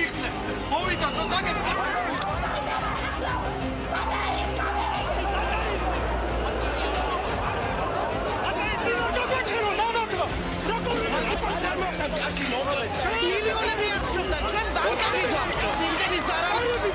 მიხსნეს. მოვიდა ზოგადად. მილიონები აღჭურდა ჩვენ ბანკები გვაქვს იმდენი ზარალები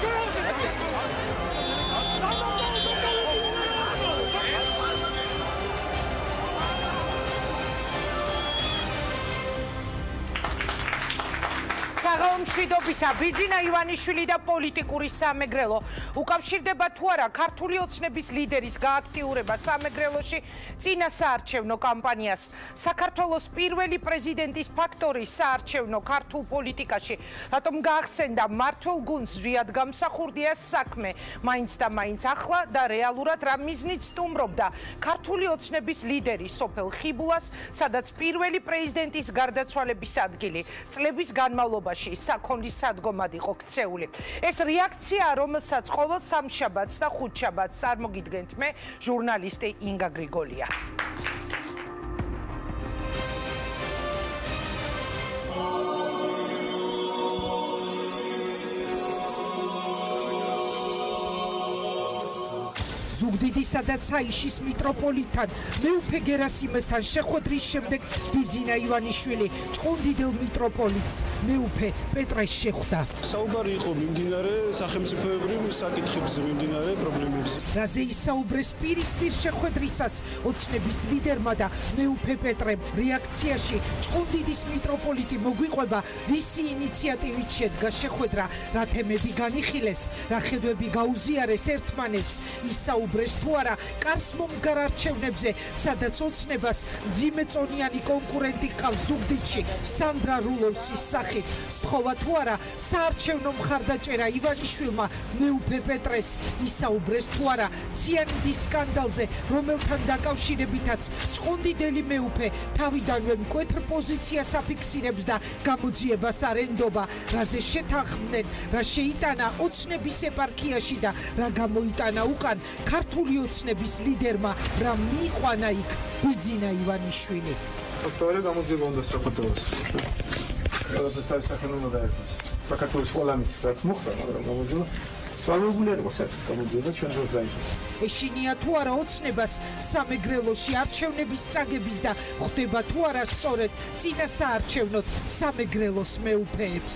საღამომშვიდობისა ბიძინა ივანიშვილი და პოლიტიკური სამეგრელო უკავშირდება თუ არა ქართული ოცნების ლიდერის გააქტიურება სამეგრელოში წინა საარჩევნო კამპანიას საქართველოს პირველი პრეზიდენტის ფაქტორი საარჩევნო ქართულ პოლიტიკაში რატომ გაახსენდა მმართველ გუნდს ზვიად გამსახურდიას საქმე მაინც და მაინც ახლა და რეალურად რა მიზნით სტუმრობდა ქართული ოცნების ლიდერი სოფელ ხიბულას სადაც პირველი პრეზიდენტის გარდაცვალების ადგილი წლების განმავლობაში საქონლის სადგომად იყო ქცეული. ეს რეაქცია, რომელსაც ყოველ სამშაბათს და ხუთშაბათს წარმოგიდგენთ მე, ჟურნალისტი ინგა გრიგოლია. ზუგდიდისა და ცაიშის მიტროპოლითან მეუფე გერასიმესთან შეხვედრის შემდეგ ბიძინა ივანიშვილი ჭყონდიდელ მიტროპოლიტს მეუფე პეტრეს შეხვდა. საუბარი იყო მიმდინარე სახელმწიფოებრივ საკითხებზე, მიმდინარე პრობლემებზე. რაზე ისაუბრეს პირისპირ შეხვედრისას ოცნების ლიდერმა და მეუფე პეტრემ რეაქციაში ჭყონდიდის მიტროპოლიტი მოგვიყვება ვისი ინიციატივით შედგა შეხვედრა, რა თემები განიხილეს, რა ხედვები გაუზიარეს ერთმანეთს ისაუბრეს თუ არა კარს მომგარ არჩევნებზე, სადაც ოცნებას ძიმეწონიანი კონკურენტი ჰყავს ზუგდიდში სანდრა რულოვსის სახით. სთხოვა თუ არა საარჩევნო მხარდაჭერა ივანიშვილმა მეუფე პეტრეს ისაუბრეს თუ არა ციანიდის სკანდალზე, რომელთან დაკავშირებითაც ჭყონდიდელი მეუფე თავიდანვე მკვეთრ პოზიციას აფიქსირებს და გამოძიებას არ ენდობა, რაზე შეთანხმდნენ, რა შეიტანა ოცნების ეპარქიაში და რა გამოიტანა უკან ქართული ოცნების ლიდერმა, რა მიიყვანა იქ ბიძინა ივანიშვილი. სწორედ გამოძიება უნდა სწრაფადობას. ყველაფერს სახელი უნდა დაერქვას. საქართველოს ყველა მის რაც მოხდა, მაგრამ გამოძიება სწავლებული იყო საერთოდ გამოძიება ჩვენ დროს დაიწყეს. ეშინია თუ არა ოცნებას სამეგრელოში არჩევნების წაგების და ხდება თუ არა სწორედ წინა საარჩევნოდ სამეგრელოს მეუფეებს.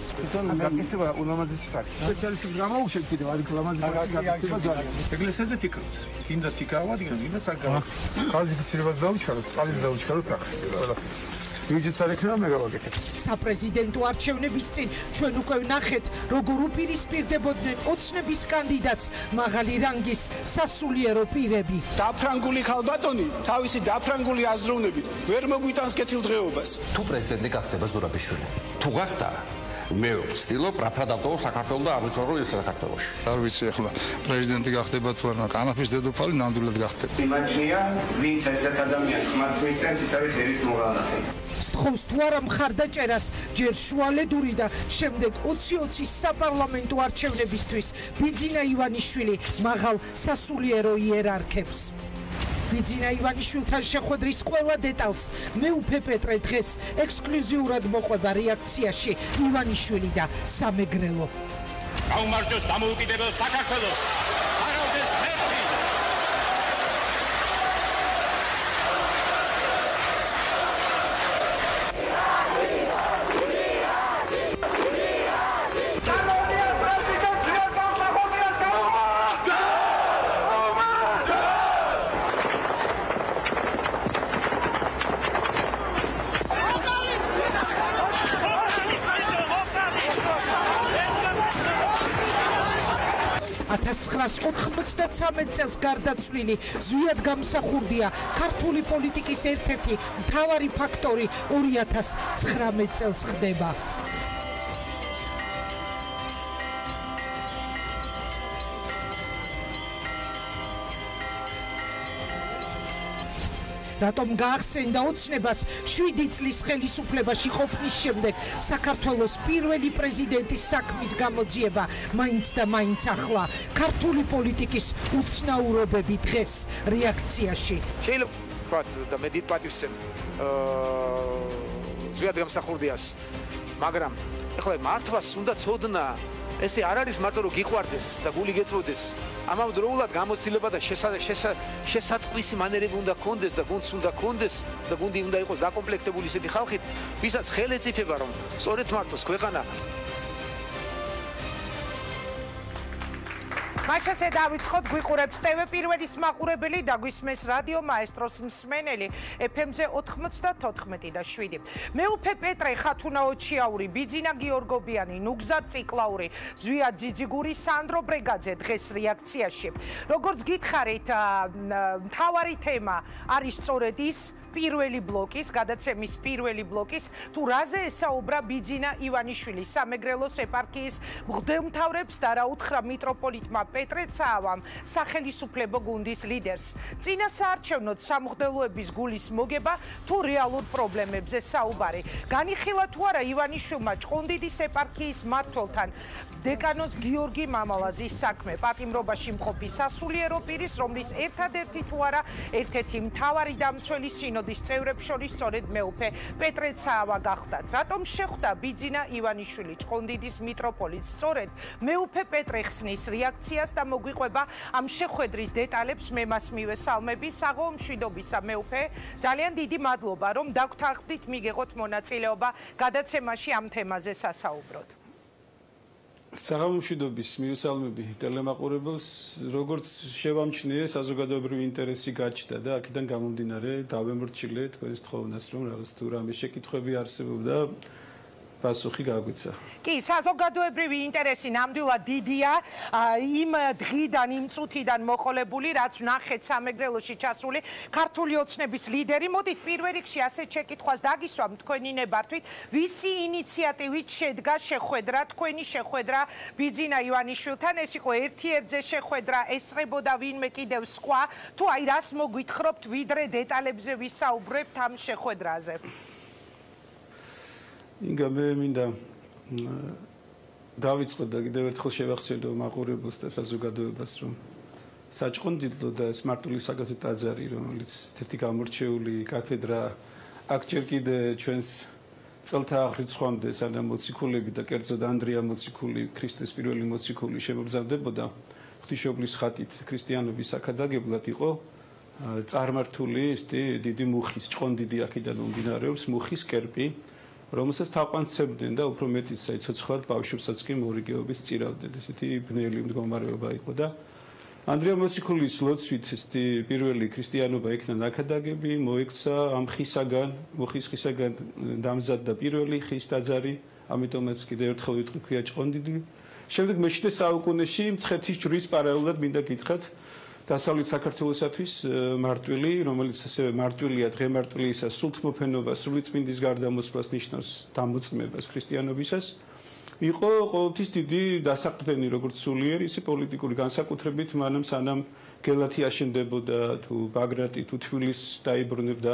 გაკეთება ულამაზესი ფაქტი. სპეციალისტებს გამოუშვით კიდევ არის ულამაზესი ფაქტი გაკეთება ძალიან. ეგრესაზე ფიქრობთ. კიდათ იქავადგენ, კიდაც არ გავაკეთებ. კვალიფიცირებას დავუჩქაროთ, წყალიც დავუჩქაროთ ახლა. ვიჯიც არ ექნება მე გავაკეთებ. საპრეზიდენტო არჩევნების წინ ჩვენ უკვე ვნახეთ, როგორ უპირისპირდებოდნენ ოცნების კანდიდატს მაღალი რანგის სასულიერო პირები. დაფრანგული ქალბატონი თავისი დაფრანგული აზროვნებით ვერ მოგვიტანს კეთილდღეობას. თუ პრეზიდენტი გახდება ზურაბიშვილი, თუ გახდა მე ვცდილობ რაფრადავტო საქართველოს და არ ვიცორო ის საქართველოში. არ ვიცი ახლა პრეზიდენტი გახდება თუ არა, კანაფის დედოფალი ნამდვილად გახდება. იმაჩნია, ვინც ესეთ ადამიანს ხმას მისცემს, ის არის ერის მოგალახი. სთხოვს თუ არა მხარდაჭერას ჯერ შუალედური და შემდეგ 2020 საპარლამენტო არჩევნებისთვის ბიძინა ივანიშვილი მაღალ სასულიერო იერარქებს. ბიძინა ივანიშვილთან შეხვედრის ყველა დეტალს მეუფე პეტრე დღეს ექსკლუზიურად მოყვება რეაქციაში ივანიშვილი და სამეგრელო. გაუმარჯოს დამოუკიდებელ საქართველოს. აღავდეს ფერდი. წელს გარდაცვლილი ზვიად გამსახურდია ქართული პოლიტიკის ერთ-ერთი მთავარი ფაქტორი 2019 წელს ხდება. რატომ გაახსენდა ოცნებას 7 წლის ხელისუფლებაში ყოფნის შემდეგ საქართველოს პირველი პრეზიდენტის საქმის გამოძიება მაინც და მაინც ახლა ქართული პოლიტიკის უცნაურობები დღეს რეაქციაში. შეიძლება ვთქვათ და მე დიდ პატივს ზვიად გამსახურდიას, მაგრამ ეხლა მართლაც უნდა ცოდნა ესე არ არის მარტო რომ გიყვარდეს და გული გეწოდეს ამავდროულად გამოცდილება და შესატყვისი მანერები უნდა გქონდეს და გუნდს უნდა გქონდეს და გუნდი უნდა იყოს დაკომპლექტებული ისეთი ხალხით ვისაც ხელი ეწიფება რომ სწორედ მართოს ქვეყანა მაშასე დავიწყოთ გვიყურებს TV პირველის მაყურებელი და გვისმენს რადიო მაესტროს მსმენელი FM-ზე 94.7. მეუფე პეტრე ხათუნაოჩიაური, ბიძინა გიორგობიანი, ნუგზარ ციკლაური, ზვია ძიძიგური, სანდრო ბრეგაძე დღეს რეაქციაში. როგორც გითხარით, მთავარი თემა არის სწორედ ის პირველი ბლოკის, გადაცემის პირველი ბლოკის, თუ რაზე ესაუბრა ბიძინა ივანიშვილი, სამეგრელოს ეპარქიის მღვდელმთავრებს და რა უთხრა მიტროპოლიტმა პეტრე ცაავამ, სახელისუფლებო გუნდის ლიდერს. წინა საარჩევნოდ სამღვდელოების გულის მოგება თუ რეალურ პრობლემებზე საუბარი. განიხილა თუ არა ივანიშვილმა ჭყონდიდის ეპარქიის მმართველთან დეკანოს გიორგი მამალაძის საქმე, პატიმრობაში მყოფი სასულიერო პირის, რომლის ერთადერთი თუ არა ერთ-ერთი მთავარი დამცველი სინოდის წევრებს შორის სწორედ მეუფე პეტრე ცაავა გახდათ. რატომ შეხვდა ბიძინა ივანიშვილი ჭყონდიდის მიტროპოლიტს? სწორედ მეუფე პეტრე ხსნის რეაქციას და მოგვიყვება ამ შეხვედრის დეტალებს მე მას მივესალმები. საღო მშვიდობისა მეუფე, ძალიან დიდი მადლობა რომ დაგვრთახდით მიგეღოთ მონაწილეობა გადაცემაში ამ თემაზე სასაუბროდ. საღამომშვიდობის მივესალმები ტელემაყურებელს, როგორც შევამჩნიე, საზოგადოებრივი ინტერესი გაჩნდა და აქედან გამომდინარე დავემორჩილე თქვენს თხოვნას, რომ რაღაც თუ რამე შეკითხვები არსებობდა პასუხი გაგვიცა. კი, საზოგადოებრივი ინტერესი ნამდვილად დიდია იმ დღიდან, იმ წუთიდან მოყოლებული, რაც ვნახეთ სამეგრელოში ჩასული ქართული ოცნების ლიდერი. მოდით პირველ რიგში ასეთ შეკითხვას დაგისვამ თქვენი ნებართვით, ვისი ინიციატივით შედგა შეხვედრა, თქვენი შეხვედრა ბიძინა ივანიშვილთან? ეს იყო ერთ-ერთზე შეხვედრა, ესწრებოდა ვინმე კიდევ სხვა, თუ აი რას მოგვითხრობთ, ვიდრე დეტალებზე ვისაუბრებთ ამ შეხვედრაზე? ინგა მე მინდა დავიწყო და კიდევ ერთხელ შევახსენო მაყურებელს და საზოგადოებას, რომ საჭყონდიდლო და მარტული საგაზო ტაძარი, რომელიც ერთი გამორჩეული კათედრა აქ ჯერ კიდე ჩვენს წელთა აღრიცხვამდე, სანამ მოციქულები და კერძოდ ანდრია მოციქული, ქრისტეს პირველი მოციქული შემობრძანდებოდა ღვთისმშობლის ხატით ქრისტიანობის აქადაგებლად იყო წარმართული დიდი მუხის ჭყონდიდი აქედან მომდინარეობს მუხის კერპი, რომელსაც თაყვანცებდნენ და უფრო მეტიც ცოცხლად ბავშვებსაც კი მორიგეობით სწირავდნენ. ესეთი ბნელი მდგომარეობა იყო და ანდრია მოციქულის ლოცვით პირველი ქრისტიანობა იქნა ნაქადაგები, მოექცა ამ ხისაგან, მუხის ხისაგან დამზადდა პირველი ხის ტაძარი, ამიტომაც კიდევ ერთხელ ვიტყვი ქვია ჭყონდიდი. შემდეგ მე-7 საუკუნეში მცხეთის ჯვრის პარალელურად მინდა გითხრათ დასავლეთ საქართველოსათვის მარტვილი, რომელიც ასევე მარტვილია დღემარტვილისა სულთმოფენობა, სულიწმინდის გარდამოსვლას ნიშნავს დამოწმებას ქრისტიანობისას, იყო ყოველთვის დიდი დასაყრდენი როგორც სულიერი, ისე პოლიტიკური განსაკუთრებით, მანამ სანამ გელათი აშენდებოდა, თუ ბაგრატი, თუ თბილისს დაიბრუნებდა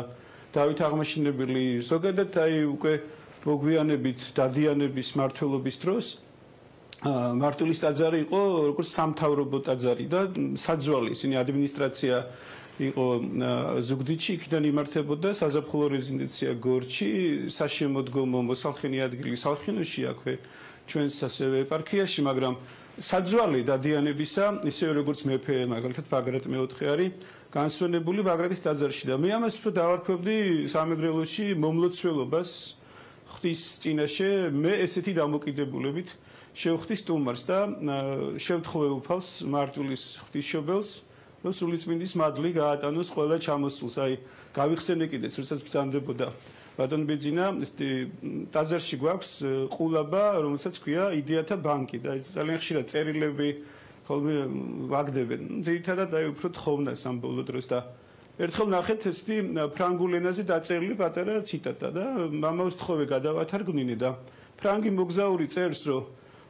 დავით აღმაშენებელი, ზოგადად აი უკვე მოგვიანებით დადიანების მმართველობის დროს მარტვილის ტაძარი იყო როგორც სამთავრობო ტაძარი და საძვალი, ისინი ადმინისტრაცია იყო ზუგდიდში, იქიდან იმართებოდა საზაფხულო რეზიდენცია გორჩი, საშემოდგომო მოსალხენი ადგილი სალხინოში, აქვე ჩვენს ასევე ეპარქიაში, მაგრამ საძვალი დადიანებისა, ისევე როგორც მეფე, მაგალითად ბაგრატ მეოთხე არის განსვენებული ბაგრატის ტაძარში და მე ამას უფრო დავარქვევდი სამეგრელოში მომლოცველობას ღვთის წინაშე, მე ესეთი დამოკიდებულებით შევხვდი სტუმარს და შევთხოვე უფალს მარტვილის ღვთისმშობელს, რომ სულიწმინდის მადლი გაატანოს ყველა ჩამოსულს. აი, გავიხსენე კიდეც, როდესაც ბრძანდებოდა ბატონ ბიძინა, ტაძარში გვაქვს ყულაბა, რომელსაც ქვია იდეათა ბანკი და ძალიან ხშირად წერილები ხოლმე ვაგდებენ. ძირითადად აი უფრო თხოვნას ამ ბოლო დროს და ერთხელ ნახეთ ესეთი ფრანგულ ენაზე დაწერილი პატარა ციტატა და მამაოს თხოვე გადავათარგმნინე და ფრანგი მოგზაური წერს, რომ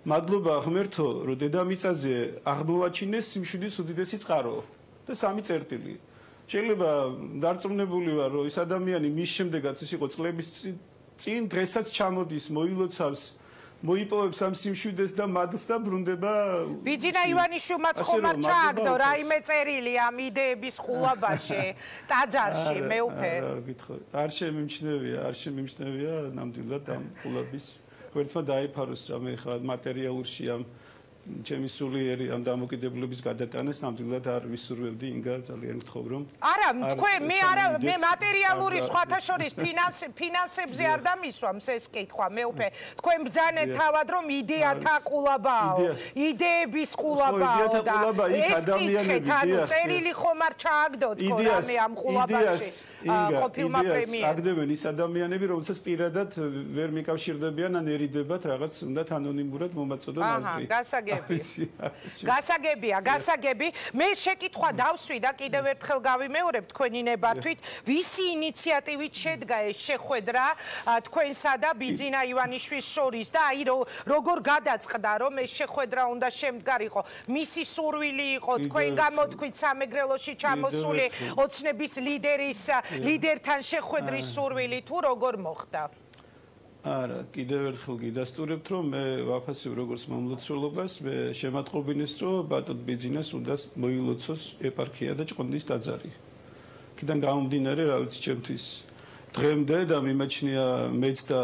მადლობა ღმერთო, რომ დედამიწაზე აღმოვაჩინეს სიმშვიდის უდიდესი წყარო და 3 წერტილი. შეიძლება დარწმუნებული ვარ, რომ ეს ადამიანი მის შემდეგაც ის იყო წლების წინ დღესაც ჩამოდის, მოილოცავს, მოიპოვებს ამ სიმშვიდეს და მადლს და ბრუნდება. ბიძინა ივანიშვილმაც ხომ არ ჩააგდო რაიმე წერილი ამ იდეების ყულაბაში, ტაძარში, მეუფე. არ შემიმჩნევია, ნამდვილად ამ ყულაბის გვერდმა დაიფაროს რამე ხა მატერიალურში ამ ჩემი სულიერი ამ დამოკიდებულების გადატანას ნამდვილად არ ვისურვებდი ინგა ძალიან გთხოვ რომ არა მე მატერიალური სხვათა შორის ფინანსებზე არ დამისვამს ეს კითხვა მეუფე თქვენ ბრძანეთ თავად რომ იდეათა ყულაბაო იდეების ყულაბაო და ეს ადამიანები წერილი ხომ არ ჩააგდოთ ხო რამე ამ ყულაბაში ყოფილმა პრემიერმა აგდებენ ის ადამიანები რომელსაც პირადად ვერ მიკავშირდებიან ან ერიდებათ რაღაც უნდათ ანონიმურად მომაწოდონ აზრი გასაგებია მე შეკითხვა დავსვი და კიდევ ერთხელ გავიმეორებ თქვენი ნებართვით ვისი ინიციატივით შედგა ეს შეხვედრა თქვენსა და ბიძინა ივანიშვილის შორის და აი როგორ გადაწყდა რომ ეს შეხვედრა უნდა შემდგარიყო მისი სურვილი იყო თქვენ გამოთქვით სამეგრელოში ჩამოსული ოცნების ლიდერთან შეხვედრის სურვილი თუ როგორ მოხდა არა, კიდევ ერთხელ გიდასტურებთ, რომ მე ვაფასებ როგორც მომლოცველობას, მე შემატყობინეს, რომ ბატონ ბიძინას უნდა მოილოცოს ეპარქია და ჭყონდის ტაძარი. იქიდან გამომდინარე, რა ვიცი, ჩემთვის დღემდე და მიმაჩნია მეც და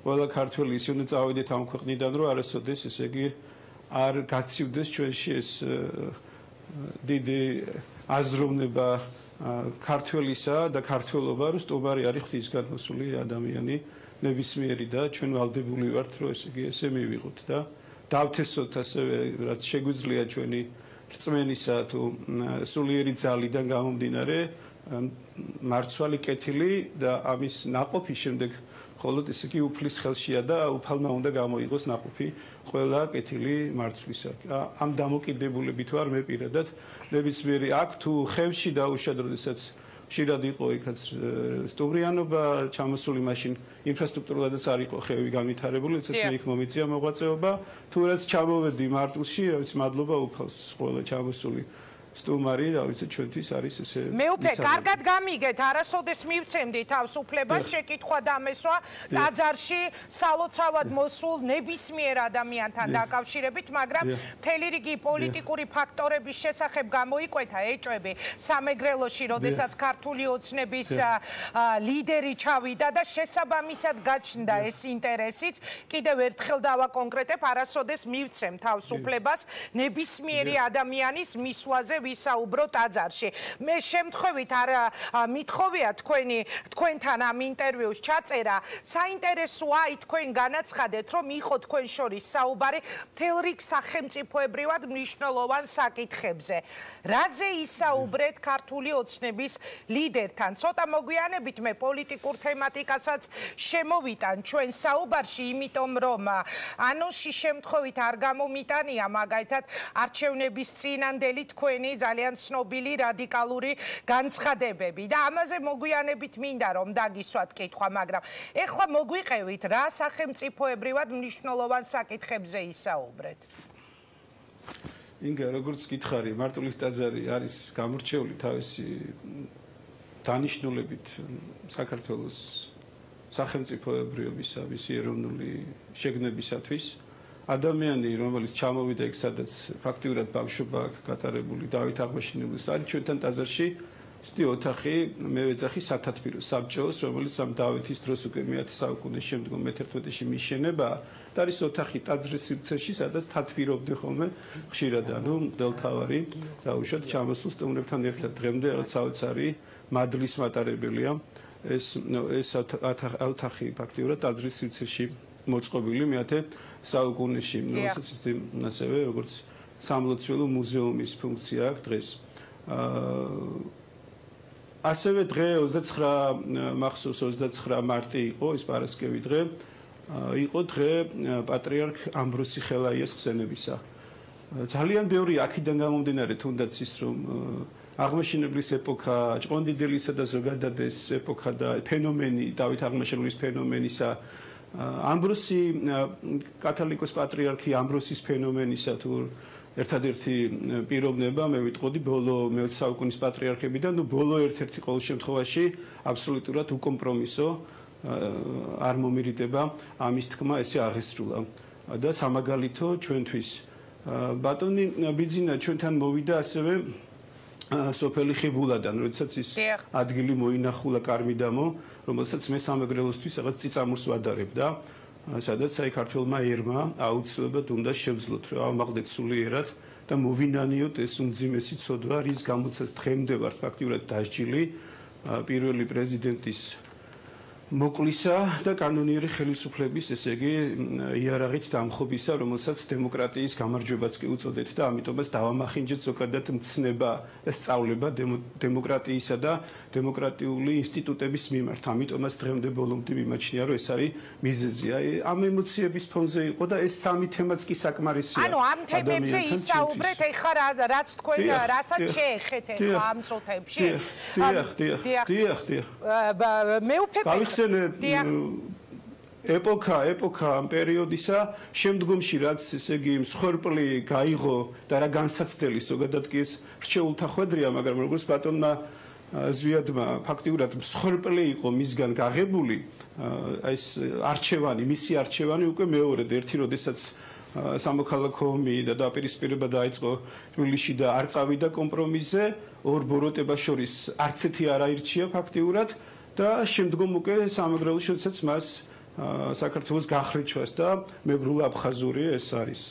ყველა ქართველი ისე უნდა წავიდეთ ამ ქვეყნიდან, რომ არასოდეს, ესე იგი, არ გაცივდეს ჩვენში ეს დიდი აზროვნება ქართველისა და ქართველობა, რომ სტუმარი არის ღვთისგან მოსული ადამიანი. ნებისმიერი და ჩვენ ვალდებული ვართ რომ ესე იგი ესე მივიღოთ და დავთესოთ ასევე რაც შეგვიძლია ჩვენი რწმენისა თუ სულიერი ძალიდან გამომდინარე მარცვალი კეთილი და ამის ნაყოფის შემდეგ მხოლოდ ესე იგი უფლის ხელშია და უფალმა უნდა გამოიღოს ნაყოფი ყველა კეთილი მარცვლისა ამ დამოკიდებულებით ვარ მე პირადად ნებისმიერი აქ თუ ხევში დაუშვათ როდესაც შეიძლება იყო იქაც სტუმრიანობა ჩამოსული მაშინ ინფრასტრუქტურადაც არ იყო ხევი განვითარებული, ეცაც მე იქ მომიწია მოღვაწეობა. თუ რაც ჩამოვედი მარტვილში, რა ვიცი, მადლობა უფალს ყველა ჩამოსული სტუმარი, რა ვიცი, ჩვენთვის არის ესე. მეუფე, კარგად გამიგეთ, არასოდეს მივცემდი თავს უფლებას შეკითხვა დამესვა ტაძარში სალოცავად მოსულ ნებისმიერ ადამიანთან დაკავშირებით, მაგრამ მთელი რიგი პოლიტიკური ფაქტორების შესახებ გამოიკვეთა ეჭვები სამეგრელოში, როდესაც ქართული ოცნების ლიდერი ჩავიდა და შესაბამისად გაჩნდა ეს ინტერესიც. კიდევ ერთხელ დავაკონკრეტებ, არასოდეს მივცემ თავს უფლებას ნებისმიერი ადამიანის მისვლაზე ვისაუბრო ტაძარში. მე შემთხვევით არ მithოვია თქვენთან ამ ინტერვიუს ჩაწერა. საინტერესოა თქვენ განაცხადეთ, რომ იყო თქვენ შორის საუბარი მთელ რიგ სახელმწიფოებრივად მნიშვნელოვან საკითხებზე. რაზე ისაუბრეთ ქართული ოცნების ლიდერთან? ცოტა მოგვიანებით მე პოლიტიკურ თემატიკასაც შემოვიტან ჩვენ საუბარში, იმიტომ რომ ანონსში შემთხვევით არ გამომიტანია მაგალითად არჩევნების წინანდელი თქვენი ძალიან ცნობილი რადიკალური განცხადებები და ამაზე მოგვიანებით მინდა რომ დაგისვათ კითხვა, მაგრამ ეხლა მოგვიყევით რა სახელმწიფოებრივად მნიშვნელოვან საკითხებზე ისაუბრეთ. ინგა, როგორც გითხარი, მარტვილის ტაძარი არის გამორჩეული თავისი დანიშნულებით საქართველოს სახელმწიფოებრიობისა, მისი ეროვნული შეგნებისათვის. ადამიანი, რომელიც ჩამოვიდა იქ, სადაც ფაქტიურად ბავშვობა გატარებული დავით აღმაშენებლის არის ჩვენთან ტაძარში, ცდი ოთახი, მე ვეძახი სათათბირო საბჭოს, რომელიც ამ დავითის დროს უკვე მე-10 საუკუნის შემდგომ მე-11-ში მიშენება და არის ოთახი ტაძრის სივრცეში, სადაც თათბირობდნენ ხოლმე ხშირად, ანუ მღვდელმთავარი დაუშვათ ჩამოსულ სტუმრებთან ერთად. დღემდე რაღაც საოცარი მადლის მატარებელია ეს ოთახი ფაქტიურად ტაძრის სივრცეში მოწყობილი მე-10 საუკუნეში, რომელსაც ასევე როგორც სამლოცველო მუზეუმის ფუნქცია აქვს დღეს. ასევე დღე 29 მახსოვს 29 მარტი იყო ეს პარასკევი დღე, იყო დღე პატრიარქ ამბროსი ხელაიას ხსენებისა. ძალიან ბევრი აქედან გამომდინარე თუნდაც ის რომ აღმაშენებლის ეპოქა, ჭყონდიდელისა და ზოგადად ეს ეპოქა და ფენომენი, დავით აღმაშენებლის ფენომენისა ამბროსი კათოლიკოს პატრიარქი ამბროსის ფენომენისა თუ ერთადერთი პიროვნება მე ვიტყოდი ბოლო მე-20 საუკუნის პატრიარქებიდან, ნუ ბოლო ერთ-ერთი ყოველ შემთხვევაში აბსოლუტურად უკომპრომისო არ მომირიდება ამის თქმა ესე აღესრულა და სამაგალითო ჩვენთვის ბატონი ბიძინა ჩვენთან მოვიდა ასევე სოფელი ხიბულადან, როდესაც ის ადგილი მოინახულა კარმიდამო, რომელსაც მე სამეგრელოსთვის რაღაც წიწამურს ვადარებ და სადაც აი ქართველმა ერმა აუცილებლად უნდა შევძლოთ რა ამაღლდეთ სულიერად და მოვინანიოთ ეს უმძიმესი ცოდვა, რის გამოცაც დღემდე ვარ ფაქტიურად დასჯილი პირველი პრეზიდენტის მოკლისა და კანონიერი ხელისუფლების, ესე იგი, იარაღით დამხობისა, რომელსაც დემოკრატიის გამარჯვებაც კი უწოდეთ და ამიტომაც დავამახინჯეთ ზოგადად მცნება და სწავლება დემოკრატიისა და დემოკრატიული ინსტიტუტების მიმართ. ამიტომაც დღემდე ბოლომდე მიმაჩნია, რომ ეს არის მიზეზი. აი, ამ ემოციების ფონზე იყო და ეს სამი თემაც კი საკმარისია. ანუ ამ თემებზე ისაუბრეთ, ეხლა რაც თქვენ რასაც შეეხეთ ეხლა ამ წუთებში. დიახ. მე უფეფე ეპოქა ამ პერიოდისა შემდგომში რაც ესე იგი მსხვერპლი გაიღო და რა განსაცდელი ზოგადად კი ეს რჩეულთა ხვედრია, მაგრამ როგორც ბატონმა ზვიადმა ფაქტიურად მსხვერპლი იყო მისგან გაღებული ეს მისი არჩევანი უკვე მეორედ ერთი როდესაც სამოქალაქო ომი და დაპირისპირება დაიწყო თბილისში და არ წავიდა კომპრომისზე, ორ ბოროტებას შორის არც ერთი არ აირჩია ფაქტიურად და შემდგომ უკვე სამეგრელოში როდესაც მას საქართველოს გახრიჩვას და მეგრულ აფხაზური ეს არის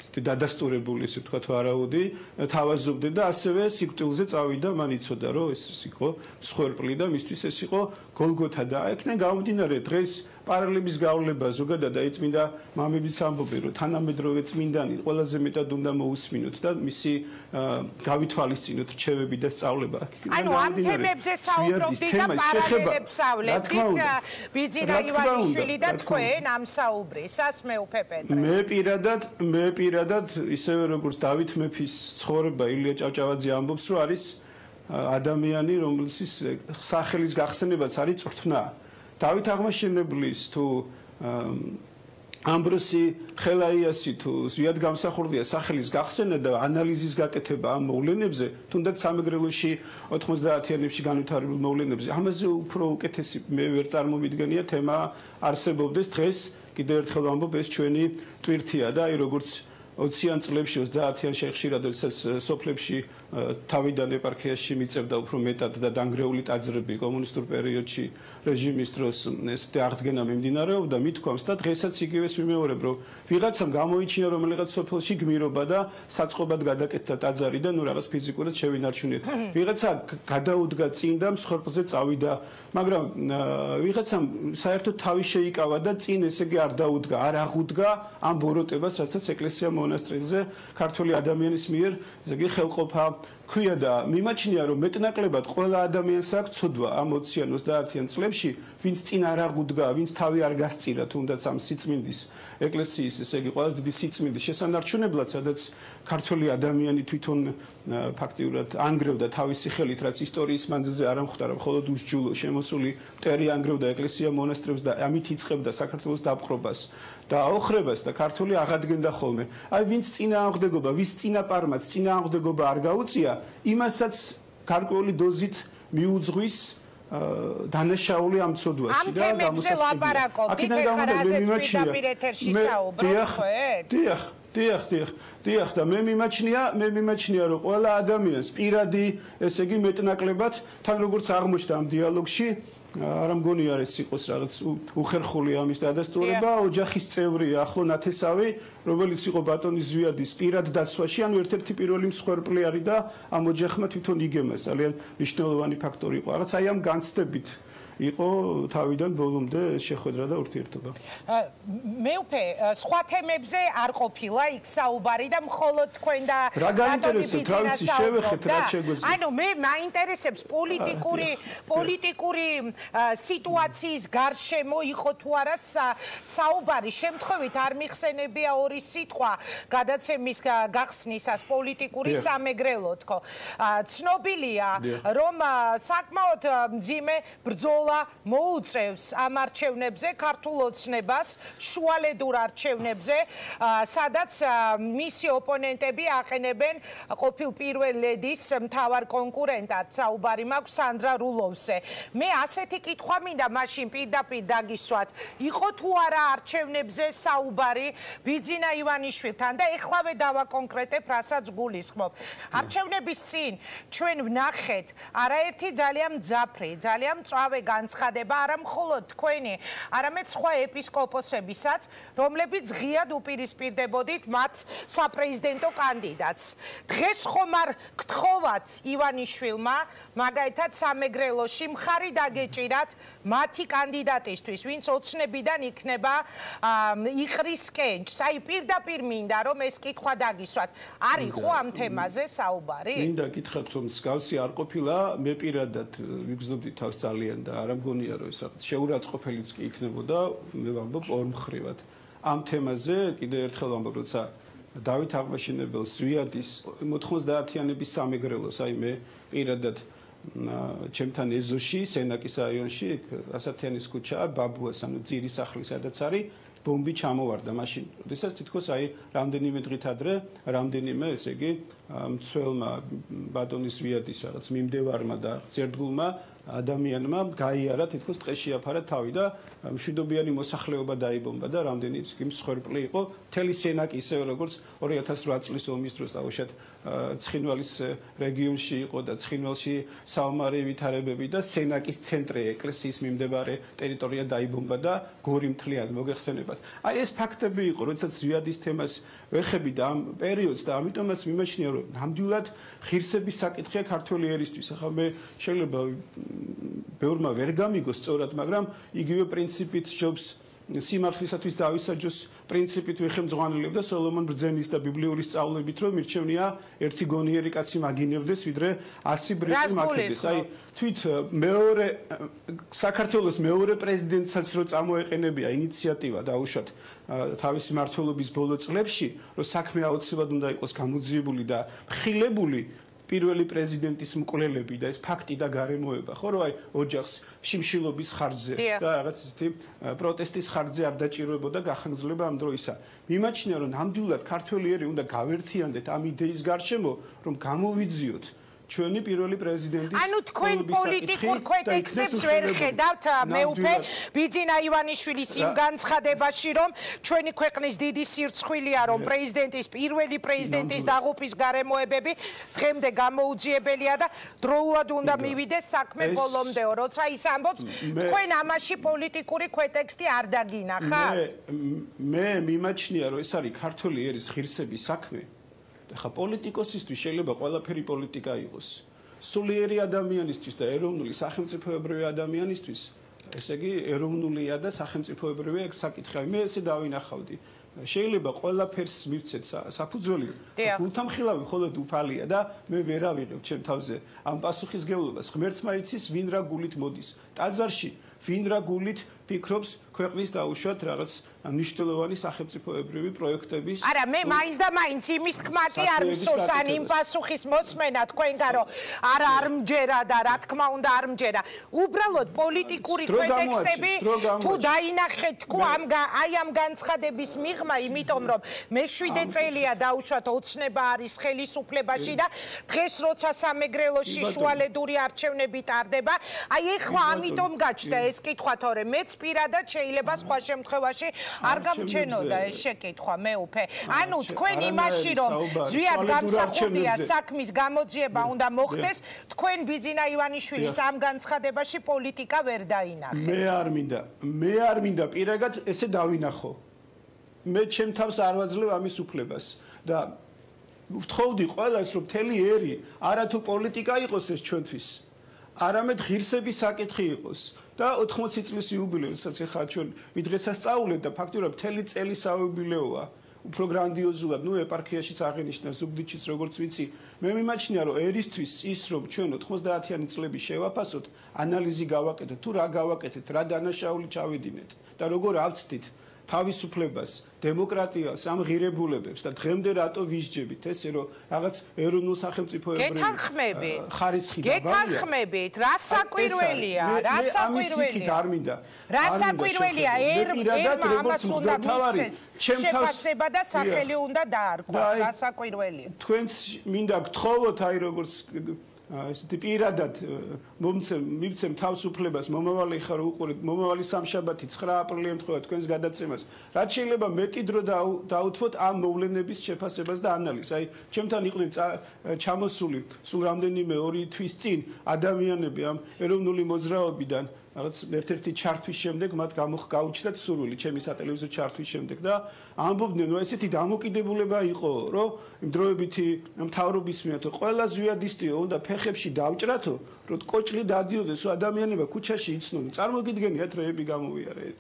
დადასტურებული, ესე ვთქვათ, ვარაუდი თავაზობდნენ და ასევე სიკვდილზე წავიდა, მან იცოდა, რომ ეს იყო მსხვერპლი და მისთვის ეს იყო გოლგოთა და აქედან გამომდინარე დღეს პარალელების გავლება ზოგადად აი წმინდა მამების ამბობენ, რომ თანამედროვე წმინდანი ყველაზე მეტად უნდა მოусმინოთ და მისი გავითვალისწინოთ რჩევები და სწავლება. ანუ ამ თემებზე საუბრობდით და პარალელებს სწავლეთ. ბიძინა ივანიშვილი და თქვენ ამ საუბრისას მე უფეპეტრე. მე პირადად ისევე როგორც დავით მეფის ცხოვრება ილია ჭავჭავაძე ამბობს, რომ არის ადამიანი, რომელსაც სახელის გახსენებაც არის წვრთნა. დავით აღმაშენებლის თუ ამბროსი ხელაიასი თუ ზვიად გამსახურდია სახელის გახსენა და ანალიზის გაკეთება ამ მოვლენებზე, თუნდაც სამეგრელოში 90-იანებში განვითარებულ მოვლენებზე, ამაზე უფრო უკეთესი მე ვერ წარმომიდგენია თემა არსებობდეს დღეს. კიდევ ერთხელ ვამბობ, ეს ჩვენი ტვირთია და აი როგორც 20-იან წლებში 30-იანში ხშირად როდესაც სოფლებში თავიდან ეპარქიაში მიწევდა უფრო მეტად და დანგრეული ტაძრები კომუნისტურ პერიოდში რეჟიმის დროს ესეთი აღდგენა მიმდინარეობდა მithქვამს და დღესაც იგივეს ვიმეორებ, რომ ვიღაცამ გამოიჩინა რომელიღაც სოფელში გმირობა და საწყობად გადაკეთდა ტაძარი და ნუ რაღაც ფიზიკურად შევინარჩუნეთ. ვიღაცა გადაუდგა წინ და მსხვერპლზე წავიდა, მაგრამ ვიღაცამ საერთოდ თავი შეიკავა და წინ ესე იგი არ დაუდგა, არ აღუდგა ამ ბოროტებას, რაცაც ეკლესია მონასტრებზე ქართული ადამიანის მიერ ესე იგი ხელყოფა ქვია და მიმაჩნია, რომ მეტნაკლებად ყველა ადამიანს აქვს ცოდვა ამ 20-იან 30-იან წლებში, ვინც წინ არ აღუდგა, ვინც თავი არ გასწირა, თუნდაც ამ სიწმინდის ეკლესიის, ესე იგი ყველაზე დიდი სიწმინდის შესანარჩუნებლად, სადაც ქართველი ადამიანი თვითონ ფაქტიურად ანგრევდა თავისი ხელით, რაც ისტორიის მანძილზე არ ამხვდარა, მხოლოდ უსჯულო შემოსული მტერი ანგრევდა ეკლესია მონასტრებს და ამით იწყებდა საქართველოს დაპყრობას და აოხრებას და ქართული აღადგენდა ხოლმე. აი ვინც წინააღმდეგობა, ვის წინაპარმაც წინააღმდეგობა არ გაუწია, იმასაც გარკვეული დოზით მიუძღვის დანაშაული ამ ცოდვაში და გამოსასყიდია. აქედან გამომდინარე დიახ და მე მიმაჩნია რომ ყველა ადამიანს პირადი ესე იგი მეტნაკლებად თან როგორც აღმოჩნდა ამ დიალოგში არ მგონი არის იყოს რაღაც უხერხული ამის დადასტურება, ოჯახის წევრია ახლო ნათესავი, რომელიც იყო ბატონის ზვიადის პირად დაცვაში, ანუ ერთ-ერთი პირველი მსხვერპლი არის და ამ ოჯახმა თვითონ იგემას ძალიან მნიშვნელოვანი ფაქტორი იყო. რაღაც აი ამ განცდებით იყო თავიდან ბოლომდე შეხვედრა და ურთიერთობა. მეუფე, სხვა თემებზე არ ყოფილა იქ საუბარი და მხოლოდ თქვენ და რა გაინტერესებს, რა ვიცი, შევეხეთ რა შეგვეძლო. ანუ მე მაინტერესებს პოლიტიკური სიტუაციის გარშემო იყო თუ არა საუბარი, შემთხვევით არ მიხსენებია ორი სიტყვა გადაცემის გახსნისას პოლიტიკური სამეგრელო თქო. ცნობილია, რომ საკმაოდ მძიმე ბრძოლა მოუწევს ამ არჩევნებზე ქართულ ოცნებას, შუალედურ არჩევნებზე, სადაც მისი ოპონენტები აყენებენ ყოფილ პირველ ლედის მთავარ კონკურენტად, საუბარი მაქვს სანდრა რულოვზე. მე ასეთი კითხვა მინდა მაშინ პირდაპირ დაგისვათ, იყო თუ არა არჩევნებზე საუბარი ბიძინა ივანიშვილთან და ეხლავე დავაკონკრეტებ, რასაც გულისხმობ. არჩევნების წინ ჩვენ ვნახეთ არაერთი ძალიან მძაფრი, ძალიან მწვავე განცხადება არა მხოლოდ თქვენი, არამედ სხვა ეპისკოპოსებისაც, რომლებიც ღიად უპირისპირდებოდით მათ საპრეზიდენტო კანდიდატს. დღეს ხომ არ გთხოვათ ივანიშვილმა, მაგალითად სამეგრელოში მხარი დაგეჭირათ მათი კანდიდატისთვის, ვინც ოცნებიდან იქნება იყრის კენჭს. აი პირდაპირ მინდა რომ ეს კითხვა დაგისვათ. არ იყო ამ თემაზე საუბარი? მინდა გითხრათ რომ მსგავსი არ ყოფილა, მე პირადად ვიგრძნობდი თავს ძალიან და არ მგონია რომ ეს რაღაც შეურაცხყოფელიც კი იქნებოდა, მე ვამბობ ორმხრივად. ამ თემაზე კიდევ ერთხელ ვამბობ, როცა დავით აღმაშენებელს ზვიადის 90-იანების სამეგრელოს, აი მე პირადად ჩემთან ეზოში, სენაკის რაიონში, ასათიანის ქუჩა, ბაბუას, ანუ ძირის სახლი, სადაც არის ბომბი ჩამოვარდა მაშინ. როდესაც თითქოს აი რამდენიმე დღით ადრე, რამდენიმე, ესე იგი, მცველმა ბატონის ზვიადის რაღაც მიმდევარმა და ძერდგულმა ადამიანმა გაიარა თითქოს ტყეში აფარა თავი და მშვიდობიანი მოსახლეობა დაიბომბა და რამდენი მსხვერპლი იყო. მთელი სენაკი ისევე როგორც 2008 წლის ომის დროს დაუშვათ ცხინვალის რეგიონში იყო და ცხინვალში საომარი ვითარებები და სენაკის ცენტრი ეკლესიის მიმდებარე ტერიტორია დაიბომბა და გორი მთლიანი მოგეხსენებათ. აი ეს ფაქტები იყო, როდესაც ზვიადის თემას ვეხები და ამ პერიოდს და ამიტომაც მიმაჩნია რომ ნამდვილად ღირსების საკითხია ქართველი ერისთვის. ახლა მე შეიძლება ბევრმა ვერ გამიგოს სწორად, მაგრამ იგივე პრინციპით ჯობს სიმართლისათვის დავისაჯოს პრინციპით ვეხემძღვანელებდა სოლომონ ბრძენის და ბიბლიური სწავლებით, რომ მირჩევნია ერთი გონიერი კაცი მაგინებდეს, ვიდრე 100 ბრიტი მაგინებდეს. აი თვით მეორე საქართველოს მეორე პრეზიდენტსაც რო წამოეყენებია ინიციატივა დაუშვათ თავისი მმართველობის ბოლო წლებში, რომ საქმე აუცილებლად უნდა იყოს გამოძიებული და ხილებული პირველი პრეზიდენტის მკვლელები და ეს ფაქტი და გარემოება, ხო რომ აი ოჯახს შიმშილობის ხარჯზე და რაღაც ისეთი პროტესტის ხარჯზე არ დაჭირვებოდა გახანგრძლება ამ დროისა. მიმაჩნია რომ ნამდვილად ქართველი ერი უნდა გავერთიანდეთ ამ იდეის გარშემო, რომ გამოვიძიოთ ჩვენი პირველი პრეზიდენტის ანუ თქვენ პოლიტიკურ ქვეტექსტებს ვერ ხედავთ მეუფე ბიძინა ივანიშვილის იმ განცხადებაში, რომ ჩვენი ქვეყნის დიდი სირცხვილია, რომ პრეზიდენტის პირველი პრეზიდენტის დაღუპვის გარემოებები დღემდე გამოუძიებელია და დროულად უნდა მივიდეს საქმე ბოლომდეო. როცა ის ამბობს, თქვენ ამაში პოლიტიკური ქვეტექსტი არ დაგინახავთ? მე მიმაჩნია, რომ ეს არის ქართული ერის ღირსების საქმე. ხა პოლიტიკოსისთვის შეიძლება ყველაფერი პოლიტიკა იყოს. სულიერი ადამიანისთვის და ეროვნული სახელმწიფოებრივი ადამიანისთვის, ესე იგი ეროვნულია და სახელმწიფოებრივი საკითხი. მე ესე დავინახავდი. შეიძლება ყველაფერს მივცეთ საფუძველი. გულთამხილავი მხოლოდ უფალია და მე ვერ ავიღებ ჩემ თავზე ამ პასუხისგებლობას. ღმერთმა იცის, ვინ რა გულით მოდის. ტაძარში ვინ რა გულით ფიქრობს ქვეყნის დაუშვათ რაღაც მნიშვნელოვანი სახელმწიფოებრივი პროექტების. არა, მე მაინც და მაინც იმის თქმა კი არ მსურს ან იმ პასუხის მოსმენა თქვენგან, რომ არ მჯერა და რა თქმა უნდა არ მჯერა. უბრალოდ პოლიტიკური ქვეტექსტები თუ დაინახეთ თქვა აი ამ განცხადების მიღმა, იმიტომ რომ მე 7 წელია დაუშვათ ოცნება არის ხელისუფლებაში და დღეს როცა სამეგრელოში შუალედური არჩევნები ტარდება, აი ეხლა ამიტომ გაჩნდა ეს კითხვა, თორე მეც პირადად შეიძლება სხვა შემთხვევაში არ გამჩენოდა ეს შეკითხვა მეუფე. ანუ თქვენ იმაში რომ ზვიად გამსახურდია საქმის გამოძიება უნდა მოხდეს, თქვენ ბიძინა ივანიშვილის ამ განცხადებაში პოლიტიკა ვერ დაინახეთ. მე არ მინდა პირადად ესე დავინახო. მე ჩემ თავს არ ვაძლევ ამის უფლებას და ვთხოვდი ყველას რომ მთელი ერი არათუ პოლიტიკა იყოს ეს ჩვენთვის, არამედ ღირსების საკითხი იყოს. და 80 წლის იუბილეო, რასაც ახლა ჩვენ ვიდღესასწაულებ და ფაქტობრივად მთელი წელი საიუბილეოა. უფრო გრანდიოზულად, ეპარქიაშიც აღენიშნა, ზუგდიდშიც როგორც ვიცი, მე მიმაჩნია, რომ ერისთვის ის, რომ ჩვენ 90-იანი წლები შევაფასოთ, ანალიზი გავაკეთეთ, თუ რა გავაკეთეთ, რა დანაშაული ჩავედინეთ და როგორ ავწდით თავისუფლებას, დემოკრატიას, ამ ღირებულებებს და დღემდე რატო ვისჯებით ესე რომ რაღაც ეროვნულ სახელმწიფოებრივი ხარისხი დაბალია. გეთანხმებით, რა საკვირველია, რა საკვირველია. რა საკვირველია, ამას უნდა მისცეს შეფასება და სახელი უნდა დაარქვას, რა საკვირველია. თქვენს მინდა გთხოვოთ, აი როგორც ესეთი პირადად მივცემ თავისუფლებას, მომავალი ხარ უყურეთ, მომავალი სამშაბათი 9 აპრილი ემთხვევა თქვენს გადაცემას. რაც შეიძლება მეტი დრო დაუთმოთ ამ მოვლენების შეფასებას და ანალიზს. აი, ჩემთან იყვნენ ჩამოსული სულ რამდენიმე 2 თვის წინ ადამიანები ამ ეროვნული მოძრაობიდან რაღაც ერთ-ერთი ჩართვის შემდეგ მათ გაუჩნდათ სურვილი ჩემი სატელევიზიო ჩართვის შემდეგ და ამბობდნენ, რომ ესეთი დამოკიდებულება იყო, რომ იმ დროებითი მთავრობის მიერ ყველა ზვიადისტიო უნდა ფეხებში დავჭრათო, რომ კოჭლი დადიოდეს, რომ ადამიანება ქუჩაში იცნონ. წარმოგიდგენიათ რეები გამოვიარეთ.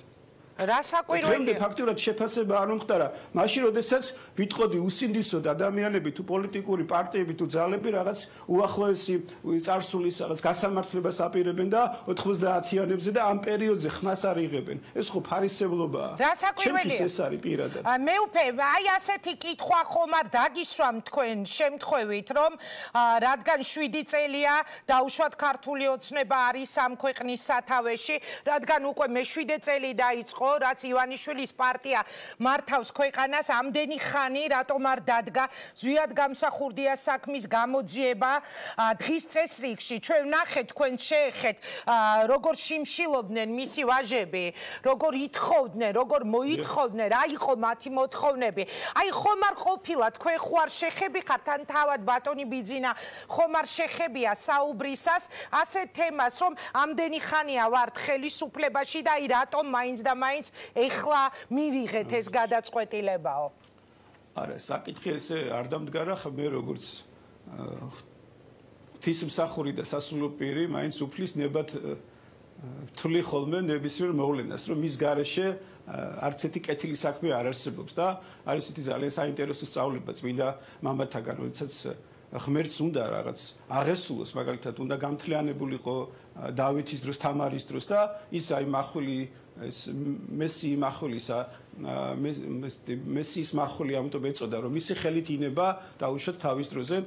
რა საკვირველია? ფაქტურად შეფასება არ მომხდარა. მაშინ, როდესაც ვიტყოდი უსინდისოდ ადამიანები თუ პოლიტიკური პარტიები თუ ძალები რაღაც უახლოესი წარსულის რაღაც გასამართლებას აპირებენ და 90-იანებზე და ამ პერიოდზე ხმას არ იღებენ. ეს ხო ფარისევლობაა. რა საკვირველია? ჩემთვის ეს არის პირადად. მეუფე, აი ასეთი კითხვა ხომ არ დაგისვამ თქვენ შემთხვევით, რომ რადგან 7 წელია დაუშვათ ქართული ოცნება არის ამ ქვეყნის სათავეში, რადგან უკვე მე-7 წელი დაიწყო რაც ივანიშვილის პარტია მართავს ქვეყანას ამდენი ხანი რატომ არ დადგა ზვიად გამსახურდია საქმის გამოძიება დღის წესრიგში ჩვენ ვნახეთ თქვენ შეეხეთ როგორ შიმშილობდნენ მისი ვაჟები როგორ ითხოვდნენ როგორ მოითხოვდნენ რა იყო მათი მოთხოვნები აი ხომ არ ყოფილა თქვენ ხوار შეხები ხართ თან თავად ბატონი ბიძინა ხომ არ შეხებია საუბრისას ასე თემას რომ ამდენი ხანია ვართ ხელისუფლებაში და აი რატომ მაინც და მაინც ეხლა მივიღეთ ეს გადაწყვეტილებაო. არა, საკითხი ესე არ დამდგარა, ხა მე როგორც ღვთისმსახური და სასულო პირი, მაინც უფლის ნებად ვთვლი ხოლმე ნებისმიერ მოვლენას, რომ მის გარეშე არც ერთი კეთილი საქმე არ არსებობს და არის ესეთი ძალიან საინტერესო სწავლება წმინდა მამათაგან, როდესაც ღმერთს უნდა რაღაც აღესულოს, მაგალითად უნდა გამთლიანებულიყო დავითის დროს, თამარის დროს და ის აი მახვილი ეს მესი მახვილისა მესის მახვილი ამიტომ ეწოდა რომ მისი ხელით ინება დაუშვათ თავის დროზე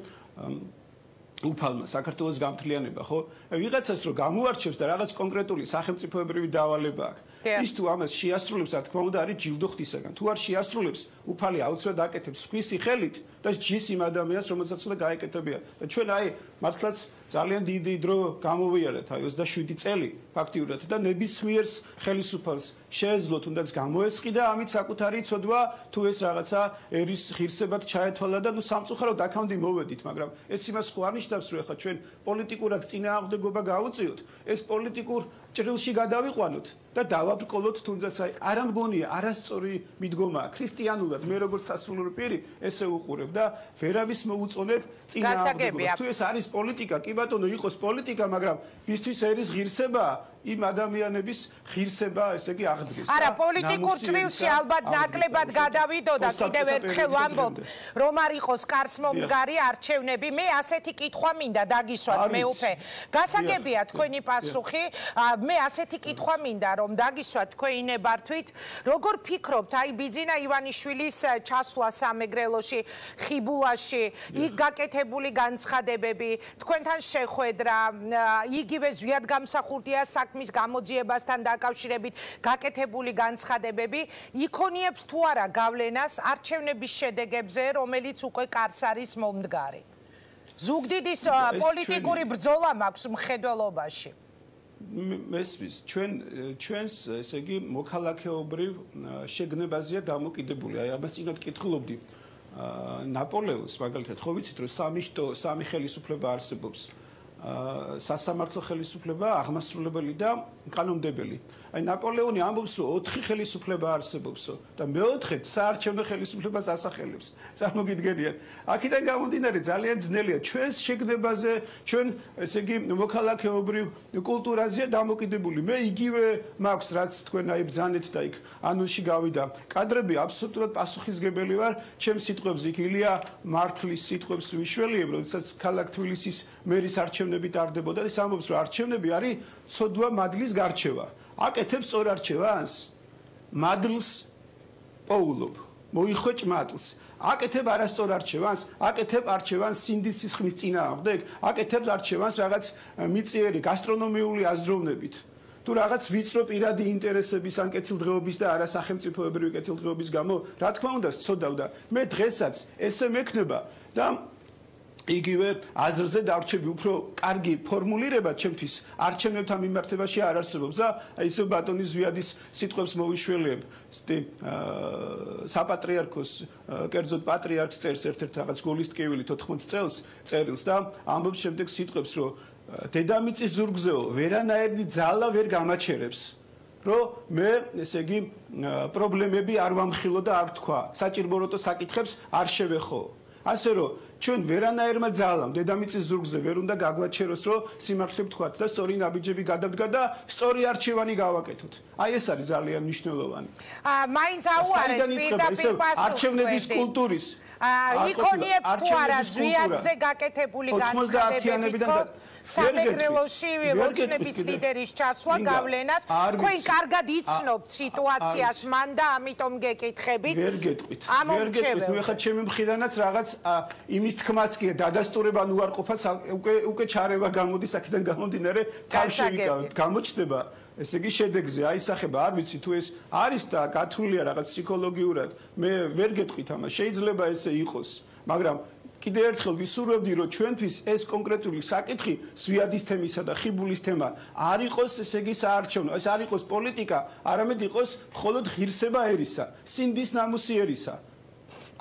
უფალმა საქართველოს გამთლიანება ხო ვიღაცას რომ გამოარჩევს და რაღაც კონკრეტული სახელმწიფოებრივი დავალება აქვს ის თუ ამას შეასრულებს რა თქმა უნდა არის ჯილდო ღვთისაგან თუ არ შეასრულებს უფალი აუცილებლად აკეთებს სხვისი ხელით და ჯის იმ ადამიანს რომელსაც უნდა გაეკეთებია და ჩვენ აი მართლაც ძალიან დიდი დრო გამოვიარეთ აი 27 წელი ფაქტიურად და ნებისმიერს ხელისუფალს შეეძლო თუნდაც გამოესყიდა ამით საკუთარი ცოდვა თუ ეს რაღაცა ერის ღირსებად ჩაეთვალა და ნუ სამწუხაროდ აქამდე მოვედით მაგრამ ეს იმას ხო არ ნიშნავს რომ ახლა ჩვენ პოლიტიკურად წინააღმდეგობა გავუწიოთ ეს პოლიტიკურ ჭრილში გადავიყვანოთ და დავაბრკოლოთ თუნდაც აი არ ამგონია არასწორი მიდგომაა ქრისტიანულად მე როგორც სასულური პირი ესე უყურებ და ვერავის მოუწონებ წინააღმდეგობას თუ ეს არის პოლიტიკა კი ბატონო იყოს პოლიტიკა მაგრამ ვისთვის ერის ღირსება იმ ადამიანების ღირსება ესე იგი აღდგეს არა პოლიტიკურ ჭრილში ალბათ ნაკლებად გადავიდო და კიდევ ერთხელ ვამბობ რომ არ იყოს კარს მომდგარი არჩევნები მე ასეთი კითხვა მინდა დაგისვათ მეუფე გასაგებია თქვენი პასუხი მე ასეთი კითხვა მინდა რომ დაგისვათ თქვენი ნებართვით როგორ ფიქრობთ აი ბიძინა ივანიშვილის ჩასვლა სამეგრელოში ხიბულაში იქ გაკეთებული განცხადებები თქვენთან შეხვედრა იგივე ზვიად გამსახურდია საქმის გამოძიებასთან დაკავშირებით გაკეთებული განცხადებები იქონიებს თუ არა გავლენას არჩევნების შედეგებზე რომელიც უკვე კარს არის მომდგარი ზუგდიდის პოლიტიკური ბრძოლა მაქვს მხედველობაში მესმის ჩვენს ესე იგი მოქალაქეობრივ შეგნებაზეა დამოკიდებული აი ამას წინათ კითხულობდი ნაპოლეონს მაგალითად ხო ვიცით რომ სამი ხელისუფლება არსებობს სასამართლო ხელისუფლება აღმასრულებელი და კანონმდებელი აი ნაპოლეონი ამბობს რომ 4 ხელისუფლება არსებობსო და მეოთხედ საარჩევნო ხელისუფლებას ასახელებს წარმოგიდგენიათ აქედან გამომდინარე ძალიან ძნელია ჩვენს შეგნებაზე ჩვენ ესე იგი მოქალაქეობრივ კულტურაზეა დამოკიდებული მე იგივე მაქვს რაც თქვენ აი ბძანეთ და იქ ანონში გავიდა კადრები აბსოლუტურად პასუხისგებელი ვარ ჩემს სიტყვებზე იქ ილია მართლის სიტყვებს ვიშველიებ როდესაც ქალაქ თბილისის მერის არჩევნები ტარდებოდა და ის ამბობს რომ არჩევნები არის ცოდვა მადლის გარჩევა აკეთებს სწორ არჩევანს მადლს პოულობ მოიხვეჭ მადლს აკეთებ არასწორ არჩევანს აკეთებ არჩევანს სინდისის ხმის წინააღმდეგ აკეთებ არჩევანს რაღაც მიწიერი გასტრონომიული აზროვნებით თუ რაღაც ვიწრო პირადი ინტერესების ან კეთილდღეობის და არასახელმწიფოებრივი კეთილდღეობის გამო რა თქმა უნდა სწოდავ და მე დღესაც ესე მექნება და იგივე აზრზე დარჩები უფრო კარგი ფორმულირება ჩემთვის არჩევნებთან მიმართებაში არ არსებობს და ისე ბატონი ზვიადის სიტყვებს მოვიშველიებ საპატრიარქოს კერძოდ პატრიარქს წერს ერთ-ერთ რაღაც გოლისტკივილი 14 წელს წერილს და ამბობს შემდეგ სიტყვებს რომ დედამიწის ზურგზეო ვერანაირი ძალა ვერ გამაჩერებს რომ მე ესე იგი პრობლემები არ ვამხილო და არ თქვა საჭიროებო საკითხებს არ შევეხო ასე რომ ჩვენ ვერანაირმა ძალამ დედამიწის ზურგზე ვერ უნდა გაგვაჩეროს რომ სიმართლე ვთქვათ და სწორი ნაბიჯები გადავდგა და სწორი არჩევანი გავაკეთოთ აი ეს არის ძალიან მნიშვნელოვანი მაინც აუარეთ პირდაპირ პასუხს არჩევნების კულტურის იქონიებთ თუ არა ზვიადზე გაკეთებული განცხადებები სამეგრელოში ოცნების ლიდერის ჩასვლა გავლენას თქვენ კარგად იცნობთ სიტუაციას მან და ამიტომ გეკითხებით ვერ გეტყვით ნუ ეხლა ჩემი მხრიდანაც რაღაც იმის თქმაც კი დადასტურება ნუ არ ყოფაც უკვე ჩარევა გამოდის აქედან გამომდინარე თავშევიკავთ გამოჩნდება ესე იგი შედეგზე აისახება არ ვიცი თუ ეს არის და გათვლილია რაღაც ფსიქოლოგიურად მე ვერ გეტყვით ამას შეიძლება ესე იყოს მაგრამ კიდევ ერთხელ ვისურვებდი რომ ჩვენთვის ეს კონკრეტული საკითხი ზვიადის თემისა და ხიბულის თემა არ იყოს ესე იგი საარჩევნო ეს არ იყოს პოლიტიკა არამედ იყოს მხოლოდ ღირსება ერისა სინდის ნამუსი ერისა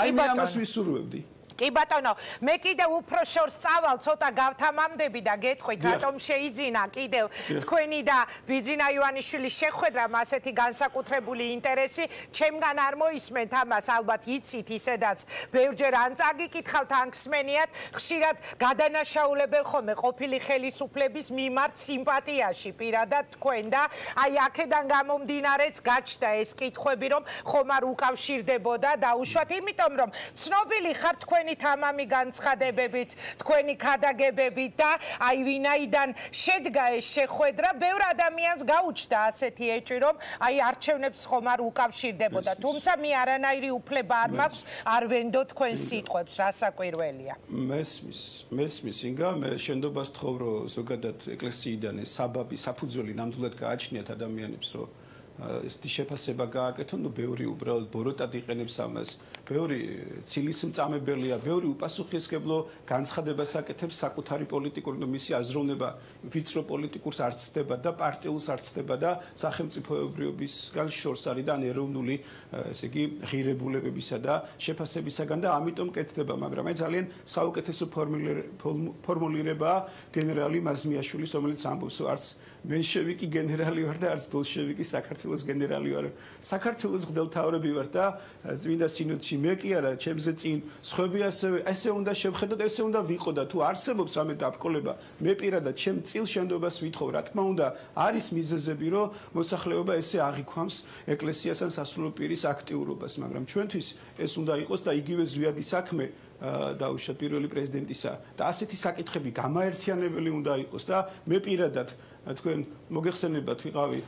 აი მე ამას ვისურვებდი კი ბატონო, მე კიდევ უფრო შორს წავალ, ცოტა გავთამამდები და გეტყვით, რატომ შეიძინა კიდევ თქვენი და ბიძინა ივანიშვილის შეხვედრამ ასეთი განსაკუთრებული ინტერესი, ჩემგან არ მოისმენთ ამას, ალბათ იცით ისედაც, ბევრჯერ ან წაგიკითხავთ, ან გსმენიათ, ხშირად გადანაშაულებენ ხოლმე ყოფილი ხელისუფლების მიმართ სიმპათიაში პირადად თქვენ და აი აქედან გამომდინარეც გაჩნდა ეს კითხვები, რომ ხომ არ უკავშირდებოდა დაუშვათ, იმიტომ რომ ცნობილი ხართ თქვენი თამამი განცხადებებით, თქვენი ქადაგებებით და აი ვინაიდან შედგა ეს შეხვედრა, ბევრ ადამიანს გაუჩნდა ასეთი ეჭვი, რომ აი არჩევნებს ხომ არ უკავშირდებოდა. თუმცა მე არანაირი უფლება არ მაქვს, არ ვენდო თქვენ სიტყვებს, რასაკვირველია. მესმის ინგა, მე შენდობას თხოვ, რომ ზოგადად ეკლესიიდან ეს საბაბი, საფუძველი ნამდვილად გააჩნიათ ადამიანებს, რომ ესეთი შეფასება გააკეთონ, ნუ ბევრი უბრალოდ ბოროტად იყენებს ამას. ბევრი ცილისმწამებელია, ბევრი უპასუხისმგებლო განცხადებას აკეთებს საკუთარი პოლიტიკური, ნუ მისი აზროვნება ვიწრო პოლიტიკურს არ ცდება და პარტიულს არ ცდება და სახელმწიფოებრიობისგან შორს არის და ეროვნული, ესე იგი, ღირებულებებისა და შეფასებისაგან და ამიტომ კეთდება, მაგრამ აი ძალიან საუკეთესო ფორმულირებაა გენერალი მაზმიაშვილის, რომელიც ამბობს, რომ არც მენშევიკი გენერალი ვარ და არც ბოლშევიკი საქართველოს გენერალი ვარ. საქართველოს მღვდელმთავრები ვარ და წმინდა სინოდში მე კი არა, ჩემზე წინ სხვები ასევე ესე უნდა შევხედოთ, ესე უნდა ვიყო და თუ არსებობს რამე დაბრკოლება, მე პირადად ჩემ წილ შენდობას ვითხოვ, რა თქმა უნდა, არის მიზეზები, რომ მოსახლეობა ესე აღიქვამს ეკლესიას ან სასულიერო პირის აქტიურობას, მაგრამ ჩვენთვის ეს უნდა იყოს და იგივე ზვიადი საქმე დაუშვათ პირველი პრეზიდენტისა და ასეთი საკითხები გამაერთიანებელი უნდა იყოს და მე პირადად თქვენ მოგეხსენებათ ვიყავი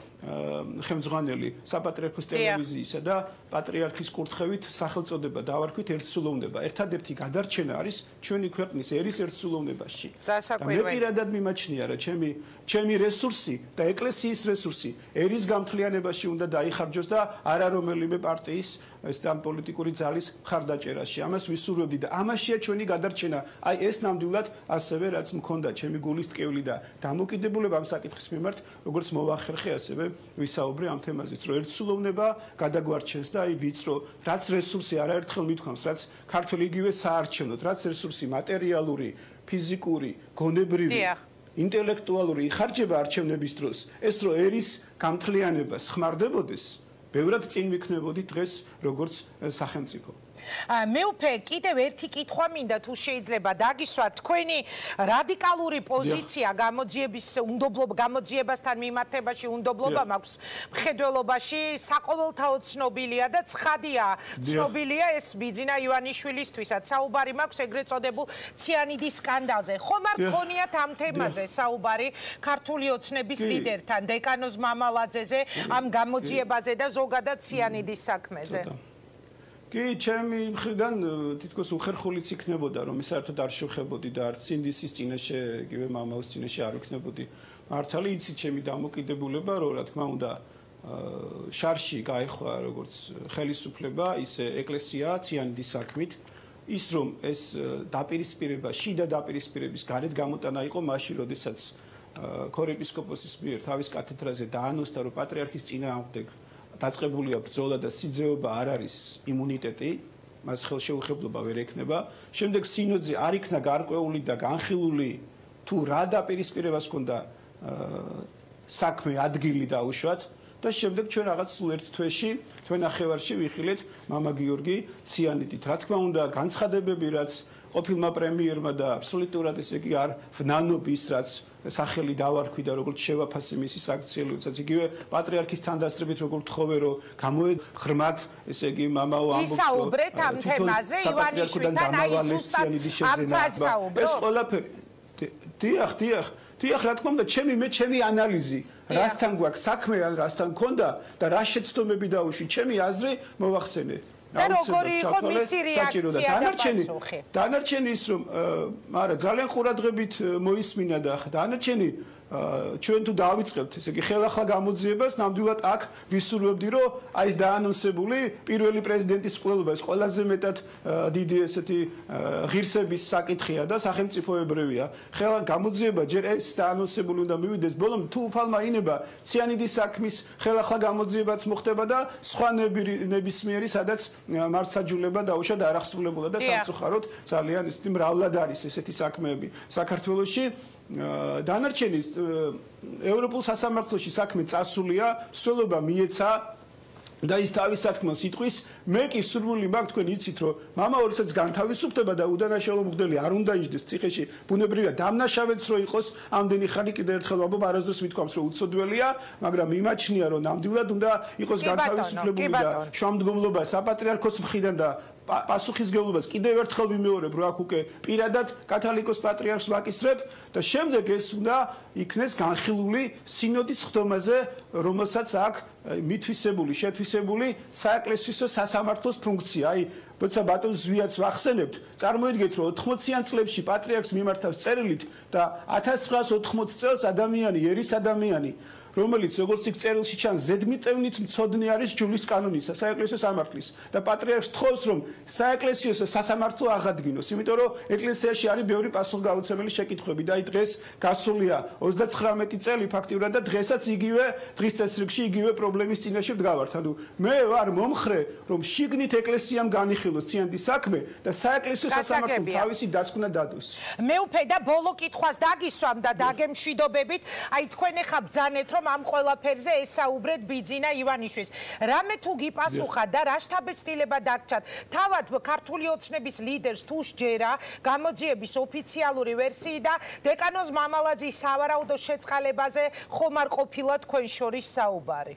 ხელმძღვანელი საპატრიარქოს ტელევიზიისა და პატრიარქის კურთხევით სახელწოდება დავარქვით ერთსულოვნება. ერთადერთი გადარჩენა არის ჩვენი ქვეყნის ერის ერთსულოვნებაში. მე პირადად მიმაჩნია რა ჩემი რესურსი და ეკლესიის რესურსი ერის გამთლიანებაში უნდა დაიხარჯოს და არა რომელიმე პარტიის ეს და პოლიტიკური ძალის მხარდაჭერაში. ამას ვისურვებდი და ამაშია ჩვენი გადარჩენა. აი ეს ნამდვილად ასევე რაც მქონდა ჩემი გულის ტკივილი და დამოკიდებულება ამ საკითხის მიმართ, როგორც მოვახერხე, ასევე ვისაუბრე ამ თემაზეც, რომ ერთსულოვნება გადაგვარჩენს და აი ვიწრო, რაც რესურსი არაერთხელ მithქვამს, რაც ქართული იგივე საარჩევნოდ, რაც რესურსი მატერიალური, ფიზიკური, გონებრივი, ინტელექტუალური იხარჯება არჩევნების დროს, ეს რო ერის გამთლიანებას ხმარდებოდეს, ბევრად წინ ვიქნებოდი დღეს როგორც სახელმწიფო. მეუფე კიდევ ერთი კითხვა მინდა თუ შეიძლება დაგისვათ თქვენი რადიკალური პოზიცია გამოძიებასთან მიმართებაში უნდობლობა მაქვს მხედველობაში საყოველთაო ცნობილია და ცხადია ცნობილია ეს ბიძინა ივანიშვილისთვისაც საუბარი მაქვს ეგრეთ წოდებულ ციანიდის სკანდალზე ხომ არ გქონიათ ამ თემაზე საუბარი ქართული ოცნების ლიდერთან დეკანოზ მამალაძეზე ამ გამოძიებაზე და ზოგადად ციანიდის საქმეზე კი, ჩემი მხრიდან თითქოს უხერხულიც იქნებოდა, რომ საერთოდ არ შევხებოდი და არც სინდისის წინაშე, იგივე მამაოს წინაშე არ ვიქნებოდი მართალი, იცით ჩემი დამოკიდებულება, რომ რა თქმა უნდა შარში გაეხვა როგორც ხელისუფლება, ისე ეკლესია ციანიდის საქმით, ის რომ ეს დაპირისპირება, შიდა დაპირისპირების გარეთ გამოტანა იყო მაშინ, როდესაც ქორეპისკოპოსის მიერ თავის კათედრაზე დაანონსდა, რომ პატრიარქის წინააღმდეგ დაწყებულია ბრძოლა და სიძეობა არ არის იმუნიტეტი, მას ხელშეუხებლობა ვერ ექნება. შემდეგ სინოდზე არ იქნა გარკვეული და განხილული თუ რა დაპირისპირებას ჰქონდა საქმე ადგილი დაუშვათ და შემდეგ ჩვენ რაღაც სულ ერთ თვეში თქვენ ნახევარში ვიხილეთ მამა გიორგი ციანიდით. რა თქმა უნდა, განცხადებები რაც ყოფილმა პრემიერმა და აბსოლუტურად ესე იგი არ ვნანობის რაც სახელი დავარქვი და როგორც შევაფასე მისი საქციელი, თუმცა იგივე პატრიარქის თანდასწრებით როგორც თხოვე რომ გამოეღრმათ ესე იგი მამაო ამბობს ისაუბრეთ ამ თემაზე ივანიშვილთან აი ზუსტად ეს ყველაფერი დიახ რა თქმა უნდა ჩემი ანალიზი რასთან გვაქვს საქმე ან რასთან გქონდა და რა შეცდომები დაუშვი ჩემი აზრი მოვახსენე და როგორი იყო მისი რეაქცია და პასუხი დანარჩენი ის რომ არა ძალიან ყურადღებით მოისმინა და დანარჩენი ჩვენ თუ დავიწყებთ ესე იგი ხელახლა გამოძიებას ნამდვილად აქ ვისურვებდი რომ აი ეს დაანონსებული პირველი პრეზიდენტის მკვლელობა ეს ყველაზე მეტად დიდი ესეთი ღირსების საკითხია და სახელმწიფოებრივია ხელა გამოძიება ჯერ ეს დაანონსებული უნდა მივიდეს ბოლომ თუ უფალმა ინება ციანიდის საქმის ხელახლა გამოძიებაც მოხდება და სხვა ნებისმიერი სადაც მართსაჯულება დაუშვა და არახსრულებულა და სამწუხაროდ ძალიან ისეთი მრავლად არის ესეთი საქმეები საქართველოში დანარჩენი ევროპულ სასამართლოში საქმე წასულია, სულობა მიეცა და ის თავის სათქმელს იტყვის, მე კი სურვილი მაქვს თქვენ იცით რომ მამა როდესაც განთავისუფლდება და უდანაშაულო მღვდელი არ უნდა იჯდეს ციხეში, ბუნებრივია დამნაშავეც რო იყოს, ამდენი ხანი კიდევ ერთხელ ვამბობ, არასდროს ვითქვამს რომ უცოდველია, მაგრამ მიმაჩნია რომ ნამდვილად უნდა იყოს განთავისუფლებული და შუამდგომლობა საპატრიარქოს მხრიდან და პასუხისგებლობას კიდევ ერთხელ ვიმეორებ რომ აქ უკვე პირადად კათოლიკოს პატრიარქს ვაკისრებ და შემდეგ ეს უნდა იქნეს განხილული სინოდის ხდომაზე რომელსაც აქ მითვისებული შეთვისებული საეკლესიო სასამართლოს ფუნქცია აი როცა ბატონ ზვიაც ვახსენებთ წარმოიდგინეთ რომ 80-იან წლებში პატრიარქს მიმართავს წერილით და 1980 წელს ადამიანი ერის ადამიანი რომელიც როგორც იქ წერილში ჩანს ზედმიტევნით მცოდნე არის ჯულის კანონისა საეკლესიო სამართლის და პატრიარქს თხოვს რომ საეკლესიო სასამართლო აღადგინოს იმიტომ რომ ეკლესიაში არის ბევრი პასუხგაუცემელი შეკითხვები და აი დღეს გასულია 39 წელი ფაქტიურად და დღესაც იგივე დღის წესრიგში იგივე პრობლემის წინაშე ვდგავართ ანუ მე ვარ მომხრე რომ შიგნით ეკლესიამ განიხილოს ციანდის საქმე და საეკლესიო სასამართლომ თავისი დასკვნა დადოს მე უფე და ბოლო კითხვას დაგისვამ და დაგემშვიდობებით აი თქვენ ახლა ბძანეთ რომ ამ ყველაფერზე ესაუბრეთ ბიძინა ივანიშვილს. რამე თუ გიპასუხა და რა შთაბეჭდილება დაგჭათ? თავად ქართული ოცნების ლიდერს თუ შეჯერა გამოძიების ოფიციალური ვერსიი და დეკანოზ მამალაძის სავარაუდო შეწყალებაზე ხომ არ ყოფილა თქვენ შორის საუბარი?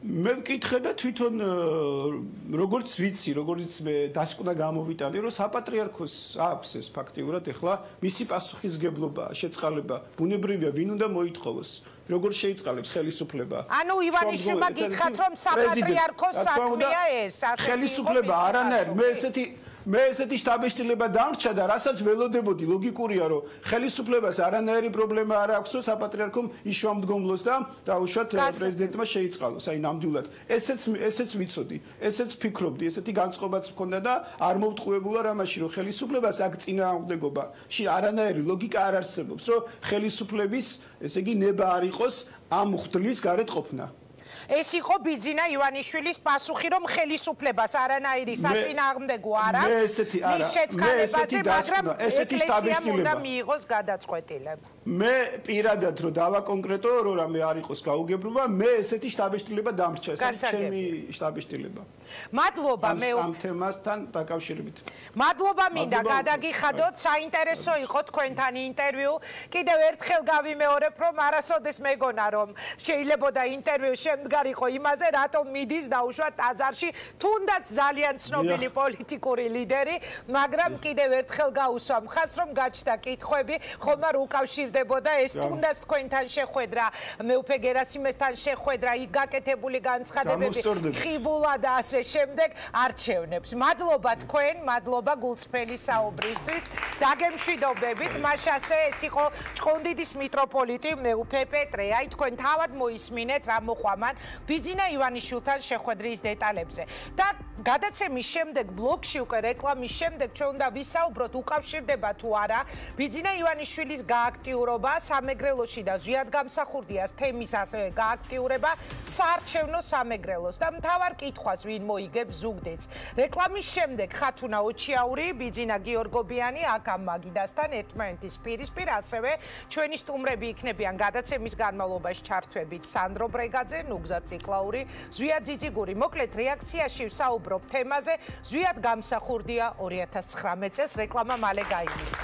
მე ვკითხე და თვითონ როგორც ვიცი, როგორც მე დასკვნა გამოვიტანე, რომ საპატრიარქოს აქვს ეს ფაქტიურად ეხლა მისი პასუხისგებლობა, შეწყალება, ბუნებრივია, ვინ უნდა მოითხოვოს, როგორ შეიწყალებს ხელისუფლება. ანუ ივანიშვილმა გითხრათ, რომ საპატრიარქოს საქმეა ეს, ხელისუფლება არანაირ, მე ესეთი შთაბეჭდილება დამრჩა და რასაც ველოდებოდი ლოგიკურია რომ ხელისუფლებას არანაირი პრობლემა არ აქვს რომ საპატრიარქომ იშვამდგომლოს და დაუშვათ პრეზიდენტმა შეიწყალოს აი ნამდვილად ესეც ვიცოდი ესეც ფიქრობდი ესეთი განწყობაც მქონდა და არ მოვტყუებულა რამაში რომ ხელისუფლებას აქ წინააღმდეგობაში არანაირი ლოგიკა არ არსებობს რომ ხელისუფლების ესე იგი ნება არ იყოს ამ მღვდლის გარეთ ყოფნა ეს იყო ბიძინა ივანიშვილის პასუხი რომ ხელისუფლებას არანაირი საწინააღმდეგო არ აქვს მის შეწყალებაზე მაგრამ ეკლესიამ უნდა მიიღოს გადაწყვეტილება მე პირადად რომ დავაკონკრეტო რომ რამე არ იყოს გაუგებრობა მე ესეთი შთაბეჭდილება დამრჩა ეს ჩემი შთაბეჭდილება მადლობა მე ამ თემასთან დაკავშირებით მადლობა მინდა გადაგიხადოთ საინტერესო იყო თქვენთან ინტერვიუ კიდევ ერთხელ გავიმეორებ რომ არასოდეს მეგონა რომ შეიძლებოდა ინტერვიუ შემდგარიყო იმაზე რატომ მიდის დაუშვა ტაძარში თუნდაც ძალიან ცნობილი პოლიტიკური ლიდერი მაგრამ კიდევ ერთხელ გაუსვამ ხას რომ გაჩნდა კითხვები ხომ არ უკავშირდებოდა ეს თუნდაც თქვენთან შეხვედრა მეუფე გერასიმესთან შეხვედრა იქ გაკეთებული განცხადებები ხიბულა და ასე შემდეგ არჩევნებს მადლობა თქვენ მადლობა გულწრფელი საუბრისთვის დაგემშვიდობებით მაშასე ეს იყო ჭყონდიდის მიტროპოლიტი მეუფე პეტრე აი თქვენ თავად მოისმინეთ რა მოყვამან ბიძინა ივანიშვილთან შეხვედრის დეტალებზე და გადაცემის შემდეგ ბლოგში უკვე რეკლამის შემდეგ ჩვენ უნდა ვისაუბროთ უკავშირდება თუ არა ბიძინა ივანიშვილის გააქტიურება აქტიურობა სამეგრელოში და ზვიად გამსახურდიას თემის ასევე გააქტიურება საარჩევნო სამეგრელოს და მთავარ კითხვას ვინ მოიგებს ზუგდიდს. რეკლამის შემდეგ ხათუნა ოჩიაური, ბიძინა გიორგობიანი, აკამ მაგიდასთან ერთმანეთის პირისპირ, ასევე ჩვენი სტუმრები იქნებიან გადაცემის განმავლობაში ჩართვებით სანდრო ბრეგაძე, ნუგზარ ციკლაური, ზვიად ძიძიგური. მოკლედ რეაქციაში ვსაუბრობ თემაზე ზვიად გამსახურდია 2019 წელს რეკლამა მალე გაიგის.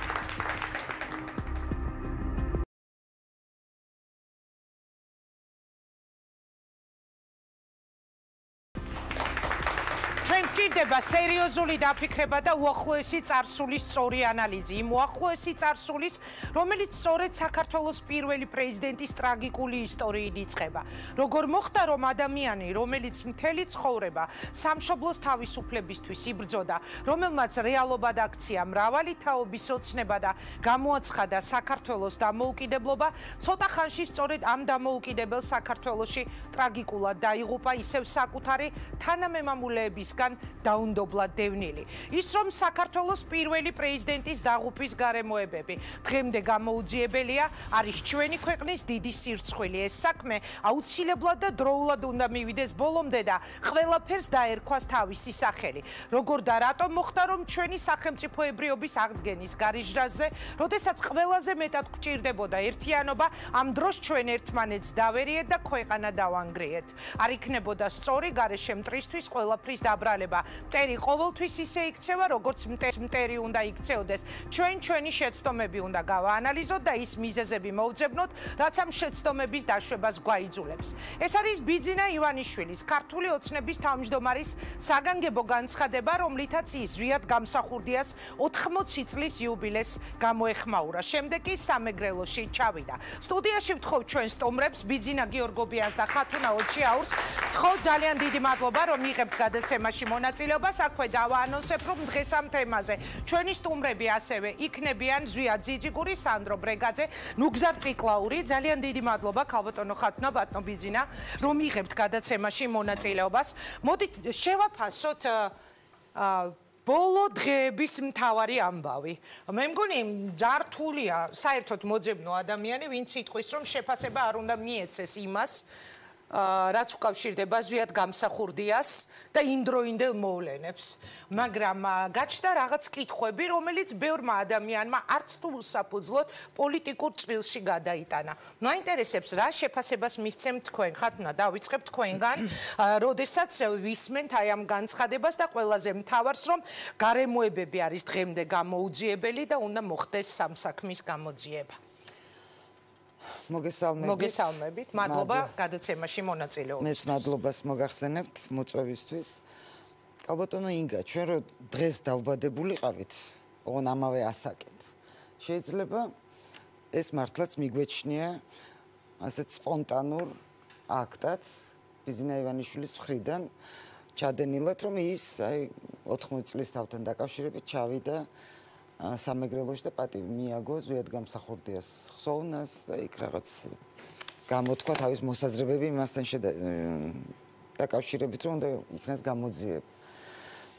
გვჭირდება სერიოზული დაფიქრება და უახლოესი წარსულის სწორი ანალიზი. იმ უახლოესი წარსულის, რომელიც სწორედ საქართველოს პირველი პრეზიდენტის ტრაგიკული ისტორიით იწყება. როგორ მოხდა, რომ ადამიანი, რომელიც მთელი ცხოვრება სამშობლოს თავისუფლებისთვის იბრძოდა, რომელმაც რეალობად აქცია მრავალი თაობის ოცნება და გამოაცხადა საქართველოს დამოუკიდებლობა, ცოტა ხანში სწორედ ამ დამოუკიდებელ საქართველოში ტრაგიკულად დაიღუპა ისევ საკუთარი თანამემამულეებისგან დაუნდობლად დევნილი. ის რომ საქართველოს პირველი პრეზიდენტის დაღუპვის გარემოებები დღემდე გამოუძიებელია, არის ჩვენი ქვეყნის დიდი სირცხვილი. ეს საქმე აუცილებლად და დროულად უნდა მივიდეს ბოლომდე და ყველაფერს დაერქვას თავისი სახელი. როგორ და რატომ მოხდა, რომ ჩვენი სახელმწიფოებრიობის აღდგენის გარიჟრაზე, როდესაც ყველაზე მეტად გვჭირდებოდა ერთიანობა, ამ დროს ჩვენ ერთმანეთს დავერიეთ და ქვეყანა დავანგრიეთ. არ იქნებოდა სწორი გარეშე მტრისთვის ყველაფრის დაბრალება. მტერი ყოველთვის ისე იქცევა, როგორც მტერი უნდა იქცეოდეს. ჩვენი შეცდომები უნდა გავაანალიზოთ და ის მიზეზები მოვძებნოთ, რაც ამ შეცდომების დაშვებას გვაიძულებს. ეს არის ბიძინა ივანიშვილის, ქართული ოცნების თავმჯდომარის საგანგებო განცხადება, რომლითაც ის ზვიად გამსახურდიას 80 წლის იუბილეს გამოეხმაურა. შემდეგ კი სამეგრელოში ჩავიდა. სტუდიაში ვთხოვ ჩვენ სტუმრებს, ბიძინა გიორგობიანს და ხათუნა ოჩიაურს. ვთხოვ ძალიან დიდი მადლობა, რომ მიიღებთ გადაცემაში მონაწილეობას. აქვე დავაანონსებ, რომ დღეს ამ თემაზე ჩვენი სტუმრები ასევე იქნებიან ზვიად ძიძიგური, სანდრო ბრეგაძე, ნუგზარ ციკლაური. ძალიან დიდი მადლობა ქალბატონო ხათუნა, ბატონო ბიძინა, რომ მიიღებთ გადაცემაში მონაწილეობას. მოდით შევაფასოთ ბოლო დღეების მთავარი ამბავი. მე მგონი ძართულია საერთოდ მოძებნო ადამიანი, ვინც იტყვის, რომ შეფასება არ უნდა მიეცეს იმას, რაც უკავშირდება ზვიად გამსახურდიას და იმდროინდელ მოვლენებს. მაგრამ გაჩნდა რაღაც კითხვები, რომელიც ბევრმა ადამიანმა არც თუ უსაფუძვლოდ პოლიტიკურ წილში გადაიტანა. მაინტერესებს რა შეფასებას მისცემთ თქვენ? ხათუნა, დავიწყებ თქვენგან, როდესაც ვისმენთ აი ამ განცხადებას და ყველაზე მთავარს, რომ გარემოებები არის დღემდე გამოუძიებელი და უნდა მოხდეს სამსაქმის გამოძიება. მოგესალმებით. მადლობა გადაცემაში მონაწილეობისთვის. მეც მადლობას მოგახსენებთ მოწვევისთვის. ალბათონო ინგა, ჩვენ რო დღეს დავბადებულიყავით, ოღონ ამავე ასაკეთ. შეიძლება ეს მართლაც მიგვეჩნია ასეთ სპონტანურ აქტად ბიძინა ივანიშვილის მხრიდან ჩადენილად, რომ ის აი 80 წლის თავთან დაკავშირებით ჩავიდა სამეგრელოში და პატივი მიაგო ზვიად გამსახურდიას ხსოვნას და იქ რაღაც გამოთქვა თავის მოსაზრებები იმასთან დაკავშირებით, რომ უნდა იქნას გამოძიება.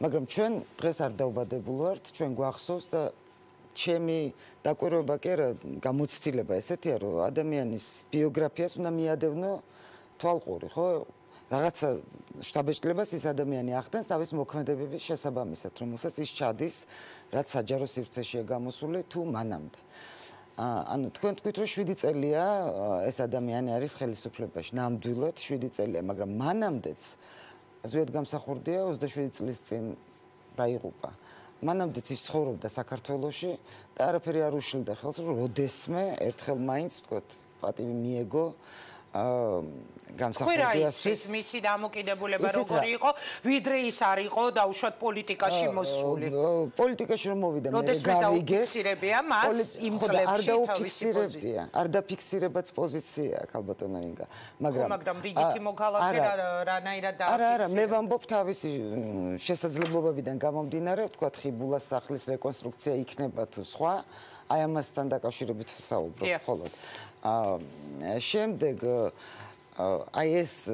მაგრამ ჩვენ დღეს არ დავბადებულ ვართ, ჩვენ გვახსოვს და ჩემი დაკვირვება კი არა, გამოცდილება ესეთია, რომ ადამიანის ბიოგრაფიას უნდა მიადევნო თვალყური, ხო? რაღაცა შთაბეჭდილებას ის ადამიანი ახდენს თავის მოქმედებების შესაბამისად, რომელსაც ის ჩადის, რაც საჯარო სივრცეშია გამოსული თუ მანამდე. ანუ თქვენ თქვით, რომ 7 წელია ეს ადამიანი არის ხელისუფლებაში, ნამდვილად 7 წელია, მაგრამ მანამდეც ზვიად გამსახურდია 27 წლის წინ დაიღუპა. მანამდეც ის ცხოვრობდა საქართველოში და არაფერი არ უშლიდა ხელს, რომ როდესმე ერთხელ მაინც თქვათ, პატივი მიეგო გამსახურდიასთვის მისი დამოკიდებულება როგორი იყო, ვიდრე ის არ იყო დაუშვათ პოლიტიკაში მოსული. პოლიტიკაში რომ მოვიდა, მე გავიგე. მას იმ წლებში თავისი პოზიცია. არ დაფიქსირებაც პოზიცია აქვს ალბათონო ინგა. მაგრამ რიგითი მოქალაქე რანაირად დააფიქსირა. არა, მე ვამბობ თავისი შესაძლებლობებიდან გამომდინარე, ვთქვათ, ხიბულას სახლის რეკონსტრუქცია იქნება თუ სხვა, აი ამასთან დაკავშირებით ვსაუბრობ მხოლოდ. შემდეგ აი ეს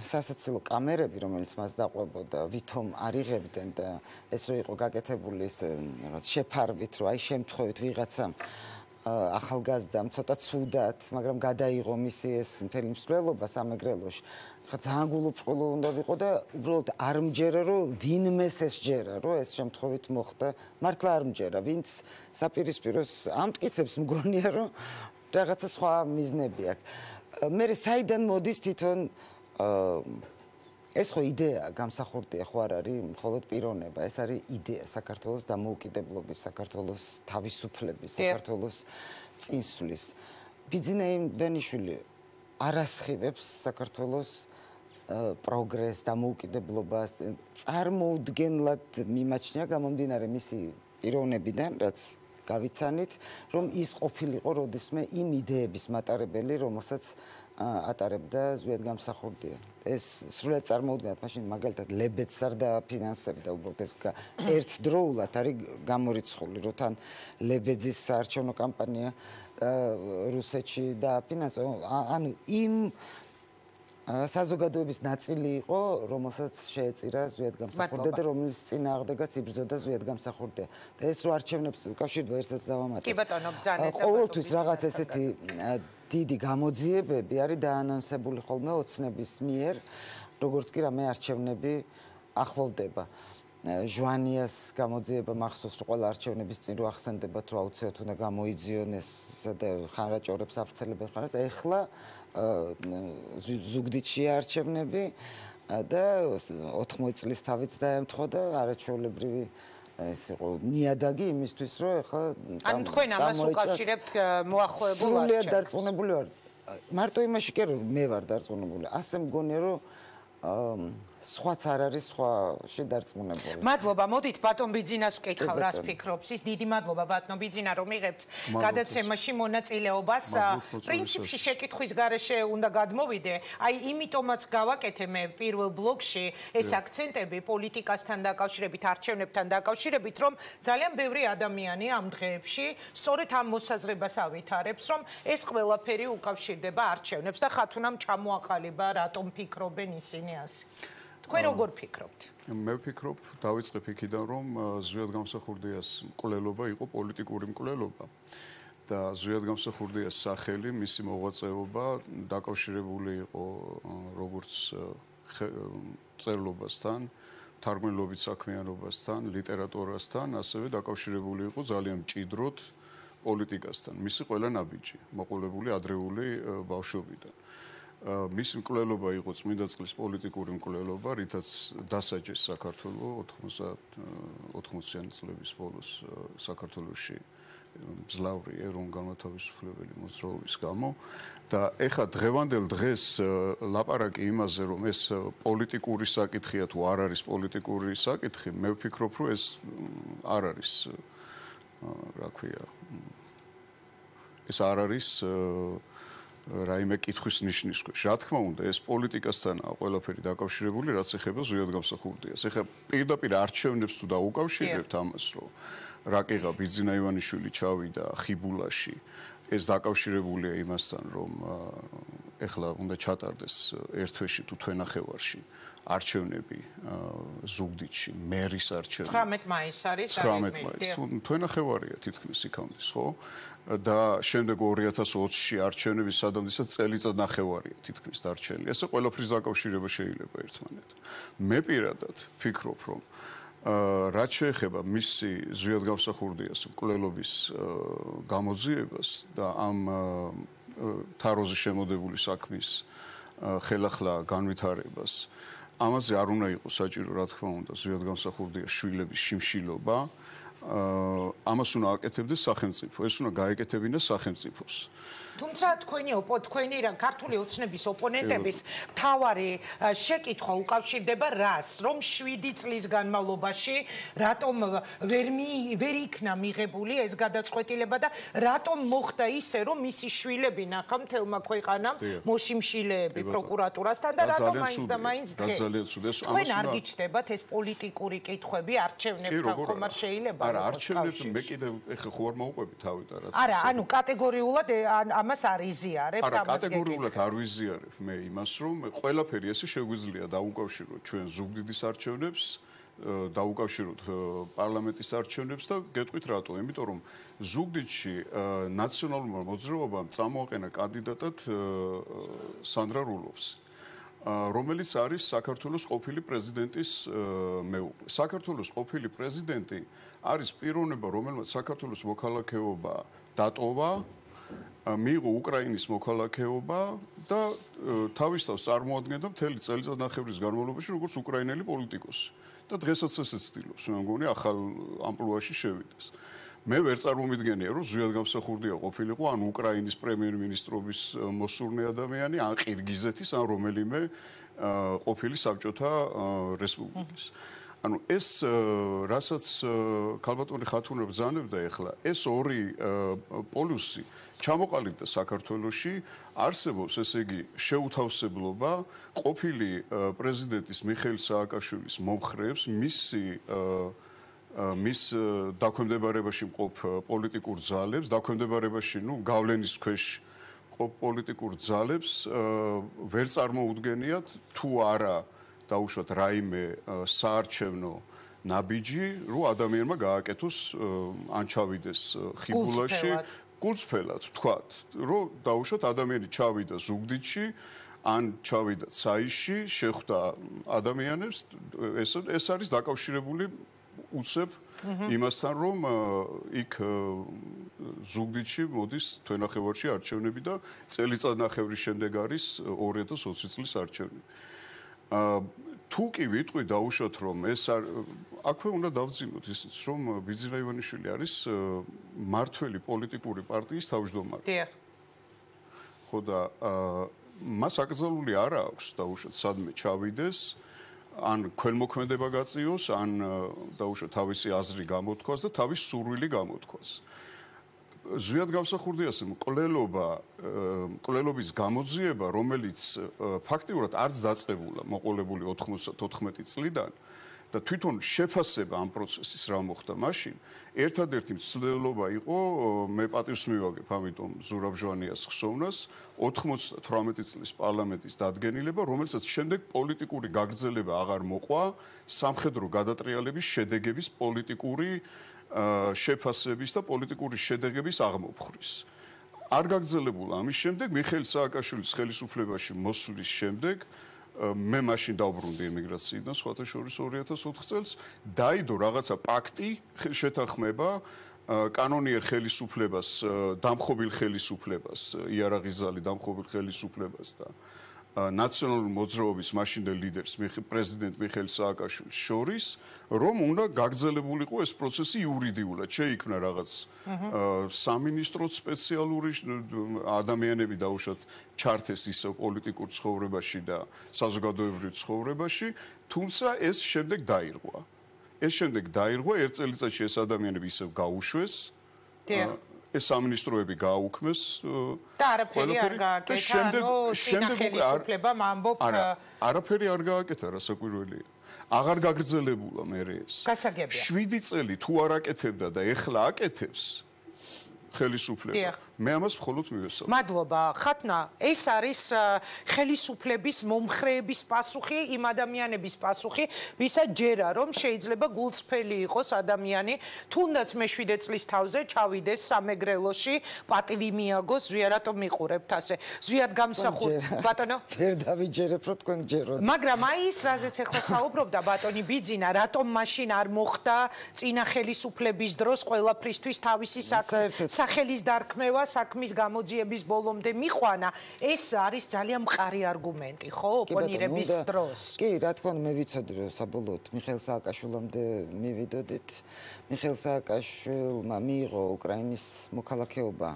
სასაცილო კამერები, რომელიც მას დაყვებოდა, ვითომ არ იღებდნენ და ეს რო იყო გაკეთებული ეს რაღაც შეფარვით, რომ აი შემთხვევით ვიღაცამ ახალგაზრდამ ცოტა ცუდად, მაგრამ გადაიღო მისი ეს მთელი მსვლელობა სამეგრელოში. ხა ძალიან გულუბრყული უნდა ვიყო და უბრალოდ არ მჯერა რომ ვინმეს ეს ჯერა რომ ეს შემთხვევით მოხდა. მართლა არ მჯერა, ვინც საპირისპიროს ამტკიცებს მგონია რომ რაღაცა სხვა მიზნები აქვს. მე საიდან მოდის თვითონ ეს ხო იდეა გამსახურდია ხო არ არის მხოლოდ პიროვნება, ეს არის იდეა საქართველოს დამოუკიდებლობის, საქართველოს თავისუფლების, საქართველოს წინსვლის. ბიძინეიმ ბენიშვილი არ ასხივებს საქართველოს პროგრესს, დამოუკიდებლობას, წარმოუდგენლად მიმაჩნია გამომდინარე მისი პიროვნებიდან, რაც გავიცანით, რომ ის ყოფილიყო როდისმე იმ იდეების მატარებელი, რომელსაც ატარებდა ზვიად გამსახურდია. ეს სრულად წარმოუდგენლად, მაშინ მაგალითად ლებედს არ დააფინანსებდა, უბრალოდ ეს ერთდროულად არის გამორიცხული, რომ თან ლებეძის საარჩევნო კამპანია რუსეთში დააფინანსა. ანუ იმ საზოგადოების ნაწილი იყო, რომელსაც შეეწირა ზვიად გამსახურდია და რომელიც წინააღმდეგაც იბრძოდა ზვიად გამსახურდია. და ეს რო არჩევნებს უკავშირდება ერთად დავამატებ. კი ბატონო, ბრძანეთ. ყოველთვის რაღაც ესეთი დიდი გამოძიებები არის დაანონსებული ხოლმე ოცნების მიერ, როგორც კი რამე არჩევნები ახლოვდება. ჟვანიას გამოძიება მახსოვს, რომ ყველა არჩევნების წინ რო ახსენდებათ, რომ აუცილებლად უნდა გამოიძიონ ეს და ხანრაჭორებს აფრთხილებენ ხანას. ეხლა ზუგდიდში არჩევნები და 80 წლის თავიც დაემთხვა და არაჩვეულებრივი ეს იყო ნიადაგი იმისთვის, რომ ეხლა ან თქვენ ამას უკავშირებთ მოახლოებულ არჩევნებს. სრულიად დარწმუნებული ვარ. მარტო იმაში კი რომ მე ვარ დარწმუნებული. ასე მგონია, რომ სხვაც არ არის სხვაში დარწმუნებული. მადლობა, მოდით ბატონ ბიძინას ვკითხავ, რას ფიქრობს ის. დიდი მადლობა ბატონ ბიძინა, რომ იღებთ გადაცემაში მონაწილეობას. პრინციპში შეკითხვის გარეშე უნდა გადმოვიდე. აი, იმიტომაც გავაკეთე მე პირველ ბლოგში ეს აქცენტები პოლიტიკასთან დაკავშირებით, არჩევნებთან დაკავშირებით, რომ ძალიან ბევრი ადამიანი ამ დღეებში სწორედ ამ მოსაზრებას ავითარებს, რომ ეს ყველაფერი უკავშირდება არჩევნებს და ხათუნამ ჩამოაყალიბა, რატომ ფიქრობენ ისინი ასე. თქვენ როგორ ფიქრობთ? მე ვფიქრობ, დავიწყებ იქიდან, რომ ზვიად გამსახურდიას მკვლელობა იყო პოლიტიკური მკვლელობა და ზვიად გამსახურდიას სახელი, მისი მოღვაწეობა დაკავშირებული იყო როგორც წერლობასთან, თარგმნილობით საქმიანობასთან, ლიტერატურასთან, ასევე დაკავშირებული იყო ძალიან მჭიდროდ პოლიტიკასთან. მისი ყველა ნაბიჯი მოყოლებული ადრეული ბავშვობიდან. მისი მკვლელობა იყო წმინდა წყლის პოლიტიკური მკვლელობა, რითაც დასაჯეს საქართველოს 80-იანი წლების ბოლოს საქართველოში მძლავრი ეროვნულ-განმათავისუფლებელი მოძრაობის გამო და ეხლა დღევანდელ დღეს ლაპარაკი იმაზე, რომ ეს პოლიტიკური საკითხია თუ არ არის პოლიტიკური საკითხი, მე ვფიქრობ, რომ ეს არ არის, რა ქვია, ეს არ არის რაიმე კითხვის ნიშნის ქვეშ. რა თქმა უნდა, ეს პოლიტიკასთანაა ყველაფერი დაკავშირებული, რაც ეხება ზვიად გამსახურდიას. ეხლა პირდაპირ არჩევნებს თუ დაუკავშირებთ ამას, რომ რაკიღა ბიძინა ივანიშვილი ჩავიდა ხიბულაში, ეს დაკავშირებულია იმასთან, რომ ეხლა უნდა ჩატარდეს ერთ თვეში თუ თვენახევარში არჩევნები ზუგდიდში, მერის არჩევნები. 19 მაისს არის 19 მაისს. თვენახევარია თითქმის იქამდე, ხო? და შემდეგ 2020-ში არჩევნები სადამდესაც წელიწად ნახევარია თითქმის დარჩენილი. ესე ყველაფრის დაკავშირება შეიძლება ერთმანეთთან. მე პირადად ვფიქრობ, რომ რაც შეეხება მისი ზვიად გამსახურდიას მკვლელობის გამოძიებას და ამ თაროზე შემოდებული საქმის ხელახლა განვითარებას, ამაზე არ უნდა იყოს საჭირო, რა თქმა უნდა, ზვიად გამსახურდიას შვილების შიმშილობა. ამას უნდა აკეთებდეს სახელმწიფო, ეს უნდა გაეკეთებინა სახელმწიფოს. თუმცა თქვენი ქართული ოცნების ოპონენტების მთავარი შეკითხვა უკავშირდება რას, რომ 7 წლის განმავლობაში რატომ ვერ იქნა მიღებული ეს გადაწყვეტილება და რატომ მოხდა ისე, რომ მისი შვილები ნახა მთელმა ქვეყანამ მოშიმშილეები პროკურატურასთან და რატომ მაინც დღეს. თქვენ არ გიჩნდებათ ეს პოლიტიკური კითხვები არჩევნებთან ხომ არ შეიძლება? არა, არჩევნებს მე კიდევ ეხა ხო არ მოუყვები თავი და რაც. არა, ანუ კატეგორიულად ამას არ იზიარებ, ამას კატეგორიულად არ ვიზიარებ მე იმას, რომ ყველაფერი ესე შეგვიძლია დაუკავშიროთ ჩვენ ზუგდიდის არჩევნებს დაუკავშიროთ პარლამენტის არჩევნებს და გეტყვით რატო? იმიტომ რომ ზუგდიდში ნაციონალურმა მოძრაობამ წამოაყენა კანდიდატად სანდრა რულოვსი, რომელიც არის საქართველოს ყოფილი პრეზიდენტის მეუღლე. საქართველოს ყოფილი პრეზიდენტი არის პიროვნება, რომელმაც საქართველოს მოქალაქეობა დატოვა, მიიღო უკრაინის მოქალაქეობა და თავის თავს წარმოადგენდა მთელი წელიწადნახევრის განმავლობაში როგორც უკრაინელი პოლიტიკოსი. და დღესაც ესეც ცდილობს, მე მგონი ახალ ამპლუაში შევიდეს. მე ვერ წარმომიდგენია, რომ ზვიად გამსახურდია ყოფილიყო ან უკრაინის პრემიერ-მინისტრობის მოსურნე ადამიანი, ან ყირგიზეთის, ან რომელიმე ყოფილი საბჭოთა რესპუბლიკის. ანუ ეს რასაც ქალბატონი ხათუნა ბრძანებდა ეხლა, ეს ორი პოლუსი ჩამოყალიბდა საქართველოში, არსებობს ესე იგი შეუთავსებლობა ყოფილი პრეზიდენტის მიხეილ სააკაშვილის მომხრეებს მის დაქვემდებარებაში მყოფ პოლიტიკურ ძალებს, დაქვემდებარებაში, გავლენის ქვეშ მყოფ პოლიტიკურ ძალებს ვერ წარმოუდგენიათ თუ არა დაუშვათ რაიმე საარჩევნო ნაბიჯი, რომ ადამიანმა გააკეთოს ან ჩავიდეს ხიბულაში, გულწრფელად ვთქვათ, რომ დაუშვათ ადამიანი ჩავიდა ზუგდიდში, ან ჩავიდა ცაისში, შეხვდა ადამიანებს, ეს არის დაკავშირებული უცებ იმასთან, რომ იქ ზუგდიდში მოდის თვენახევარში არჩევნები და წელიწადნახევრის შემდეგ არის 2020 წლის არჩევნები. თუ კი ვიტყვი დაუშვათ რომ ეს აქვე უნდა დავძინოთ ისიც რომ ბიძინა ივანიშვილი არის მართველი პოლიტიკური პარტიის თავმჯდომარე. დიახ. ხო და მას აკრძალული არ აქვს დაუშვათ სადმე ჩავიდეს ან ქველმოქმედება გაწიოს ან დაუშვათ თავისი აზრი გამოთქვას და თავის სურვილი გამოთქვას. ზვიად გამსახურდიას მკვლელობის გამოძიება, რომელიც ფაქტიურად არც დაწყებულა მოყოლებული 94 წლიდან და თვითონ შეფასება ამ პროცესის რა მოხდა მაშინ, ერთადერთი მცდელობა იყო, მე პატივს მივაგებ ამიტომ ზურაბ ჟვანიას ხსოვნას, 98 წლის პარლამენტის დადგენილება, რომელსაც შემდეგ პოლიტიკური გაგრძელება აღარ მოყვა სამხედრო გადატრიალების შედეგების პოლიტიკური შეფასების და პოლიტიკური შედეგების აღმოფხვრის. არ გაგრძელებულა ამის შემდეგ მიხეილ სააკაშვილის ხელისუფლებაში მოსვლის შემდეგ მე მაშინ დავბრუნდი ემიგრაციიდან სხვათა შორის 2004 წელს დაიდო რაღაცა პაქტი შეთანხმება კანონიერ ხელისუფლებას დამხობილ ხელისუფლებას იარაღიზალი დამხობილ ხელისუფლებას და ნაციონალური მოძრაობის მაშინდელ ლიდერს პრეზიდენტ მიხეილ სააკაშვილის შორის რომ უნდა გაგრძელებულიყო ეს პროცესი იურიდიულად შეიქმნა რაღაც სამინისტროს სპეციალური ადამიანები დაუშვათ ჩართეს ისე პოლიტიკურ ცხოვრებაში და საზოგადოებრივ ცხოვრებაში თუმცა ეს შემდეგ დაირღვა ერთ წელიწადში ეს ადამიანები ისევ გაუშვეს ეს სამინისტროები გააუქმეს და არაფერი არ გააკეთა, შემდეგ ხელისუფლებამ ამბობ არაფერი არ გააკეთა, რასაკვირველია. აღარ გაგრძელებულა მერე ეს. გასაგებია. 7 წელი თუ არ აკეთებდა და ეხლა აკეთებს ხელისუფლება. მე ამას მხოლოდ მივესალმებ. მადლობა. ხათნა, ეს არის ხელისუფლების მომხრეების პასუხი, იმ ადამიანების პასუხი, ვისაც ჯერა რომ შეიძლება გულწრფელი იყოს ადამიანი, თუნდაც მე-7 წლის თავზე ჩავიდეს სამეგრელოში, პატივი მიაგოს, ზვიარატო მიყურებთ ასე. ზვიად გამსახურდ, ბატონო? ვერ დავიჯერებ, რომ თქვენ გჯეროთ. მაგრამ აი ის, რაზეც ახლა საუბრობდა ბატონი ბიძინა, რატომ მაშინ არ მოხდა წინა ხელისუფლების დროს ყველაფრისთვის თავისი სახელის დარქმევა, საქმის გამოძიების ბოლომდე მიყვანა, ეს არის ძალიან მყარი არგუმენტი, ხო, ოპონირების დროს. კი, რა თქმა უნდა, მე ვიცოდი, რომ საბოლოოდ მიხეილ სააკაშვილამდე მივიდოდით. მიხეილ სააკაშვილმა მიიღო უკრაინის მოქალაქეობა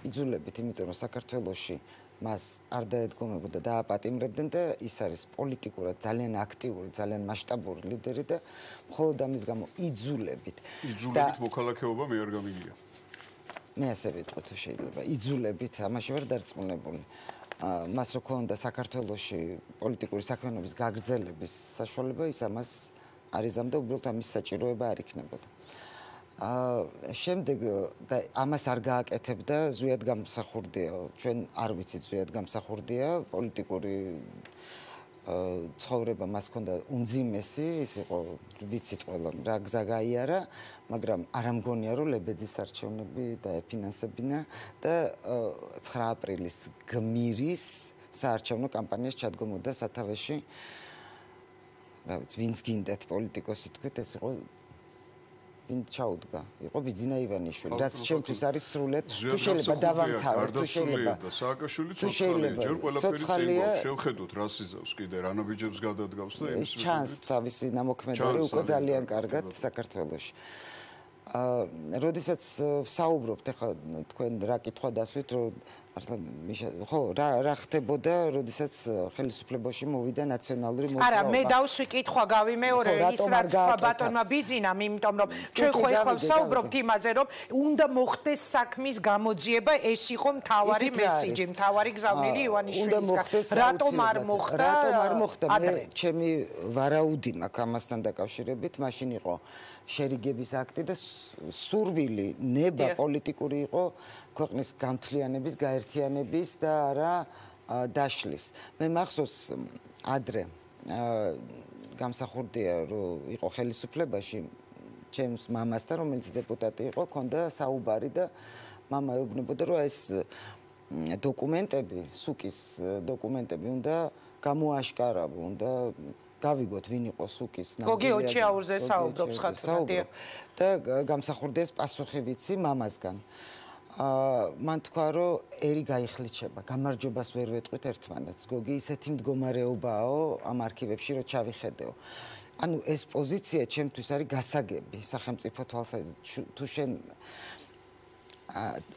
იძულებით, იმიტომ რომ საქართველოში მას არ დაედგომებოდა და დააპატიმრებდნენ და ის არის პოლიტიკურად ძალიან აქტიური, ძალიან მასშტაბური ლიდერი და მხოლოდ ამის გამო იძულებით მოქალაქეობა მე არ გამიგია. მე ასე ვიტყვი თუ შეიძლება იძულებით ამაში ვარ დარწმუნებული მას რო ქონდა საქართველოში პოლიტიკური საქმიანობის გაგრძელების საშუალება ის ამას არ იზამდა უბრალოდ ამის საჭიროება არ იქნებოდა შემდეგ და ამას არ გააკეთებდა ზვიად გამსახურდია ჩვენ არ ვიცით ზვიად გამსახურდია პოლიტიკური ცხოვრება მას ჰქონდა უმძიმესი, ის იყო ვიცით ყველა რა გზა გაიარა, მაგრამ არ ამგონია რომ ლებედის არჩევნები დაეფინანსებინა და 9 აპრილის გმირის საარჩევნო კამპანიას ჩადგომოდა სათავეში. რა ვიცი, ვინც გინდათ პოლიტიკოსი თქვით, ეს იყო ვინ ჩაუდგა? იყო ბიძინა ივანიშვილი, რაც ჩემთვის არის სრულად თუ შეიძლება დავამთავრე, თუ შეიძლება და სააკაშვილი ცოცხალია, ჯერ ყველაფერი წინ შევხედოთ რა სიზავს კიდე, რა ნაბიჯებს გადადგავს და ის ჩანს თავისი ნამოქმედური უკვე ძალიან კარგად საქართველოში. როდესაც საუბრობთ ახლა თქვენ რა კითხვა დასვით, რომ მართლა ხო რა ხდებოდა, როდესაც ხელისუფლებაში მოვიდა ნაციონალური მოძრაობა. არა, მე დავსვი კითხვა გავიმეორე ის რაც თქვა ბატონმა ბიძინამ, იმიტომ რომ ჩვენ ხო ეხლა ვსაუბრობთ იმაზე, რომ უნდა მოხდეს საქმის გამოძიება, ეს იყო მთავარი მესიჯი, მთავარი გზავნილი ივანიშვილისგან. რატომ არ მოხდა? რატომ არ მოხდა? მე ჩემი ვარაუდი მაქვს ამასთან დაკავშირებით, მაშინ იყო შერიგების აქტი და სურვილი ნება პოლიტიკური იყო ქვეყნის გამთლიანების, გაერთიანების და არა დაშლის. მე მახსოვს ადრე გამსახურდია რომ იყო ხელისუფლებაში ჩემს მამასთან, რომელიც დეპუტატი იყო, ქონდა საუბარი და მამა ეუბნებოდა რომ ეს დოკუმენტები, სუკის დოკუმენტები უნდა გამოაშკარავო, უნდა გავიგოთ ვინ იყო სუკის ნამდვილი. გოგი ოჩიაურზე საუბრობს ხათრადია და გამსახურდიას პასუხი ვიცი მამასგან. მან თქვა რომ ერი გაიხლიჩება, გამარჯვებას ვერ ვეტყვით ერთმანეთს. გოგი ისეთი მდგომარეობაო ამ არქივებში რომ ჩავიხედეო. ანუ ეს პოზიცია ჩემთვის არის გასაგები სახელმწიფო თვალსაზრისით. თუ შენ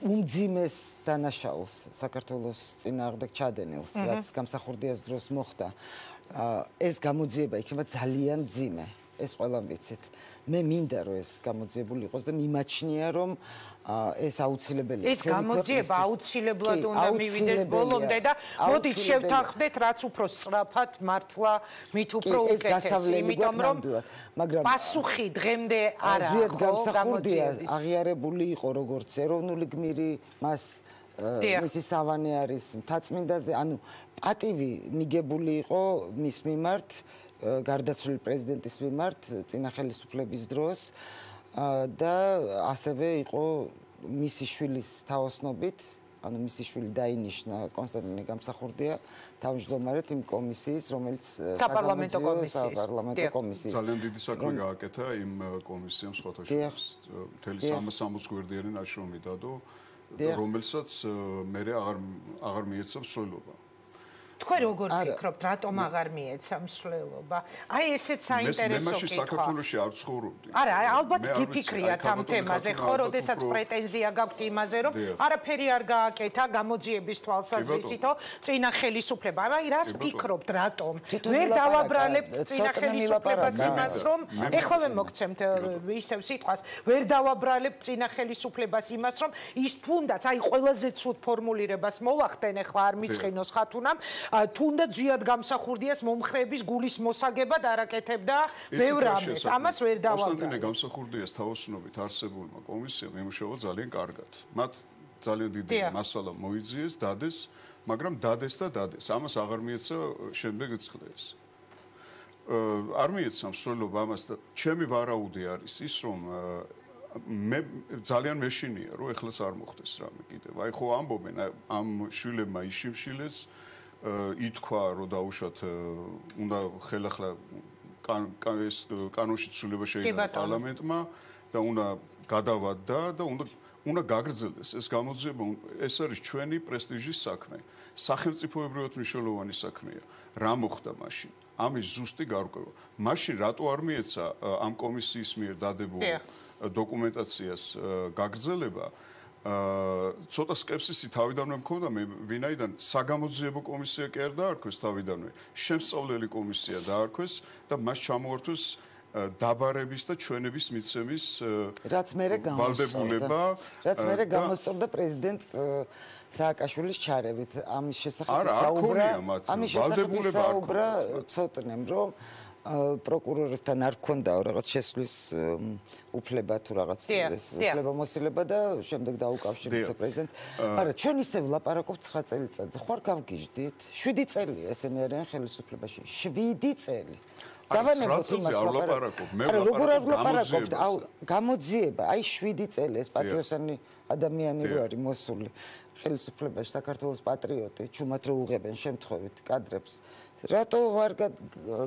უმძიმეს დანაშაულს საქართველოს წინააღმდეგ ჩადენილს, რაც გამსახურდიას დროს მოხდა, ეს გამოძიება იქნება ძალიან მძიმე. ეს ყველამ ვიცით. მე მინდა რომ ეს გამოძიებული იყოს და მიმაჩნია რომ ეს აუცილებელია. ეს გამოძიება აუცილებლად უნდა მივიდეს ბოლომდე და მოდით შევთანხმდეთ რაც უფრო სწრაფად მართლა მით უფრო უკეთეს, იმიტომ რომ პასუხი დღემდე არ აქვს გამოძიების. აღიარებული იყო როგორც ეროვნული გმირი, მას მისი სავანე არის მთაწმინდაზე, ანუ პატივი მიგებული იყო მის მიმართ, გარდაცვლილი პრეზიდენტის მიმართ წინა ხელისუფლების დროს და ასევე იყო მისი შვილის თაოსნობით, ანუ მისი შვილი დაინიშნა კონსტანტინე გამსახურდია თავმჯდომარედ იმ კომისიის, რომელიც საპარლამენტო კომისიის. ძალიან დიდი საქმე გააკეთა იმ კომისიამ სხვათაშორის. მთელი 360 გვერდიანი ნაშრომი დადო, რომელსაც მე აღარ მიეცა მსვლელობა. თქვენ როგორ ფიქრობთ, რატომ აღარ მიეცა მსვლელობა? აი ესეც საინტერესო კითხვა. მე მაშინ საქართველოში არ ცხოვრობდი. არა, ალბათ გიფიქრიათ ამ თემაზე, ხო, როდესაც პრეტენზია გაქვთ იმაზე, რომ არაფერი არ გააკეთა გამოძიების თვალსაზრისითო წინა ხელისუფლება. აი რას ფიქრობთ, რატომ? ვერ დავაბრალებთ წინა ხელისუფლებას იმას, რომ ეხლა მე მოგცემთ ისევ სიტყვას, ვერ დავაბრალებთ წინა ხელისუფლებას იმას, რომ ის თუნდაც აი ყველაზე ცუდ ფორმულირებას მოვახდენ, ეხლა არ მიწყინოს ხათუნამ თუნდაც ზიად გამსახურდიას მომხრეების გულის მოსაგებად არაკეთებდა ბევრ რამეს. ამას ვერ დავაბრალებ. კონსტანტინე გამსახურდიას თაოსნობით არსებულმა კომისიამ ემუშავა ძალიან კარგად. მათ ძალიან დიდი მასალა მოიძიეს, დადეს, მაგრამ დადეს და დადეს. ამას აღარ მიეცა შემდეგ წყლეს. არ მიეცა მსვლელობა ამას და ჩემი ვარაუდი არის ის, რომ მე ძალიან მეშინია, რომ ეხლაც არ მოხდეს რამე კიდევ. აი ხო ამბობენ ამ შვილებმა იშიმშილეს ითქვა რომ დაუშვათ უნდა ხელახლა ეს კანონში ცვლილება შეიძლება პარლამენტმა და უნდა გადავადდა და უნდა გაგრძელდეს ეს გამოძიება. ეს არის ჩვენი პრესტიჟის საქმე, სახელმწიფოებრივად მნიშვნელოვანი საქმეა. რა მოხდა მაშინ? ამის ზუსტი გარკვევა. მაშინ რატო არ მიეცა ამ კომისიის მიერ დადებულ დოკუმენტაციას გაგრძელება? ცოტა სკეპსისი თავიდანვე მქონდა მე, ვინაიდან საგამოძიებო კომისია კი არ დაარქვეს თავიდანვე, შემსწავლელი კომისია დაარქვეს და მას ჩამოართვეს დაბარების და ჩვენების მიცემის ვალდებულება. რაც მერე გამოსწორდა პრეზიდენტ სააკაშვილის ჩარევით. ამის შესახებ საუბრა, ცოტნემ რომ პროკურორებთან არ გქონდაო რაღაც შესვლის უფლება თუ რაღაც უფლებამოსილება და შემდეგ დაუკავშირდით პრეზიდენტს. მაგრამ ჩვენ ისევ ლაპარაკობთ 9 წელიწადზე. ხوار გავგიჟდით? 7 წელია ესენი არიან ხელისუფლებაში. 7 წელი. დავანებოთ იმას ლაპარაკობ. როგორ არ ლაპარაკობთ? გამოძიება, აი 7 წელი ეს პატრიოტანი ადამიანი რო არის მოსული ხელისუფლებაში, საქართველოს პატრიოტი, ჩუმად რო უღებენ შემთხვევით კადრებს. რატო არ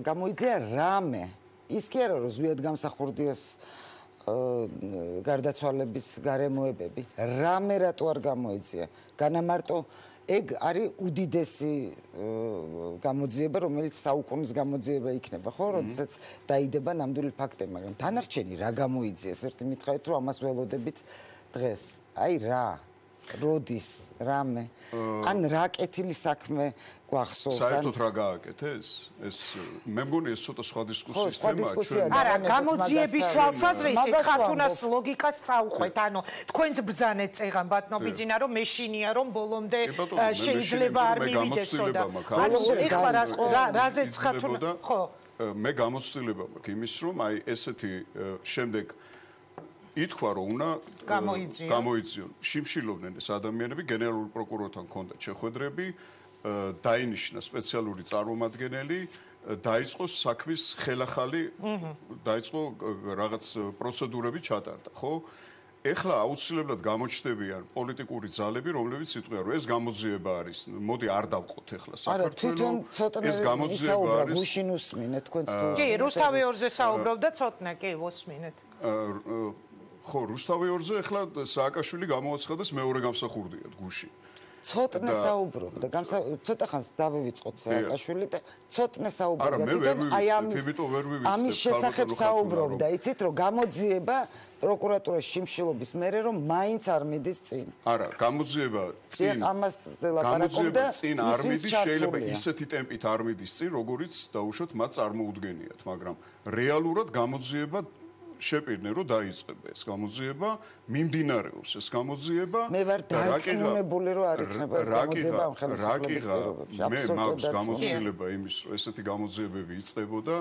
გამოიძია რამე? ის კი არა რომ ზვიად გამსახურდიას გარდაცვალების გარემოებები. რამე რატო არ გამოიძია? განამარტო ეგ არის უდიდესი გამოძიება, რომელიც საუკუნის გამოძიება იქნება, ხო? როდესაც დაიდება ნამდვილი ფაქტები, მაგრამ დანარჩენი რა გამოიძიეს? ერთი მითხავით რომ ამას ველოდებით დღეს. აი რა? როდის რამე? ან რა კეთილი საქმე გვახსოვს? საერთოდ რა გააკეთეს? ეს მე მგონი ეს ცოტა სხვა დისკუსიის თემაა ჩვენ. არა, გამოძიების თვალსაზრისით ხათუნას ლოგიკას წაუყვეთ. ანუ თქვენც ბრძანეთ წეღან ბატნობიძინა რომ მეშინია რომ ბოლომდე შეიძლება არ მივიდესო და ანუ ეხლა რაზეც ხათუნა ხო მე გამოცდილება მაქვს იმის რომ აი ესეთი შემდეგ ითქვა რომ უნდა გამოიძიონ. შიმშილობდნენ ეს ადამიანები, გენერალური პროკურორთან ჰქონდათ შეხვედრები, დაინიშნა სპეციალური წარმომადგენელი, დაიწყო საქმის ხელახალი, დაიწყო რაღაც პროცედურები ჩატარდა, ხო? ეხლა აუცილებლად გამოჩნდებიან პოლიტიკური ძალები, რომლებიც იტყვიან, რომ ეს გამოძიება არის. მოდი არ დავყოთ ეხლა საქართველოს. ეს გამოძიება არის. გუშინ უსმინეთ თქვენს თუ. კი, რუსთავიორზე საუბრობდა ცოტნე, კი, ვუსმინეთ. ხო, რუსთავიორზე ეხლა სააკაშვილი გამოაცხადეს მეორე გამსახურდიად გუშინ. ცოტნე საუბრობდა, ცოტა ხანს დავივიწყოთ სააკაშვილი და ცოტნე საუბრობდა. ამის შესახებ საუბრობდა, იცით რომ გამოძიება პროკურატურაში შიმშილობის მერე რომ მაინც არ მიდის წინ. არა, გამოძიება წინ. ამაზე ლაპარაკობდა. წინ არ მიდის, შეიძლება ისეთი ტემპით არ მიდის წინ, როგორიც დაუშვათ მათ წარმოუდგენიათ, მაგრამ რეალურად გამოძიება შეპირდნენ რომ დაიწყება ეს გამოძიება, მიმდინარეობს ეს გამოძიება. მე ვარ დარწმუნებული რომ არ იქნება ეს გამოძიება ამ ხელისუფლების პირობებში. მე მაქვს გამოცდილება იმის რომ ესეთი გამოძიებები იწყებოდა,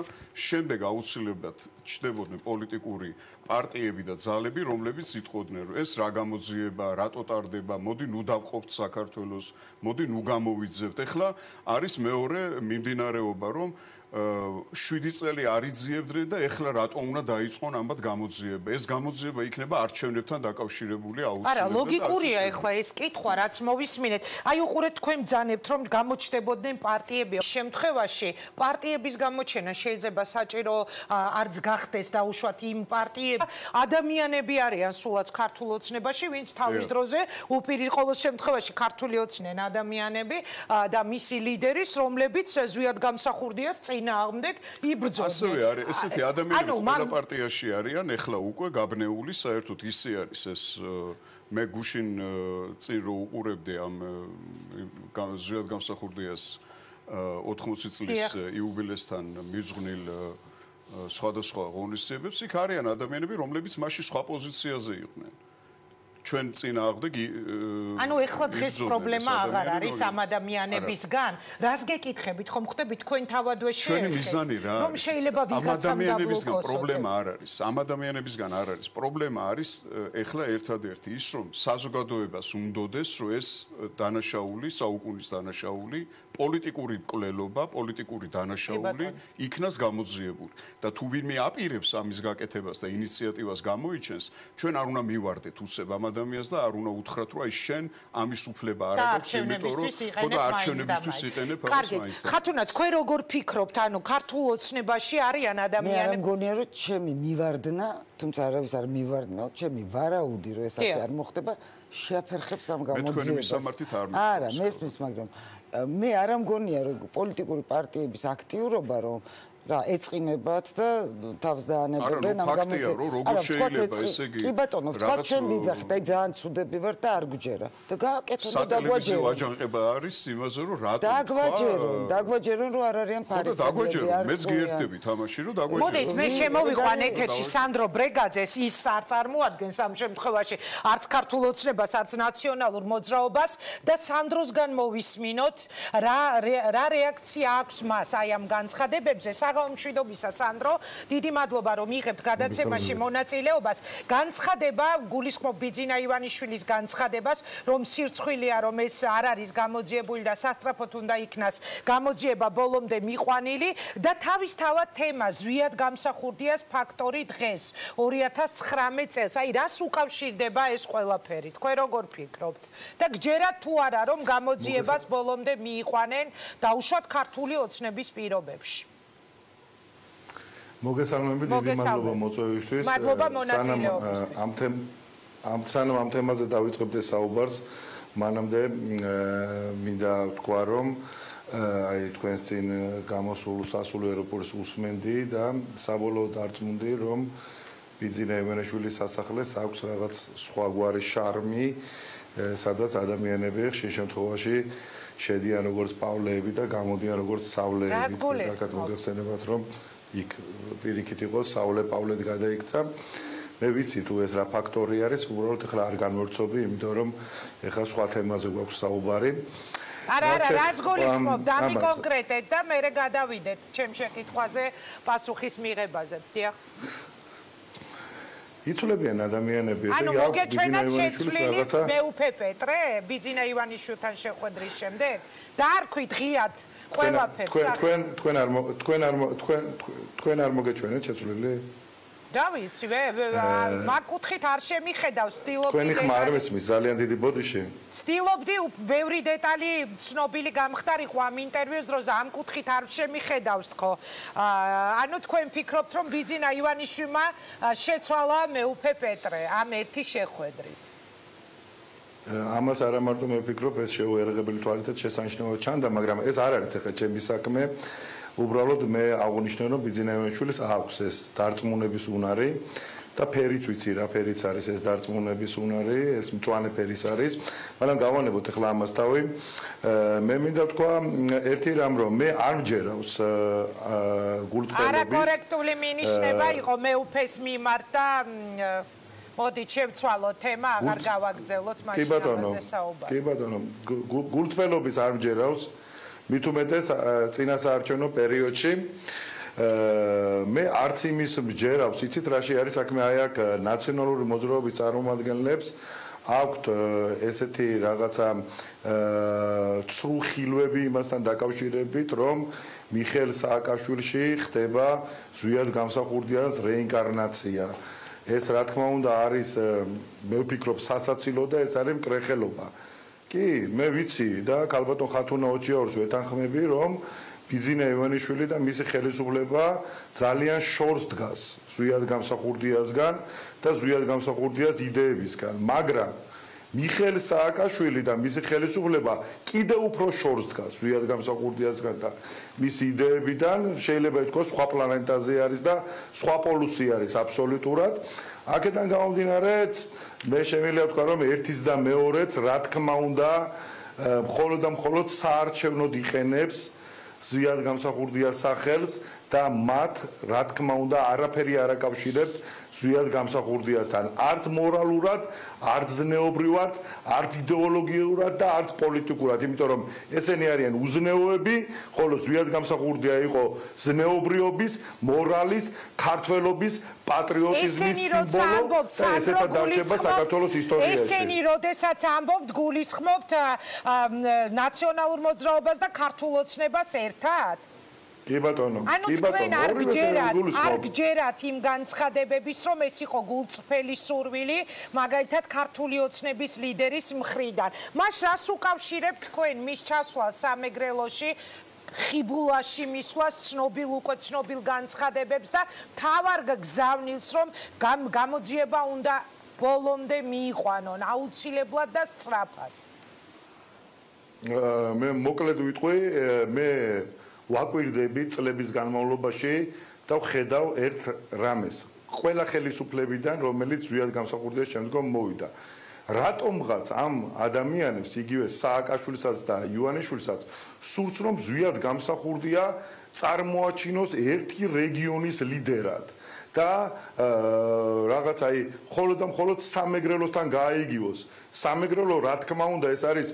შემდეგ აუცილებლად ჩნდებოდნენ პოლიტიკური პარტიები და ძალები, რომლებიც იტყოდნენ რომ ეს რა გამოძიება, რატო ტარდება, მოდი ნუ დავყოფთ საქართველოს, მოდი ნუ გამოვიძებთ. ეხლა არის მეორე მიმდინარეობა რომ 7 წელი არ იძიებდნენ და ეხლა რატომ უნდა დაიწყონ ამბად გამოძიება? ეს გამოძიება იქნება არჩევნებთან დაკავშირებული აუცილებლად. არა, ლოგიკურია ეხლა ეს კითხვა, რაც მოვისმინეთ. აი უყურეთ თქვენ ბძანებთ რომ გამოჩნდებოდნენ პარტიები. შემთხვევაში პარტიების გამოჩენა შეიძლება საჭირო არც გახდეს დაუშვათ იმ პარტიებს. ადამიანები არიან სულაც ქართულ ოცნებაში, ვინც თავის დროზე უპირისპირ შემთხვევაში ქართული ოცნენ ადამიანები და მისი ლიდერის, რომლებიც ზვიად გამსახურდიას წინააღმდეგ იბრძოდნენ. ასევე არის ესეთი ადამიანები ყველა პარტიაში არიან, ეხლა უკვე გაბნეული, საერთოდ ისე არის ეს მე გუშინ წინ რო უყურებდი ამ ზვიად გამსახურდიას 80 წლის იუბილესთან მიძღვნილ სხვადასხვა ღონისძიებებს, იქ არიან ადამიანები, რომლებიც მაშინ სხვა პოზიციაზე იყვნენ. ჩვენ წინააღმდეგ ანუ ეხლა დღეს პრობლემა აღარ არის ამ ადამიანებისგან. რას გეკითხებით, ხომ ხვდებით თქვენ თავადვე შეეხეთ? ჩვენი მიზანი რა არის? რომ შეიძლება ვიღაცამ ადამიანებისგან პრობლემა არ არის. ამ ადამიანებისგან არ არის. პრობლემა არის ეხლა ერთადერთი ის, რომ საზოგადოებას უნდოდეს, რომ ეს დანაშაული, საუკუნის დანაშაული, პოლიტიკური მკვლელობა, პოლიტიკური დანაშაული იქნას გამოძიებული. და თუ ვინმე აპირებს ამის გაკეთებას და ინიციატივას გამოიჩენს, ჩვენ არ უნდა მივარდეთ უცებ ამ ადამიანს და არ უნდა უთხრათ, რომ აი შენ ამის უფლება არ აქვს, იმიტომ რომ ხოდა არჩევნებისთვის იყენებ ამას მაინც. ხათუნა, თქვენ როგორ ფიქრობთ, ანუ ქართულ ოცნებაში არიან ადამიანები? მე მგონია რომ ჩემი მივარდნა, თუმცა არავის არ მივარდნა, ჩემი ვარაუდი რომ ეს ასე არ მოხდება, შეაფერხებს ამ გამოძიებას. მე თქვენი მისამართით არ მისმის. არა, მესმის, მაგრამ მე არ მგონია რომ პოლიტიკური პარტიების აქტიურობა რომ რა ეწყინებათ და თავს დაანებებენ ამ გამოძიებას. არა, როგორ შეიძლება ესე იგი? კი ბატონო, თქვა ჩვენ ვიძახით, აი ძალიან ცუდები ვარ და არ გვჯერა. და გააკეთო და დაგვაჯერო. აჯანყება არის იმაზე რომ რატო დაგვაჯერონ რომ არ არიან ფარისები. დაგვაჯერო, მეც გიერთები თამაში რომ დაგვაჯერო. მოდით მე შემოვიყვან ეთერში სანდრო ბრეგაძეს, ის არ წარმოადგენს ამ შემთხვევაში არც ქართულ ოცნებას, არც ნაციონალურ მოძრაობას და სანდროსგან მოვისმინოთ რა რეაქცია აქვს მას აი ამ განცხადებებზე. საღამო მშვიდობისა სანდრო, დიდი მადლობა რომ იღებთ გადაცემაში მონაწილეობას. განცხადება გულისხმობ ბიძინა ივანიშვილის განცხადებას, რომ სირცხვილია, რომ ეს არ არის გამოძიებული და სასწრაფოდ უნდა იქნას გამოძიება ბოლომდე მიყვანილი და თავისთავად თემა ზვიად გამსახურდიას ფაქტორი დღეს 2019 წელს. აი რას უკავშირდება ეს ყველაფერი? თქვენ როგორ ფიქრობთ? და გჯერათ თუ არა რომ გამოძიებას ბოლომდე მიიყვანენ დაუშვათ ქართული ოცნების პირობებში? მოგესალმებით, დიდი მადლობა მოწვევისთვის. მადლობა მონაწილეობისთვის. სანამ ამ თემაზე დავიწყებთ ეს საუბარს, მანამდე მინდა ვთქვა, რომ აი თქვენს წინ გამოსულ სასულიერო პურს უსმენდი და საბოლოოდ არწმუნდი, რომ ბიძინა ივანიშვილის სასახლეს აქვს რაღაც სხვაგვარი შარმი, სადაც ადამიანები ხშირ შემთხვევაში შედიან როგორც პავლეები და გამოდიან როგორც სავლეები. რადგან მოგეხსენებათ, რომ იქ პირიქით იყო საულე პავლედ გადაიქცა. მე ვიცი თუ ეს რა ფაქტორი არის, უბრალოდ ახლა არ განმორცობი, იმიტომ რომ ახლა სხვა თემაზე გვაქვს საუბარი. არა, რას გულისხმობ, დამიკონკრეტეთ და მერე გადავიდეთ ჩემ შეკითხვაზე პასუხის მიღებაზე. დიახ. იცვლებიან ადამიანები, ესე იგი აქვს ბიძინა ივანიშვილის რაღაცა. მეუფე პეტრე, ბიძინა ივანიშვილთან შეხვედრის შემდეგ დაარქვით ღიად ყველაფერს. თქვენ არ მოგეჩვენეთ შეცვლილი? დავიცი, მაგ კუთხით არ შემიხედავს, ვცდილობდი. თქვენი ხმა არ მესმის, ძალიან დიდი ბოდიში. ვცდილობდი ბევრი დეტალი ცნობილი გამხდარიყო ამ ინტერვიუს დროს და ამ კუთხით არ შემიხედავს თქო. ანუ თქვენ ფიქრობთ, რომ ბიძინა ივანიშვილმა შეცვალა მეუფე პეტრე ამ ერთი შეხვედრით? ამას არა მარტო მე ვფიქრობ, ეს შეუერაღებელი თვალითაც შესანიშნავად ჩანდა, მაგრამ ეს არ არის ახლა ჩემი საქმე. უბრალოდ მე აღნიშნე რომ ბიძინა ივანიშვილის აქვს ეს დარწმუნების უნარი და ფერიც ვიცი რა ფერიც არის ეს დარწმუნების უნარი, ეს მწვანე ფერის არის, მაგრამ გავანებოთ ახლა ამას თავი. მე მინდა ვთქვა ერთი რამ, რომ მე არ მჯერავს გულწრფელობის არაკორექტული მინიშნება იყო მეუფეს მიმართ და მოდი შევცვალოთ თემა, აღარ გავაგრძელოთ მაშინ ამაზე საუბარი. კი ბატონო, გულწრფელობის არ მჯერავს მით უმეტეს წინასაარჩევნო პერიოდში მე არც იმის მჯერავს, იცით რაში არის საქმე, აი აქ ნაციონალური მოძრაობის წარმომადგენლებს აქვთ ესეთი რაღაცა ცრუხილვები იმასთან დაკავშირებით, რომ მიხეილ სააკაშვილში ხდება ზვიად გამსახურდიას რეინკარნაცია. ეს რა თქმა უნდა არის მე ვფიქრობ სასაცილო და ეს არის მკრეხელობა. კი, მე ვიცი და ქალბატონ ხათუნა ოჩიაურს ვეთანხმები, რომ ბიძინა ივანიშვილი და მისი ხელისუფლება ძალიან შორს დგას ზვიად გამსახურდიასგან და ზვიად გამსახურდიას იდეებისგან, მაგრამ მიხეილ სააკაშვილი და მისი ხელისუფლება კიდევ უფრო შორს დგას ზვიად გამსახურდიასგან და მისი იდეებიდან, შეიძლება ითქვას სხვა პლანეტაზე არის და სხვა პოლუსი არის აბსოლუტურად. აქედან გამომდინარე, მე შემიძლია ვთქვა, რომ ერთის და მეორეც, რა თქმა უნდა, მხოლოდ და მხოლოდ საარჩევნოდ იყენებს ზვიად გამსახურდიას სახელს და მათ, რა თქმა უნდა, არაფერი არ აკავშირებთ ზვიად გამსახურდიასთან, არც მორალურად, არც ზნეობრივად, არც იდეოლოგიურად და არც პოლიტიკურად, იმიტომ რომ ესენი არიან უზნეოები, ხოლო ზვიად გამსახურდია იყო ზნეობრიობის, მორალის, ქართველობის, პატრიოტიზმის სიმბოლო და ესეთა დარჩება საქართველოს ისტორიაში. ესენი როდესაც ამბობთ, გულისხმობთ ნაციონალურ მოძრაობას და ქართულ ოცნებას ერთად? კი ბატონო, კი ბატონო, არ გჯერათ იმ განცხადებების, რომ ეს იყო გულწრფელი სურვილი, მაგალითად ქართული ოცნების ლიდერის მხრიდან. მას რას უკავშირებთ თქვენ მის ჩასვლას სამეგრელოში, ხიბულაში მისვლას, უკვე ცნობილ განცხადებებს და თავარ გზავნილს, რომ გამოძიება უნდა ბოლომდე მიიყვანონ, აუცილებლად და სწრაფად? მე მოკლედ ვიტყვი, მე ვაკვირდები წლების განმავლობაში და ვხედავ ერთ რამეს. ყველა ხელისუფლებიდან, რომელიც ზვიად გამსახურდიას შემდგომ მოვიდა. რატომღაც ამ ადამიანებს, იგივე სააკაშვილსაც და ივანიშვილსაც, სურს რომ ზვიად გამსახურდია წარმოაჩინოს ერთი რეგიონის ლიდერად. და რაღაც აი მხოლოდ და მხოლოდ სამეგრელოსთან გააიგივოს. სამეგრელო, რა თქმა უნდა, ეს არის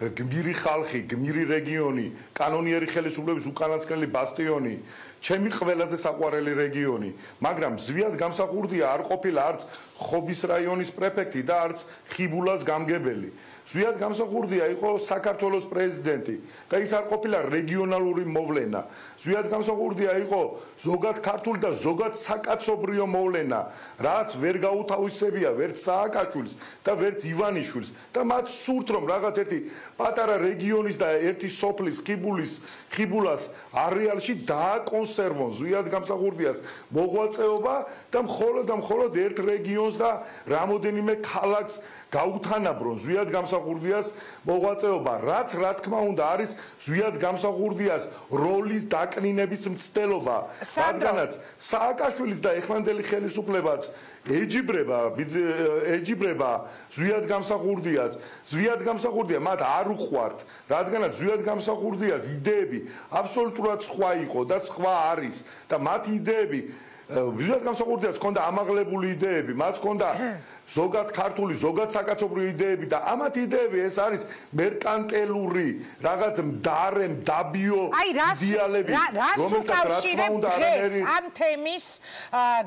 გმირი ხალხი, გმირი რეგიონი, კანონიერი ხელისუფლების უკანასკნელი ბასტიონი ჩემი ყველაზე საყვარელი რეგიონი, მაგრამ ზვიად გამსახურდია არ ყოფილა არც ხობის რაიონის პრეფექტი და არც ხიბულას გამგებელი. ზვიად გამსახურდია იყო საქართველოს პრეზიდენტი და ის არ ყოფილა რეგიონალური მოვლენა. ზვიად გამსახურდია იყო ზოგად ქართული და ზოგად საკაცობრიო მოვლენა, რაც ვერ გაუთავისებია ვერც სააკაშვილს და ვერც ივანიშვილს და მათ სურთ რომ რაღაც ერთი პატარა რეგიონის და ერთი სოფლის ხიბულას არეალში დააკონსერვონ ზვიად გამსახურდიას მოღვაწეობა და მხოლოდ ერთ რეგიონს და რამოდენიმე ქალაქს გაუთანაბრონ ზვიად გამსახურდიას მოღვაწეობა, რაც რა თქმა უნდა არის ზვიად გამსახურდიას როლის დაკნინების მცდელობა, რადგანაც სააკაშვილის და ეხლანდელი ხელისუფლებაც ეჯიბრება ზვიად გამსახურდიას. ზვიად გამსახურდია მათ არ უყვართ, რადგანაც ზვიად გამსახურდიას იდეები აბსოლუტურად სხვა იყო და სხვა არის და მათ იდეები ზვიად გამსახურდიას ჰქონდა ამაღლებული იდეები, მას ჰქონდა ზოგად ქართული, ზოგად საკაცობრიო იდეები და ამათ იდეები ეს არის მერკანტელური, რაღაც მდარე, მდაბიო იდეალები, რომელსაც რა თქმა უნდა არანაირი ამ თემის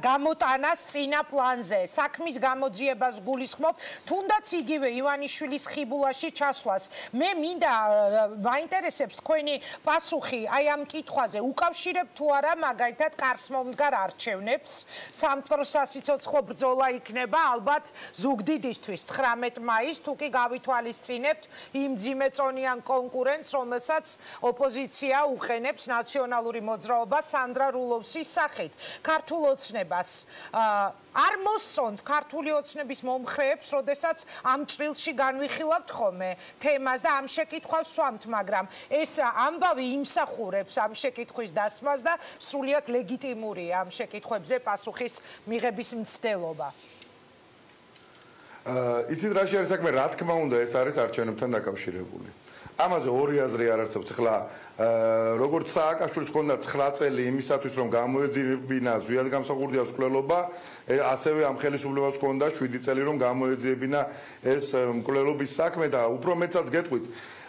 გამოტანას წინა პლანზე, საქმის გამოძიებას გულისხმობ, თუნდაც იგივე ივანიშვილის ხიბულაში ჩასვლას. მე მინდა მაინტერესებს თქვენი პასუხი აი ამ კითხვაზე, უკავშირებ თუ არა მაგალითად კარსმომდგარ არჩევნებს, სამწუხარო სასიცოცხლო ბრძოლა იქნება ალბათ ზუგდიდისთვის 19 მაისს თუ კი გავითვალისწინებთ იმ ძიმეწონიან კონკურენტს, რომელსაც ოპოზიცია უყენებს ნაციონალური მოძრაობა სანდრა რულოვსის სახით. ქართულ ოცნებას არ მოსწონთ ქართული ოცნების მომხრეებს, როდესაც ამ ჭრილში განვიხილავთ ხოლმე თემას და ამ შეკითხვას ვსვამთ, მაგრამ ეს ამბავი იმსახურებს ამ შეკითხვის დასმას და სრულიად ლეგიტიმურია ამ შეკითხვებზე პასუხის მიღების მცდელობა. იცით რა არის საქმე, რა თქმა უნდა ეს არის არჩევნებთან დაკავშირებული. ამაზე ორი აზრი არ არსებობს. ახლა როგორც სააკაშვილის ჰქონდა 9 წელი იმისათვის რომ გამოეძიებინა ზვიად გამსახურდიას მკვლელობა, ასევე ამ ხელისუფლებას ჰქონდა 7 წელი რომ გამოეძიებინა ეს მკვლელობის საქმე და უფრო მეცაც გეტყვით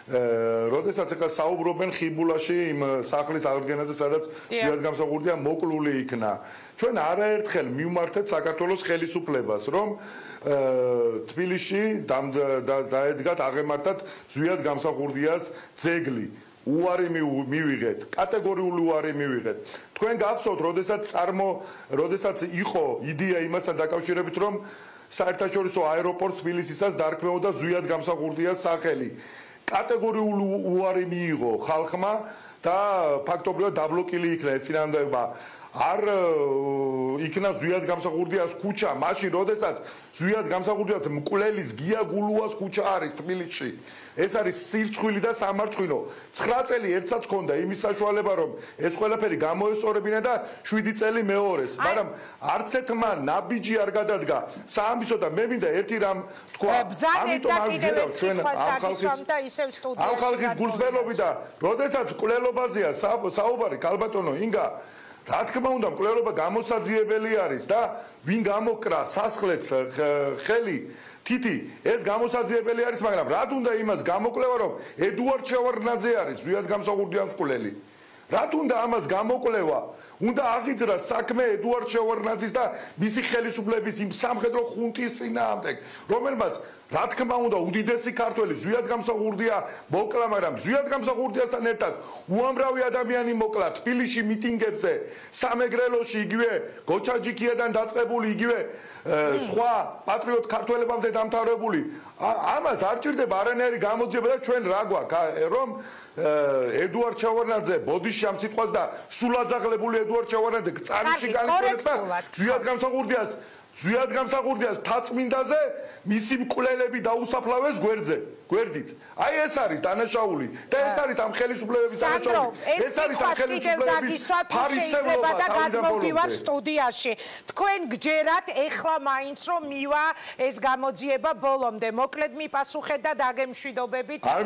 როდესაც ახლა საუბრობენ ხიბულაში იმ სახლის აღდგენაზე, სადაც ზვიად გამსახურდია მოკლული იქნა. ჩვენ არაერთხელ მივმართეთ საქართველოს ხელისუფლებას, რომ თბილისში დაედგათ აღემართათ ზვიად გამსახურდიას ძეგლი. უარი მივიღეთ, კატეგორიული უარი მივიღეთ. თქვენ გახსოვთ, როდესაც იყო იდეა იმასთან დაკავშირებით, რომ საერთაშორისო აეროპორტს თბილისისას დარქმეოდა ზვიად გამსახურდიას სახელი. კატეგორიული უარი მიიღო ხალხმა და ფაქტობრივად დაბლოკილი იქნა ეს წინადადება. არ იქნა ზვიად გამსახურდიას ქუჩა, მაშინ როდესაც ზვიად გამსახურდიას მკვლელის გია გულუას ქუჩა არის თბილისში. ეს არის სირცხვილი და სამარცხვინო. 9 წელი ერთსაც ჰქონდა იმის საშუალება, რომ ეს ყველაფერი გამოესწორებინა და 7 წელი მეორეს, მაგრამ არც ერთმა ნაბიჯი არ გადადგა. საამბიცო და მე მინდა ერთი რამ თქვა, ამიტომ არ ვჯერავს ჩვენ ამ ხალხის გულწრფელობი და როდესაც მკვლელობაზეა საუბარი, ქალბატონო ინგა, რა თქმა უნდა მკვლელობა გამოსაძიებელი არის და ვინ გამოკრა სასახლეც ხელი თითი ეს გამოსაძიებელი არის, მაგრამ რა თუნდა იმას გამოკვლევა, რომ ედუარდ შევარდნაძე არის ზვიად გამსახურდიას მკვლელი. რა თუნდა ამას გამოკვლევა, უნდა აღიძრას საქმე ედუარდ შევარდნაძის და მისი ხელისუფლების იმ სამხედრო ხუნტის წინააღმდეგ, რომელმაც რა თქმა უნდა უდიდესი ქართველი ზვიად გამსახურდია მოკლა, მაგრამ ზვიად გამსახურდიასთან ერთად უამრავი ადამიანი მოკლა თბილისში მიტინგებზე, სამეგრელოში, იგივე გოჩაჯიქიადან დაწყებული, იგივე სხვა პატრიოტ ქართველებამდე დამთავრებული. ამას არ ჭირდება არანაირი გამოძიება და ჩვენ რა გვაქვს, რომ ედუარდ შევარდნაძე ბოდიში ამ სიტყვას და სულ აძაღლებული ედუარდ შევარდნაძე წარიში განიცოლეთ და ზვიად გამსახურდიას თაწმინდაზე მისი მკვლელები დაუსაფლავეს გვერდით. აი ეს არის დანაშაული და ეს არის ამ ხელისუფლებების დანაშაული. ეს არის ამ ხელისუფლებების ფარისევლობა და გადმოვდივარ სტუდიაში. თქვენ გჯერათ ეხლა მაინც რომ მივა ეს გამოძიება ბოლომდე. მოკლედ მიპასუხეთ და დაგემშვიდობებით. არ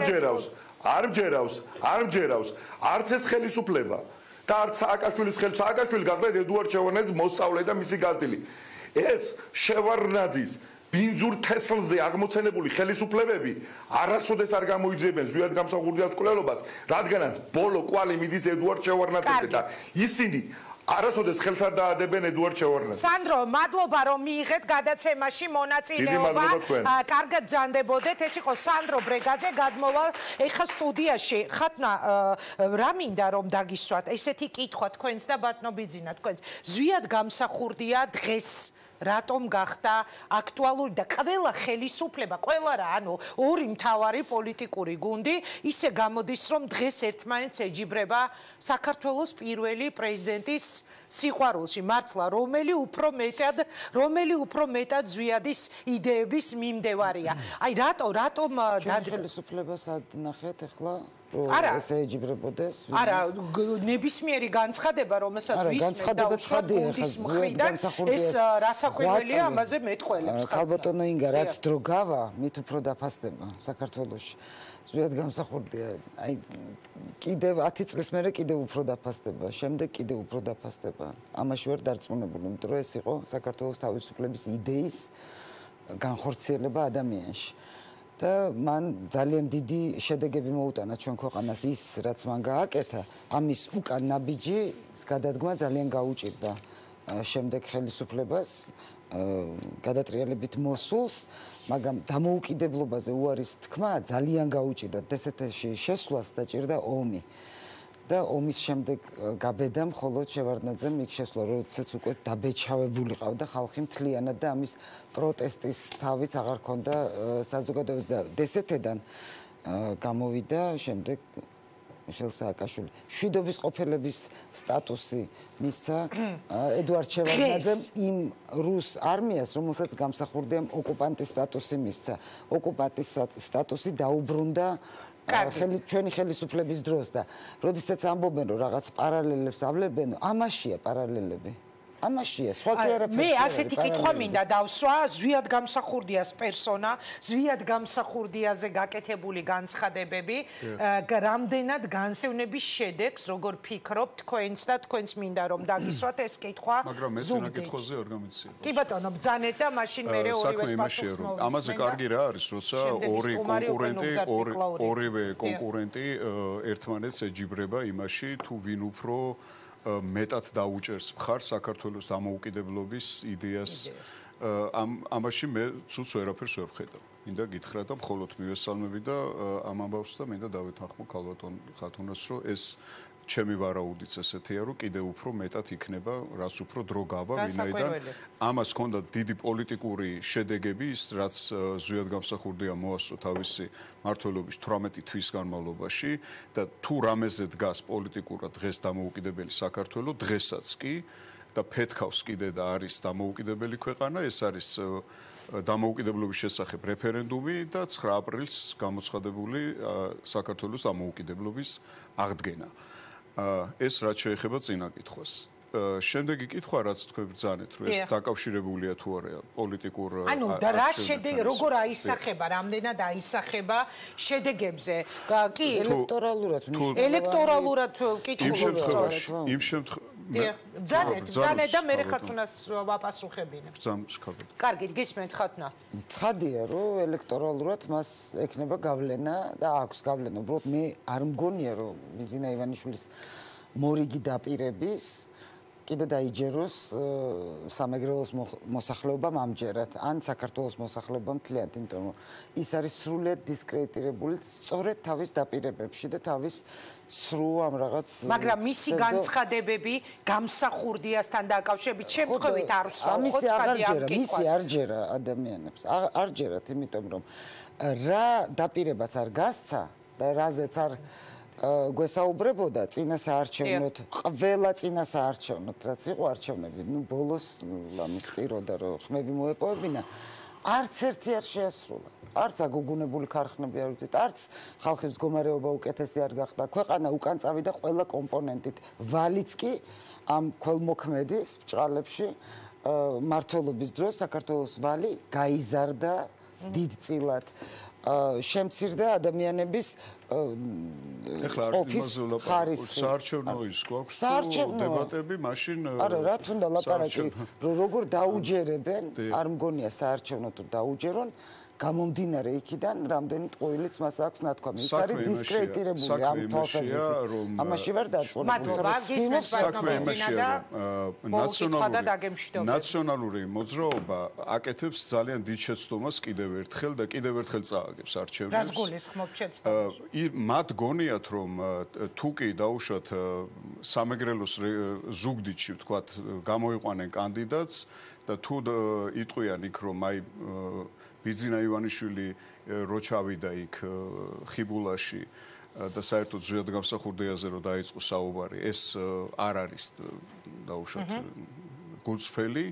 მჯერავს. არც ეს ხელისუფლება და არც სააკაშვილი გახდა ედუარდ შევარდნაძის მოსწავლე და მისი გაზრდილი. ეს შევარდნაძის ბინძურ თესლზე აღმოცენებული ხელისუფლებები არასოდეს არ გამოიძიებენ ზვიად გამსახურდიას მკვლელობას, რადგანაც ბოლო კვალი მიდის ედუარდ შევარდნაძეზე და ისინი არასოდეს ხელს არ დაადებენ ედუარდ შევარდნაძეს. სანდრო, მადლობა რომ მიიღეთ გადაცემაში მონაწილეობა. კარგად ბრძანდებოდეთ. ეს იყო სანდრო ბრეგაძე, გადმოვალ ეხა სტუდიაში. ხათნა, რა მინდა რომ დაგისვათ? ესეთი კითხვა თქვენს და ბატონო ბიძინა თქვენს. ზვიად გამსახურდია დღეს რატომ გახდა აქტუალური და ყველა ხელისუფლება, ყველა რა, ანუ ორი მთავარი პოლიტიკური გუნდი ისე გამოდის, რომ დღეს ერთმანეთს ეჯიბრება საქართველოს პირველი პრეზიდენტის სიყვარულში. მართლა, რომელი უფრო მეტად ზვიადის იდეების მიმდევარია. აი, რატომ ხელისუფლებას ადნახეთ ახლა? არა, ესე ეჯიბრებოდეს. არა, ნებისმიერი განცხადება, რომელსაც ვისმენთ და გუნდის მხრიდან, ეს რასაკვირველია, ამაზე მეტყველებს. ხალბატონო ინგა, რაც დრო გავა, მით უფრო დაფასდება საქართველოში. ზვიად გამსახურდია, აი კიდევ 10 წლის მერე კიდევ უფრო დაფასდება, შემდეგ კიდევ უფრო დაფასდება. ამაში ვარ დარწმუნებული, იმიტომ რომ ეს იყო საქართველოს თავისუფლების იდეის განხორციელება ადამიანში. და მან ძალიან დიდი შედეგები მოუტანა ჩვენ ქვეყანას ის რაც მან გააკეთა ამის უკან ნაბიჯის გადადგმა ძალიან გაუჭირდა შემდეგ ხელისუფლებას გადატრიალებით მოსულს მაგრამ დამოუკიდებლობაზე უარის თქმა ძალიან გაუჭირდა დსთ-ში შესვლას დაჭირდა ომი და ომის შემდეგ გაბედა მხოლოდ შევარდნაძემ იქ შესვლა როდესაც უკვე დაბეჭავებული ყავდა ხალხი მთლიანად და ამის პროტესტის თავიც აღარ ქონდა საზოგადოებას და დსთ-დან გამოვიდა შემდეგ მიხეილ სააკაშვილი შვიდობის ყოფილების სტატუსი მისცა ედუარდ შევარდნაძემ იმ რუს არმიას რომელსაც გამსახურდია ოკუპანტის სტატუსი მისცა ოკუპანტის სტატუსი დაუბრუნდა ჩვენი ხელისუფლების დროს და როდესაც ამბობენ რომ რაღაც პარალელებს ავლებენ ამაშია პარალელები ამაშია სხვა კი არაფერი მე ასეთი კითხვა მინდა დავსვა ზვიად გამსახურდიას პერსონა ზვიად გამსახურდიაზე გაკეთებული განცხადებები რამდენად განსევნების შედეგს როგორ ფიქრობთ თქვენს და თქვენს მინდა რომ დაგისვათ ეს კითხვა მაგრამ მე წინა კითხვაზე არ გამიცია კი ბატონო ბძანეთ და მაშინ მე ორივეს პასუხს მოვისმენ ამაზე კარგი რა არის როცა ორივე კონკურენტი ერთმანეთს ეჯიბრება იმაში თუ ვინ უფრო მეტად დაუჭერს მხარს საქართველოს დამოუკიდებლობის იდეას ამაში მე ცუც ვერაფერს ვერ ვხედავ. მინდა გითხრათ და მხოლოდ მივესალმები და ამ ამბავს და მინდა დავეთანხმო ქალბატონ ხათუნას რომ ეს ჩემი ვარაუდიც ესეთია რომ კიდევ უფრო მეტად იქნება რაც უფრო დრო გავა ვინაიდან ამას ჰქონდა დიდი პოლიტიკური შედეგები ის რაც ზვიად გამსახურდია მოასწრო თავისი მმართველობის 18 თვის განმავლობაში და თუ რამეზე დგას პოლიტიკურად დღეს დამოუკიდებელი საქართველო დღესაც კი და ფეთქავს კიდე და არის დამოუკიდებელი ქვეყანა ეს არის დამოუკიდებლობის შესახებ რეფერენდუმი და 9 აპრილს გამოცხადებული საქართველოს დამოუკიდებლობის აღდგენა ეს რაც შეეხება წინა კითხვას. შემდეგი კითხვა რაც თქვენ ბრძანეთ რომ ეს დაკავშირებულია თუ არა პოლიტიკურ ანუ და რა შედეგი როგორ აისახება რამდენად აისახება შედეგებზე კი ელექტორალურად კითხულობ იმ შემთხვევაში ბრძანეთ და მე ხათუნას ვაპასუხებინებ კარგი გისმენთ ხათნა ცხადია რომ ელექტორალურად მას ექნება გავლენა და აქვს გავლენა უბრალოდ მე არ მგონია რომ ბიძინა ივანიშვილის მორიგი დაპირების კიდე დაიჯეროს სამეგრელოს მოსახლეობამ ამჯერად ან საქართველოს მოსახლეობამ მთლიანად, იმიტომ რომ ის არის სრულიად დისკრედიტირებული სწორედ თავის დაპირებებში და თავის სრულ ამ რაღაც მაგრამ მისი განცხადებები გამსახურდიასთან დაკავშირებით შემთხვევით არ სულ მისი არ ჯერა ადამიანებს არ ჯერათ იმიტომ რომ რა დაპირებაც არ გასცა და რაზეც არ გვესაუბრებოდა წინასაარჩევნოდ ყველა წინასაარჩევნოდ რაც იყო არჩევნები ნუ ბოლოს ამის ტიროდა რომ ხმები მოეპოვებინა არც ერთი არ შეასრულა არც აგუგუნებული ქარხნები არ უწით არც ხალხის მდგომარეობა უკეთესი არ გახდა ქვეყანა უკან წავიდა ყველა კომპონენტით ვალიც კი ამ ქველმოქმედის ბჭყალებში მართლობის დროს საქართველოს ვალი გაიზარდა დიდწილად შემცირდა ადამიანების ეხლა არ იმაზულაპარაკობთ საარჩევნო ის გვაქვს დებატები მაშინ არა რა თუნდა ლაპარაკი როგორ დაუჯერებენ არ მგონია საარჩევნო თუ დაუჯერონ გამომდინარე იქიდან რამდენი ტყუილიც მას აქვს ნათქვამი ის არის დისკრედიტირებული ამ თვალსაზრისით ამაში ვერ დაწყვეტილება ნაციონალური მოძრაობა აკეთებს ძალიან დიდ შეცდომას კიდევ ერთხელ და კიდევ ერთხელ წააგებს არჩევნებს რას გულისხმობთ შეცდომაში მათ გონიათ რომ თუ კი დაუშვათ სამეგრელოს ზუგდიდში ვთქვათ გამოიყვანენ კანდიდატს და თუ იტყვიან იქ რომ აი ბიძინა ივანიშვილი რო ჩავიდა იქ ხიბულაში და საერთოდ ზვიად გამსახურდიაზე რო დაიწყო საუბარი ეს არ არის დაუშვათ გულწრფელი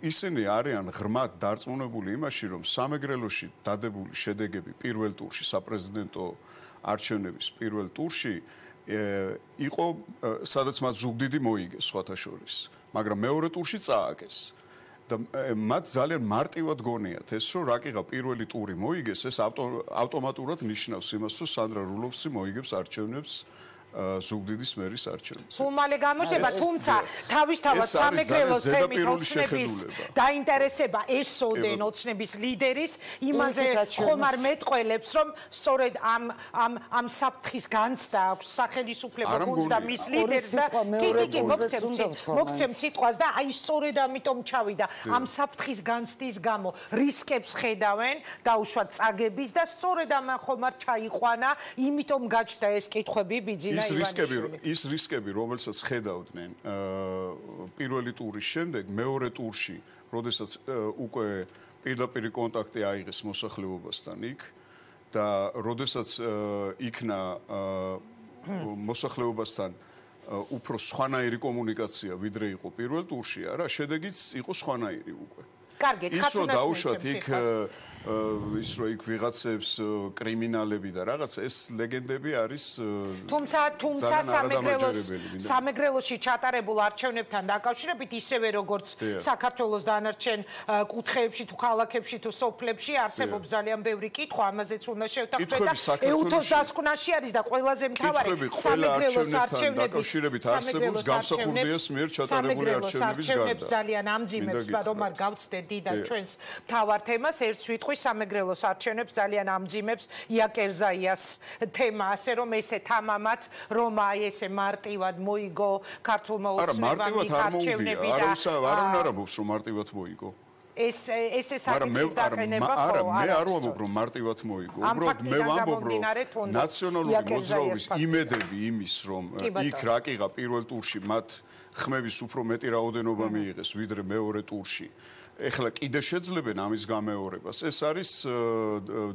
ისინი არიან ღრმად დარწმუნებული იმაში რომ სამეგრელოში დადებული შედეგები პირველ ტურში საპრეზიდენტო არჩევნების პირველ ტურში იყო სადაც მათ ზუგდიდი მოიგეს სხვათა შორის მაგრამ მეორე ტურში წააგეს და მათ ძალიან მარტივად გონიათ ეს რომ რაკიღა პირველი ტური მოიგეს ეს ავტომატურად ნიშნავს იმას რომ სანდრა რულოვსი მოიგებს არჩევნებს ზუგდიდის მერის არჩევნებს. სულ მალე გამოშვება, თუმცა თავისთავად სამეგრელოს თემით ოცნების დაინტერესება ესოდენ ოცნების ლიდერის იმაზე ხომ არ მეტყველებს, რომ სწორედ ამ საფრთხის განცდა აქვს სახელისუფლებო გუნდს და მის ლიდერს და კი მოგცემ სიტყვას და აი სწორედ ამიტომ ჩავიდა ამ საფრთხის განცდის გამო რისკებს ხედავენ დაუშვათ წაგების და სწორედ ამ ხომ არ ჩაიყვანა, იმიტომ გაჩნდა ეს კითხვები ბიძინა ის რისკები, რომელსაც ხედავდნენ პირველი ტურის შემდეგ, მეორე ტურში, როდესაც უკვე პირდაპირ კონტაქტი აიღეს მოსახლეობასთან იქ და როდესაც იქნა მოსახლეობასთან უფრო სხვანაირი კომუნიკაცია, ვიდრე იყო პირველ ტურში, არა, შედეგიც იყო სხვანაირი უკვე. კარგით, ხათუნას დაუშვათ იქ ის რო იქ ვიღაცებს კრიმინალები და რაღაც ეს ლეგენდები არის თუმცა სამეგრელოში ჩატარებულ არჩევნებთან დაკავშირებით ისევე როგორც საქართველოს დანარჩენ კუთხეებში თუ ქალაქებში თუ სოფლებში არსებობს ძალიან ბევრი კითხვა ამაზეც უნდა შევთანხმდეთ და ეუთოს დასკვნაში არის და ყველაზე მთავარი სამეგრელოს არჩევნების არსებობს გამსახურდიას მიერ ჩატარებული არჩევნების გარდა ძალიან ამძიმებს და რომ არ გავცდეთ დიდად ჩვენს მთავარ თემას ერთ სიტყვის სამეგრელოს არჩევნებს ძალიან ამძიმებს იაკერზაიას თემა ასე რომ ესე თამამად რომ აი ესე მარტივად მოიგო ქართულმა ოცნებამ არჩევნები და არავინ არ ამბობს რომ მარტივად მოიგო ეს საკითხის დაყენება ხო მე არ ვამბობ რომ მარტივად მოიგო უბრალოდ მე ვამბობ რომ ნაციონალური მოძრაობის იმედები იმის რომ იქ რაკიღა პირველ ტურში მათ ხმების უფრო მეტი რაოდენობა მიიღეს ვიდრე მეორე ტურში ეხლა კიდე შეძლებენ ამის გამეორებას. ეს არის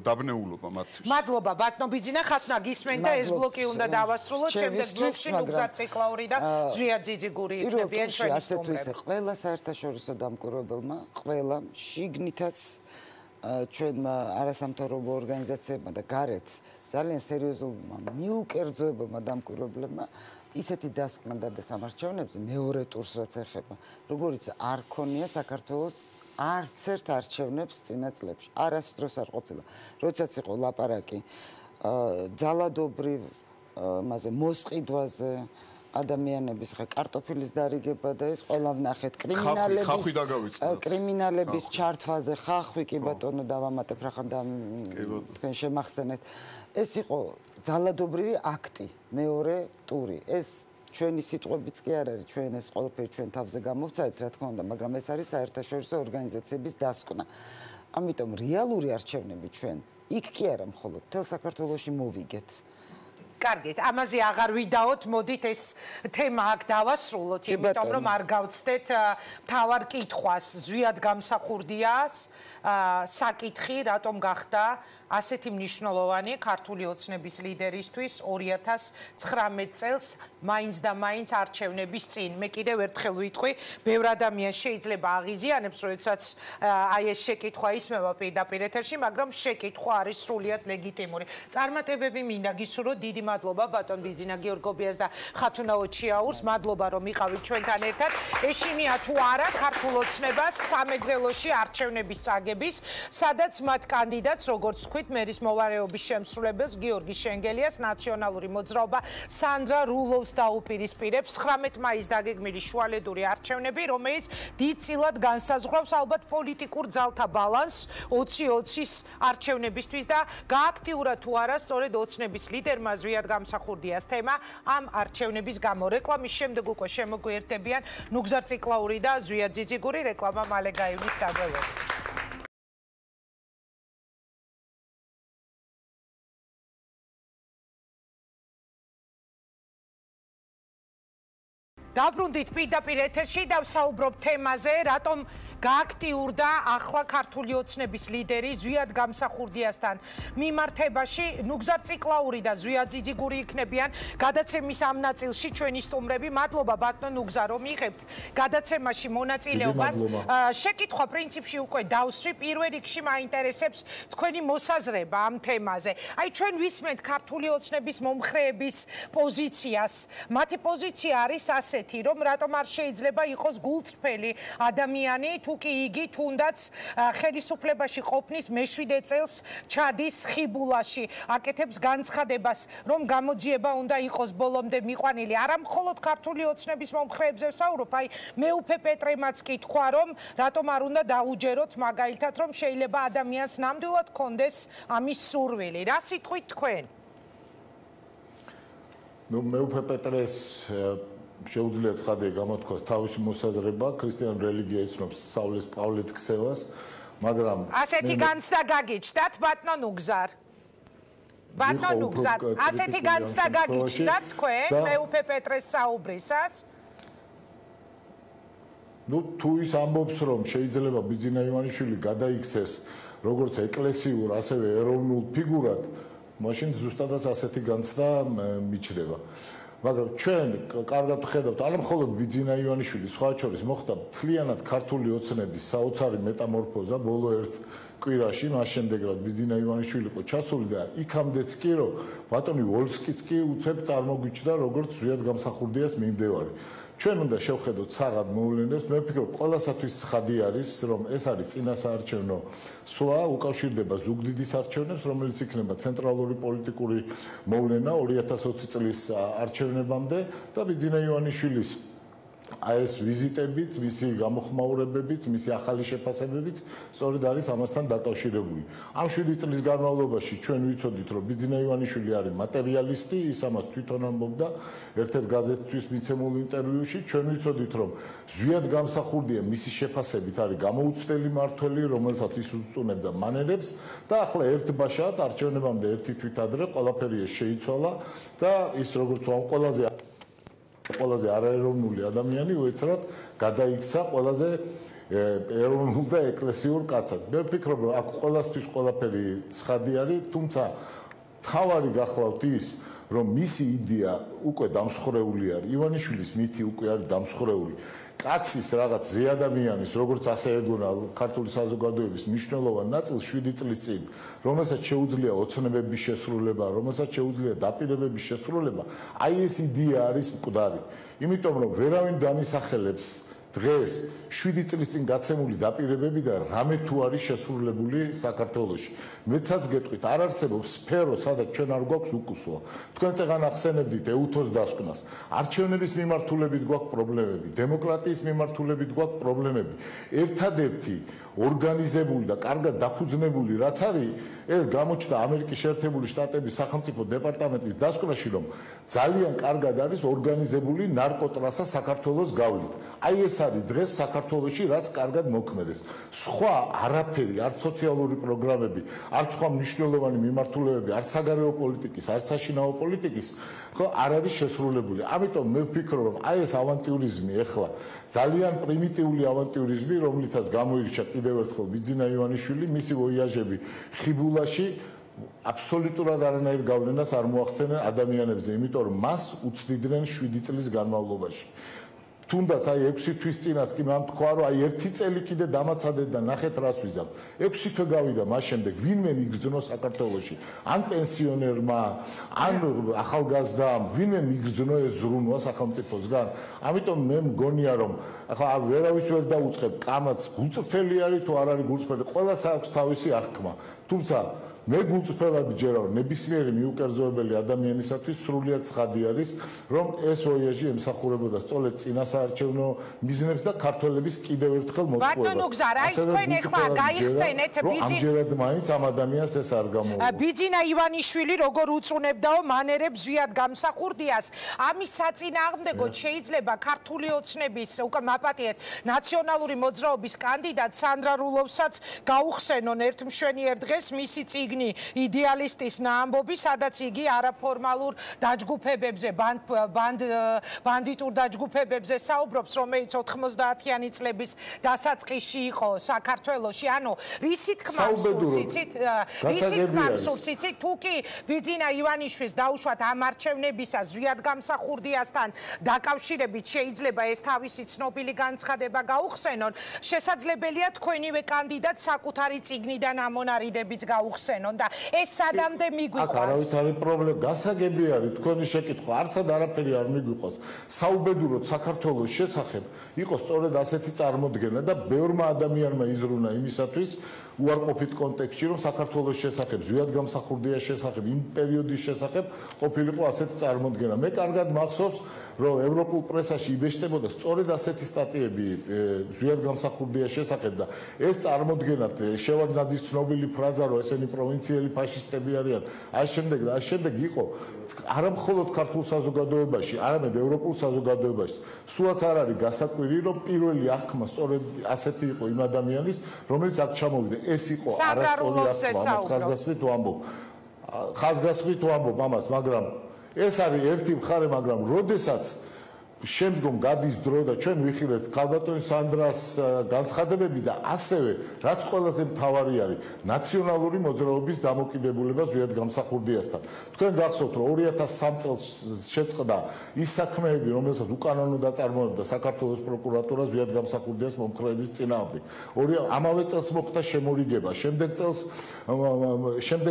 დაბნეულობა მათთვის. მადლობა ბატონო ბიძინა ხათუნა გისმენთ და ეს ბლოკი უნდა დავასრულოთ. შემდეგ ბლოკში ნუგზარ ციკლაური და ზვია ძიძიგური იქნებიან ჩვენი სტუმრები. ასეთ ისე ყველა საერთაშორისო დამკვირვებელმა, ყველა შიგნითაც ჩვენმა არასამთავრობო ორგანიზაციებმა და გარეთ ძალიან სერიოზულმა მიუკერძოებელმა დამკვირვებლებმა ისეთი დასკვნა და სამარჩევნებზე მეორე ტურს რაც ეხება, როგორც არ ქონია საქართველოს არც ერთ არჩევნებს წინა წლებში. არასდროს არ ყოფილა. როდესაც იყო ლაპარაკი ძალადობრივ მასე მოსყიდვაზე ადამიანების ხა კარტოფილის დარიგება და ეს ყველა ვნახეთ კრიმინალების ჩართვაზე ხახვი კი ბატონო დავამატებ რახან და თქვენ შემახსენეთ ეს იყო ძალადობრივი აქტი მეორე ტური ეს ჩვენი სიტყვებიც კი არ არის ჩვენ ეს ყველაფერი ჩვენ თავზე გამოვცადეთ რა თქმა უნდა მაგრამ ეს არის საერთაშორისო ორგანიზაციების დასკვნა ამიტომ რეალური არჩევნები ჩვენ იქ კი არა მხოლოდ მთელ საქართველოში მოვიგეთ კარგით, ამაზე აღარ ვიდაოთ, მოდით ეს თემა აქ დავასრულოთ, იმიტომ რომ არ გავცდეთ მთავარ კითხვას, ზვიად გამსახურდიას საკითხი, რატომ გახდა ასეთი მნიშვნელოვანი ქართული ოცნების ლიდერისთვის 2019 წელს მაინც და მაინც არჩევნების წინ. მე კიდევ ერთხელ ვიტყვი, ბევრ ადამიანს შეიძლება აღიზიანებს, როდესაც აი ეს შეკითხვა ისმევა პირდაპირ ეთერში, მაგრამ შეკითხვა არის სრულიად ლეგიტიმური. წარმატებები მინდა გისურვოთ, დიდი მადლობა ბატონ ბიძინა გიორგობიას და ხათუნა ოჩიაურს, მადლობა რომ იყავით ჩვენთან ერთად. ეშინია თუ არა ქართულ ოცნებას სამეგრელოში არჩევნების წაგების, სადაც მათ კანდიდატს, როგორც თქვით, მერის მოვარეობის შემსრულებელს გიორგი შენგელიას ნაციონალური მოძრაობა სანდრა რულოვს დაუპირისპირებს 19 მაისს დაგეგმილი შუალედური არჩევნები, რომელიც დიდწილად განსაზღვრავს ალბათ პოლიტიკურ ძალთა ბალანსს 20-20-ის არჩევნებისთვის და გააქტიურა თუ არა სწორედ ოცნების ლიდერმა ზვიად გამსახურდიას თემა ამ არჩევნების გამო. რეკლამის შემდეგ უკვე შემოგვიერთებიან ნუგზარ ციკლაური და ზვიად ძიძიგური. რეკლამა მალე გაივლის დაგვევებით. დაბრუნდით პირდაპირ ეთერში და ვსაუბრობ თემაზე, რატომ გააქტიურდა ახლა ქართული ოცნების ლიდერი ზვიად გამსახურდიასთან მიმართებაში. ნუგზარ ციკლაური და ზვიად ძიძიგური იქნებიან გადაცემის ამ ნაწილში ჩვენი სტუმრები. მადლობა ბატონო ნუგზარ რომ იღებთ გადაცემაში მონაწილეობას. შეკითხვა პრინციპში უკვე დავსვი, პირველ რიგში მაინტერესებს თქვენი მოსაზრება ამ თემაზე. აი ჩვენ ვისმენთ ქართული ოცნების მომხრეების პოზიციას. მათი პოზიცია არის ასეთი, რომ რატომ არ შეიძლება იყოს გულწრფელი ადამიანი, თუკი იგი თუნდაც ხელისუფლებაში ყოფნის მე-7 წელს ჩადის ხიბულაში, აკეთებს განცხადებას, რომ გამოძიება უნდა იყოს ბოლომდე მიყვანილი. არა მხოლოდ ქართული ოცნების მომხრეებზე ვსაუბრობ, აი მეუფე პეტრემაც კი თქვა, რომ რატომ არ უნდა დაუჯეროთ მაგალითად, რომ შეიძლება ადამიანს ნამდვილად კონდეს ამის სურვილი. რა სიტყვით თქვენ? ნუ მეუფე პეტრეს შეუძლია ცხადია გამოთქვას თავისი მოსაზრება, ქრისტიან რელიგია იცნობს სწავლის პავლეთ ქცევას, მაგრამ ასეთი განცდა გაგიჩნდათ ბატონო ნუგზარ? ბატონო ნუგზარ, ასეთი განცდა გაგიჩნდათ თქვენ მეუფე პეტრეს საუბრისას? ნუ თუ ის ამბობს, რომ შეიძლება ბიძინა ივანიშვილი გადაიქცეს როგორც ეკლესიურ, ასევე ეროვნულ ფიგურად, მაშინ ზუსტადაც ასეთი განცდა მიჩნდება. მაგრამ ჩვენ კარგად ვხედავთ, არა მხოლოდ ბიძინა ივანიშვილი, სხვა შორის მოხდა მთლიანად ქართული ოცნების საოცარი მეტამორფოზა ბოლო ერთ კვირაში, მას შემდეგ რაც ბიძინა ივანიშვილი იყო ჩასული და იქამდეც კი რომ ბატონი ვოლსკიც კი უცებ წარმოგვიჩნდა როგორც ზვიად გამსახურდიას მიმდევარი. ჩვენ უნდა შევხედოთ საღად მოვლენებს. მე ვფიქრობ, ყველასათვის ცხადი არის, რომ ეს არის წინასაარჩევნო სვლა, უკავშირდება ზუგდიდის არჩევნებს, რომელიც იქნება ცენტრალური პოლიტიკური მოვლენა 2020 წლის არჩევნებამდე და ბიძინა ივანიშვილის აი ეს ვიზიტებით, მისი გამოხმაურებებით, მისი ახალი შეფასებებით სწორედ არის ამასთან დაკავშირებული. ამ 7 წლის განმავლობაში ჩვენ ვიცოდით, რომ ბიძინა ივანიშვილი არის მატერიალისტი, ის ამას თვითონ ამბობდა ერთ-ერთ გაზეთთვის მიცემულ ინტერვიუში. ჩვენ ვიცოდით, რომ ზვიად გამსახურდია მისი შეფასებით არის გამოუცდელი მართველი, რომელსაც ის უწუნებდა მანერებს და ახლა ერთბაშად არჩევნებამდე ერთი თვით ადრე ყველაფერი შეიცვალა და ის როგორც ამ ყველაზე არაეროვნული ადამიანი უეცრად გადაიქცა ყველაზე ეროვნულ და ეკლესიურ კაცად. მე ვფიქრობ, რომ აქ ყველასთვის ყველაფერი ცხადი არის, თუმცა თავარი გახლავთ ის, რომ მისი იდეა უკვე დამსხვრეული არის. ივანიშვილის მითი უკვე არის დამსხვრეული. კაცის რაღაც ზეადამიანის, როგორც ასე ეგონა ქართული საზოგადოების მნიშვნელოვან ნაწილს 7 წლის წინ, რომელსაც შეუძლია ოცნებების შესრულება, რომელსაც შეუძლია დაპირებების შესრულება, აი ეს იდეა არის მკვდარი. იმიტომ რომ ვერავინ დამისახელებს დღეს 7 წლის წინ გაცემული დაპირებები და რამე თუ არის შესრულებული საქართველოში. მეცაც გეტყვით, არ არსებობს სფერო, სადაც ჩვენ არ გვაქვს უკუსლო. თქვენ წეგან ახსენებდით ეუთოს დასკვნას. არჩევნების მიმართულებით გვაქვს პრობლემები, დემოკრატიის მიმართულებით გვაქვს პრობლემები. ერთადერთი ორგანიზებული და კარგად დაფუძნებული რაც არის, ეს გამოჩნდა ამერიკის შეერთებული შტატების სახელმწიფო დეპარტამენტის დასკვნაში, რომ ძალიან კარგად არის ორგანიზებული ნარკოტრასა საქართველოს გავლით. აი ეს არის დღეს საქართველოში რაც კარგად მოქმედებს. სხვა არაფერი, არც სოციალური პროგრამები, არც სხვა მნიშვნელოვანი მიმართულებები, არც საგარეო პოლიტიკის, არც საშინაო პოლიტიკის ხო არ არის შესრულებული. ამიტომ მე ვფიქრობ, რომ აი ეს ავანტიურიზმი ახლა ძალიან პრიმიტიული ავანტიურიზმი, რომლითაც გამოირჩა კიდევ ერთხელ ბიძინა ივანიშვილი, მისი ვოიაჟები ხიბულაში აბსოლუტურად არანაირ გავლენას არ მოახდენენ ადამიანებზე, იმიტომ რომ მას უცდიდნენ 7 წლის განმავლობაში. თუნდაც აი 6 თვის წინაც კი მან თქვა რომ აი 1 წელი კიდე დამაცადეთ და ნახეთ რას ვიზამ. 6 თვე გავიდა მას შემდეგ ვინმე მიგრძნო საქართველოში, ან პენსიონერმა, ან ახალგაზრდამ, ვინმე მიგრძნო ეს ზრუნვა სახელმწიფოსგან. ამიტომ მე მგონია რომ ახლა ვერავის ვერ დაუწყებ კამაც გულწრფელი არის თუ არ არის გულწრფელი, ყველას აქვს თავისი აღქმა. თუმცა მე გულწრფელად ვჯერა ნებისმიერი მიუკერძოებელი ადამიანისათვის სრულიად ცხადი არის რომ ეს ვოიაჟი ემსახურებოდა სწორედ წინასაარჩევნო მიზნებს და ქართველების კიდევ ერთხელ მოტყუებას. ბატონო გზა, რა თქვენ ეხლა გაიხსენეთ ამჯერად მაინც ამ ადამიანს ეს არ გამოუვა. ბიძინა ივანიშვილი როგორ უწუნებდაო მანერებს ზვიად გამსახურდიას. ამის საწინააღმდეგოდ შეიძლება ქართული ოცნების უკვე მაპატიეთ ნაციონალური მოძრაობის კანდიდატ სანდრა რულოვსაც გაუხსენონ ერთმშვენიერ დღეს მისი წიგნი იდეალისტის ნაამბობი, სადაც იგი არაფორმალურ დაჯგუფებებზე, ბანდიტურ დაჯგუფებებზე საუბრობს, რომელიც 90-იანი წლების დასაწყისში იყო საქართველოში. ანუ რისი თქმა სურს იცით, თუ კი ბიძინა ივანიშვილს დაუშვათ ამ არჩევნებისას ზვიად გამსახურდიასთან დაკავშირებით შეიძლება ეს თავისი ცნობილი განცხადება გაუხსენონ, შესაძლებელია თქვენივე კანდიდატს საკუთარი წიგნიდან ამონარიდებიც გაუხსენონ. და ეს სადამდე მიგვიყვანს. აქ არავითარი პრობლემა გასაგები არის თქვენი შეკითხვა, არსად არაფერი არ მიგვიყვანს. საუბედუროდ საქართველოს შესახებ იყო სწორედ ასეთი წარმოდგენა და ბევრმა ადამიანმა იზრუნა იმისათვის უარყოფით კონტექსტში, რომ საქართველოს შესახებ, ზვიად გამსახურდიას შესახებ, იმ პერიოდის შესახებ ყოფილიყო ასეთი წარმოდგენა. მე კარგად მახსოვს, რომ ევროპულ პრესაში იბეჭდებოდა სწორედ ასეთი სტატიები ზვიად გამსახურდიას შესახებ და ეს წარმოდგენად შევარდნაძის ცნობილი ფრაზა, რომ ესენი პროვინციელი ფაშისტები არიან, აი შემდეგ იყო არა მხოლოდ ქართულ საზოგადოებაში, არამედ ევროპულ საზოგადოებაში. სულაც არ არის გასაკვირი, რომ პირველი აღქმა სწორედ ასეთი იყო იმ ადამიანის, რომელიც აქ ჩამოვიდა. ეს იყო არასწორი აღქმა, ამას ხაზგასმით ვამბობ ამას, მაგრამ ეს არის ერთი მხარე, მაგრამ როდესაც შემდგომ გადის დრო და ჩვენ ვიხილეთ ქალბატონ სანდრას განცხადებები და ასევე რაც ყველაზე მთავარი არის ნაციონალური მოძრაობის დამოკიდებულება ზვიად გამსახურდიასთან. თქვენ გახსოვთ რომ 2003 წელს შეწყდა ის საქმეები, რომელსაც უკანონო დაწარმოებდა საქართველოს პროკურატურა ზვიად გამსახურდიას მომხრეების წინააღმდეგ. ამავე წელს მოხდა შემორიგება, შემდეგ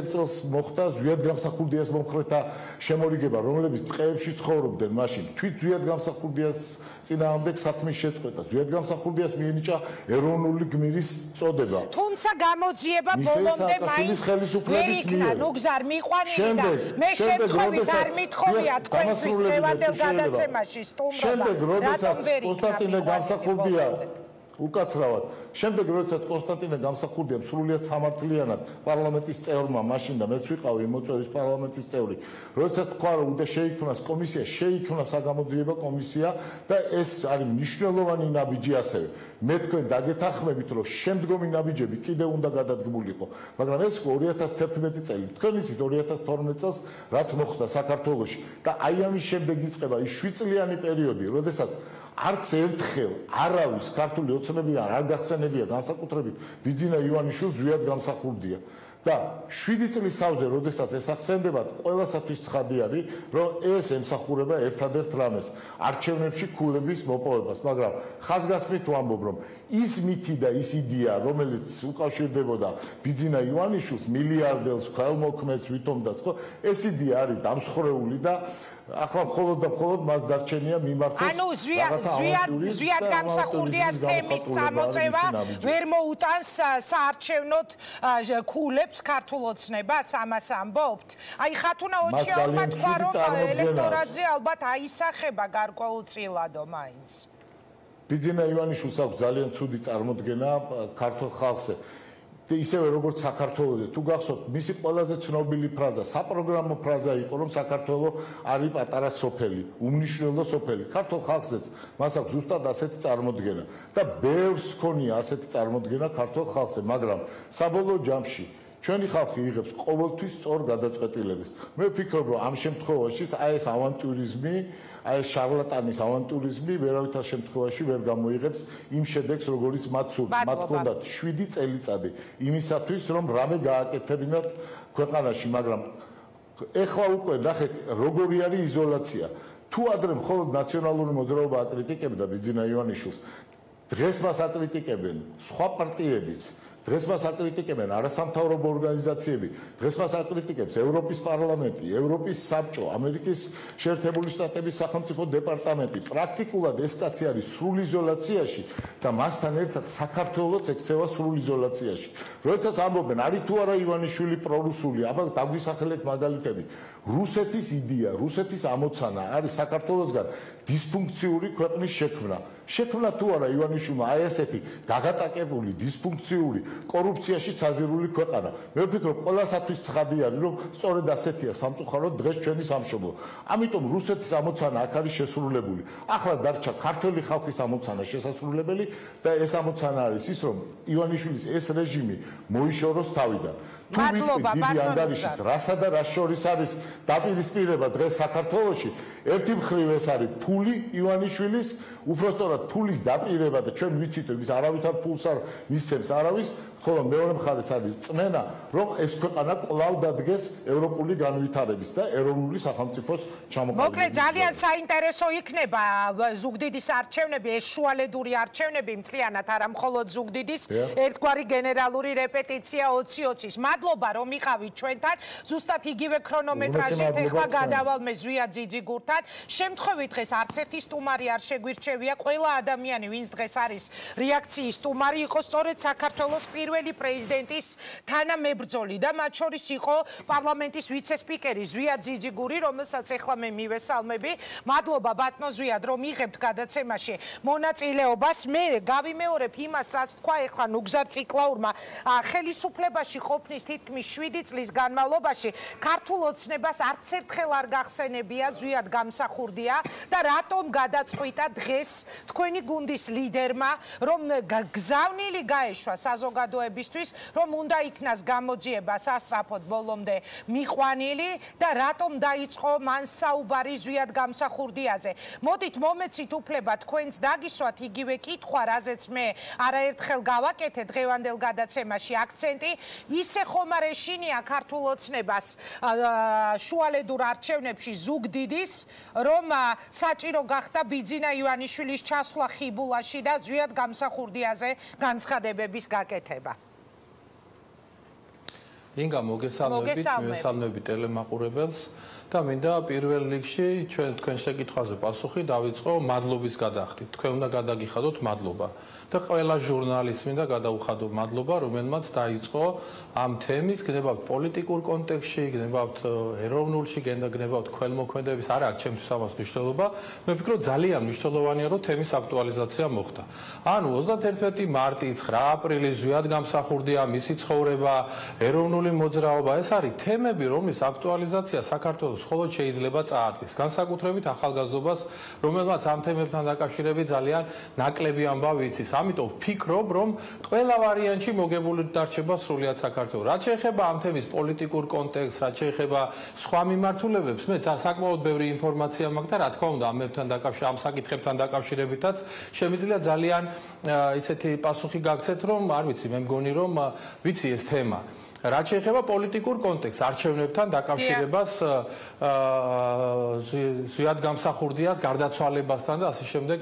წელს მოხდა ზვიად გამსახურდიას მომხრეთა შემორიგება, რომლებიც ტყეებში ცხოვრობდნენ მაშინ. თვით ზვიად გამსახურდიას წინააღმდეგ საქმის შეწყვეტა. ზვიად გამსახურდიას მიენიჭა ეროვნული გმირის წოდება. თუმცა გამოძიება ბოლომდე მაინც ვერ იქნა. ნუ გზარ მიყვანილი და მე შემთხვევით არ მithოვია თქვენთვის დღევანდელ გადაცემაში სტუმრობა. შემდეგ როდესაც კონსტანტინე გამსახურდია უკაცრავად. შემდეგ როდესაც კონსტანტინე გამსახურდია სრულიად სამართლიანად პარლამენტის წევრმა მაშინ და მეც ვიყავი მოწვევის პარლამენტის წევრი. როდესაც თქვა რომ უნდა შეიქმნას კომისია, შეიქმნა საგამოძიება კომისია და ეს არის მნიშვნელოვანი ნაბიჯი ასევე. მე თქვენ დაგეთანხმებით რომ შემდგომი ნაბიჯები კიდევ უნდა გადადგმულიყო, მაგრამ ეს 2011 წელი. თქვენ იცით 2012 წელს რაც მოხდა საქართველოში და აი ამის შემდეგ იწყება ის 7 წლიანი პერიოდი, როდესაც არც ერთხელ არავის ქართული ოცნებიდან არ გახსენებია განსაკუთრებით ბიძინა ივანიშვილს ზვიად გამსახურდია. და 7 წლის თავზე, როდესაც ეს ახსენდება, ყველასათვის ცხადი არის, რომ ეს ემსახურება ერთადერთ რამეს, არჩევნებში ქულების მოპოვებას, მაგრამ ხაზგასმით ვამბობ, რომ ის მითი და ის იდეა, რომელიც უკავშირდებოდა ბიძინა ივანიშვილს, მილიარდელს, ქველმოქმედს, ვითომდაც, ხო, ეს იდეა არის დამსხვრეული და ახლა მხოლოდ და მხოლოდ მას დარჩენია მიმართოს ანუ ზვიად გამსახურდიას თემის წამოწევა ვერ მოუტანს საარჩევნოდ ქულებს ქართულ ოცნებას, ამას ამბობთ. აი ხათუნა ოჩიაურმა თქვა რომ ელექტორატზე ალბათ აისახება გარკვეულწილადო მაინც. ბიძინა ივანიშვილს აქვს ძალიან ცუდი წარმოდგენა ქართულ ხალხზე. ისევე როგორც საქართველოზე თუ გახსოვთ მისი ყველაზე ცნობილი ფრაზა, საპროგრამო ფრაზა იყო რომ საქართველო არის პატარა სოფელი, უმნიშვნელო სოფელი. ქართულ ხალხზეც მას აქვს ზუსტად ასეთი წარმოდგენა და ბევრს ჰქონია ასეთი წარმოდგენა ქართულ ხალხზე, მაგრამ საბოლოო ჯამში ჩვენი ხალხი იღებს ყოველთვის სწორ გადაწყვეტილებას. მე ვფიქრობ რომ ამ შემთხვევაში აი ეს ავანტიურიზმი აი ეს შარლატანის ავანტურიზმი ვერავითარ შემთხვევაში ვერ გამოიღებს იმ შედეგს, როგორც მათ სურთ. მათ ჰქონდათ 7 წელიწადი იმისათვის, რომ რამე გააკეთებინათ ქვეყანაში, მაგრამ ეხლა უკვე ნახეთ, როგორი არის იზოლაცია. თუ ადრე მხოლოდ ნაციონალური მოძრაობა აკრიტიკებდა ბიძინა ივანიშვილს, დღეს მას აკრიტიკებენ სხვა პარტიებიც. დღეს მას აკრიტიკებენ არასამთავრობო ორგანიზაციები, დღეს მას აკრიტიკებს ევროპის პარლამენტი, ევროპის საბჭო, ამერიკის შეერთებული შტატების სახელმწიფო დეპარტამენტი. პრაქტიკულად ეს კაცი არის სრულ იზოლაციაში და მასთან ერთად საქართველოც ექცევა სრულ იზოლაციაში. როდესაც ამბობენ, არის თუ არა ივანიშვილი პრორუსული, აბა დაგვისახელეთ მაგალითები. რუსეთის იდეა, რუსეთის ამოცანა არის საქართველოსგან დისფუნქციური ქვეყნის შექმნა. შექმნა თუ არა ივანიშვილმა აი ესეთი გაგატაკებული დისფუნქციური კორუფციაში წაზირული ქვეყანა. მე ვფიქრობ, ყველასათვის ცხადი არის, რომ სწორედ ასეთია სამწუხაროდ დღეს ჩვენი სამშობლო. ამიტომ რუსეთის ამოცანა აქ არის შესრულებული. ახლა დარჩა ქართველი ხალხის ამოცანა შესასრულებელი და ეს ამოცანა არის ის, რომ ივანიშვილის ეს რეჟიმი მოიშოროს თავიდან. თუ ვიტყვი დიდი ანგარიშით, რასა და რას შორის არის დაპირისპირება დღეს საქართველოში, ერთი მხრივ ეს არის ფული ივანიშვილის, უბრალოდ ფულის დაპირება და ჩვენ ვიცით, რომ ის არავითარ ფულს არ მისცემს არავის, ხოლო მეორე მხარეს არის წმენა, რომ ეს ქვეყანა კვლავ დადგეს ევროპული განვითარების და ეროვნული სახელმწიფოს ჩამოყალიბების. მოკლედ ძალიან საინტერესო იქნება ზუგდიდის არჩევნები, ეს შუალედური არჩევნები მთლიანად არა მხოლოდ ზუგდიდის, ერთგვარი გენერალური რეპეტიცია 20-20-ის. მადლობა რომ იყავით ჩვენთან, ზუსტად იგივე ქრონომეტრაჟით ეხლა გადავალმე ზვია ძიძიგურთან. შემთხვევით დღეს არც ერთი სტუმარი არ შეგვირჩევია, ყველა ადამიანი, ვინც დღეს არის რეაქციის სტუმარი, იყო სწორედ საქართველოს პირველი პრეზიდენტის თანამებრძოლი და მათ შორის იყო პარლამენტის ვიცე-სპიკერი ზვია ძიძიგური, რომელსაც ეხლა მე მივესალმები. მადლობა ბატონო ზვიად, რომ იღებთ გადაცემაში მონაწილეობას. მე გავიმეორებ იმას, რაც თქვა ეხლა ნუგზარ ციკლაურმა, ხელისუფლებაში ყოფნის თითქმის 7 წლის განმავლობაში ქართულ ოცნებას არც ერთხელ არ გახსენებია, ზვიად გამსახურდია და რატომ გადაწყვიტა დღეს თქვენი გუნდის ლიდერმა, რომ გზავნილი გაეშვა საზოგადოებისთვის, რომ უნდა იქნას გამოძიება სასწრაფოდ ბოლომდე მიყვანილი და რატომ დაიწყო მან საუბარი ზვიად გამსახურდიაზე. მოდით მომეცით უფლება თქვენს დაგისვათ იგივე კითხვა, რაზეც მე არაერთხელ გავაკეთე დღევანდელ გადაცემაში აქცენტი, ისე ხომ არ ეშინია ქართულ ოცნებას შუალედურ არჩევნებში ზუგდიდის, რომ საჭირო გახდა ბიძინა ივანიშვილის ჩასვლა ხიბულაში და ზვიად გამსახურდიაზე განცხადებების გაკეთება. ინგა მოგესალმებით ტელემაყურებელს და მინდა პირველ რიგში ჩვენ თქვენ შეკითხვაზე პასუხი დავიწყო მადლობის გადახდით. თქვენ უნდა გადაგიხადოთ მადლობა და ყველა ჟურნალისტს მინდა გადაუხადო მადლობა, რომელმაც დაიწყო ამ თემის გნებავთ პოლიტიკურ კონტექსტში, გნებავთ ეროვნულში, გნებავთ ქველმოქმედების, არა აქვს ჩემთვის ამას მნიშვნელობა. მე ვფიქრობ ძალიან მნიშვნელოვანია, რომ თემის აქტუალიზაცია მოხდა. ანუ 31 მარტი, 9 აპრილი ზვიად გამსახურდია, მისი ცხოვრება, ეროვნული მოძრაობა, ეს არის თემები, რომლის აქტუალიზაცია საქართველოს მხოლოდ შეიძლება წაადგეს. განსაკუთრებით ახალგაზრდობას, რომელმაც ამ თემებთან დაკავშირებით ძალიან ნაკლები ამბავი იცის. ამიტომ ვფიქრობ, რომ ყველა ვარიანტში მოგებული დარჩება სრულიად საქართველო. რაც შეეხება ამ თემის პოლიტიკურ კონტექსტს, რაც შეეხება სხვა მიმართულებებს, მე საკმაოდ ბევრი ინფორმაცია მაქვს და რა თქმა უნდა ამ საკითხებთან დაკავშირებითაც შემიძლია ძალიან ისეთი პასუხი გაგცეთ, რომ არ ვიცი, მე მგონი რომ ვიცი ეს თემა. რაც შეეხება პოლიტიკურ კონტექსტს, არჩევნებთან დაკავშირებას, ზვიად გამსახურდიას გარდაცვალებასთან და ასე შემდეგ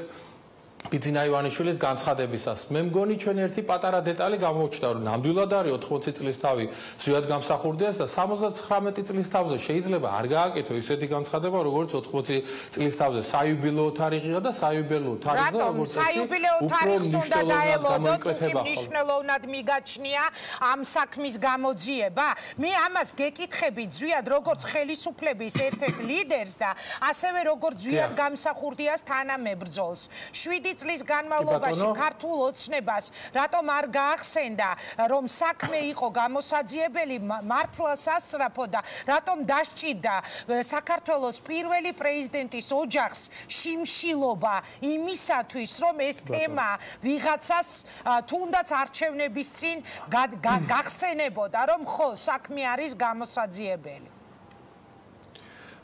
ბიძინა ივანიშვილის განცხადებისას. მე მგონი ჩვენ ერთი პატარა დეტალი გამოვჩნდა, რომ ნამდვილად არის 80 წლის თავი ზვიად გამსახურდიას და 79 წლის თავზე შეიძლება არ გააკეთო ისეთი განცხადება, როგორც 80 წლის თავზე საიუბილეო თარიღია და საიუბილეო თარიღზე როგორც წესი საიუბილეო თარიღს უნდა დაელოდოთ, მნიშვნელოვნად მიგაჩნია ამ საქმის გამოძიება. მე ამას გეკითხებით ზვიად როგორც ხელისუფლების ერთ-ერთ ლიდერს და ასევე როგორც ზვიად გამსახურდიას თანამებრძოლს. 7 წლის განმავლობაში ქართულ ოცნებას რატომ არ გაახსენდა, რომ საქმე იყო გამოსაძიებელი, მართლა სასწრაფო და რატომ დასჭირდა საქართველოს პირველი პრეზიდენტის ოჯახს შიმშილობა იმისათვის, რომ ეს თემა ვიღაცას თუნდაც არჩევნების წინ გახსენებოდა, რომ ხო საქმე არის გამოსაძიებელი.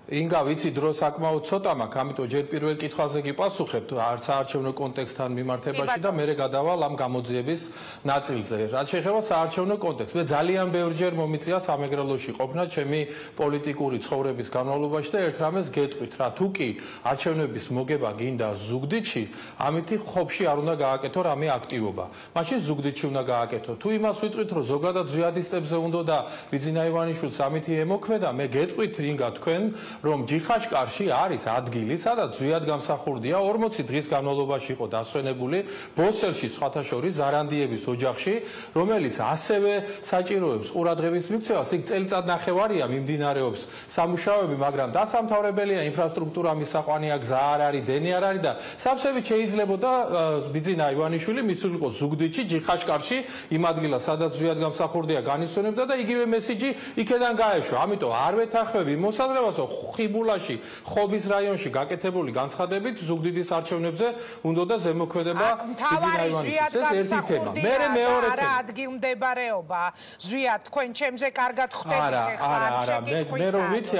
ინგა ვიცი დრო საკმაოდ ცოტა მაქვს, ამიტომ ჯერ პირველ კითხვაზე გიპასუხებთ საარჩევნო კონტექსტთან მიმართებაში და მერე გადავალ ამ გამოძიების ნაწილზე. რაც შეეხება საარჩევნო კონტექსტს, მე ძალიან ბევრჯერ მომიწია სამეგრელოში ყოფნა ჩემი პოლიტიკური ცხოვრების განმავლობაში და ერთ რამეს გეტყვით რა, თუ კი არჩევნების მოგება გინდა ზუგდიდში, ამითი ხობში არ უნდა გააკეთო რამე აქტივობა. მაშინ ზუგდიდში უნდა გააკეთო. თუ იმას ვიტყვით, რომ ზოგადად ზვიადისტებზე უნდა და ბიძინა ივანიშვილს ამითი ემოქმედა, მე გეტყვით ინგა თქვენ რომ ჯიხაშკარში არის ადგილი, სადაც ზვიად გამსახურდია 40 დღის განმავლობაში იყო დასვენებული ბოსელში სხვათა შორის ზარანდიების ოჯახში, რომელიც ასევე საჭიროებს ყურადღების მიქცევას, იქ წელიწადნახევარია მიმდინარეობს სამუშაოები, მაგრამ დასამთავრებელია ინფრასტრუქტურა მისაყვანია, გზა არ არის, დენი არ არის და სავსებით შეიძლებოდა ბიძინა ივანიშვილი მისულიყო ზუგდიდში, ჯიხაშკარში, იმ ადგილას, სადაც ზვიად გამსახურდია განისვენებდა და იგივე მესიჯი იქედან გაეშვა. ამიტომ არ ვეთანხმები მოსაზრებას, ხიბულაში, ხობის რაიონში გაკეთებული განცხადებით ზუგდიდის არჩევნებზე უნდა და ზემოქმედება ბიძინა ივანიშვილის. ეს ერთი თემა. მერე მეორე თემა. არა ადგილმდებარეობა. ზვიად თქვენ ჩემზე კარგად ხვდებით ახლა. არა, მე რომ ვიცი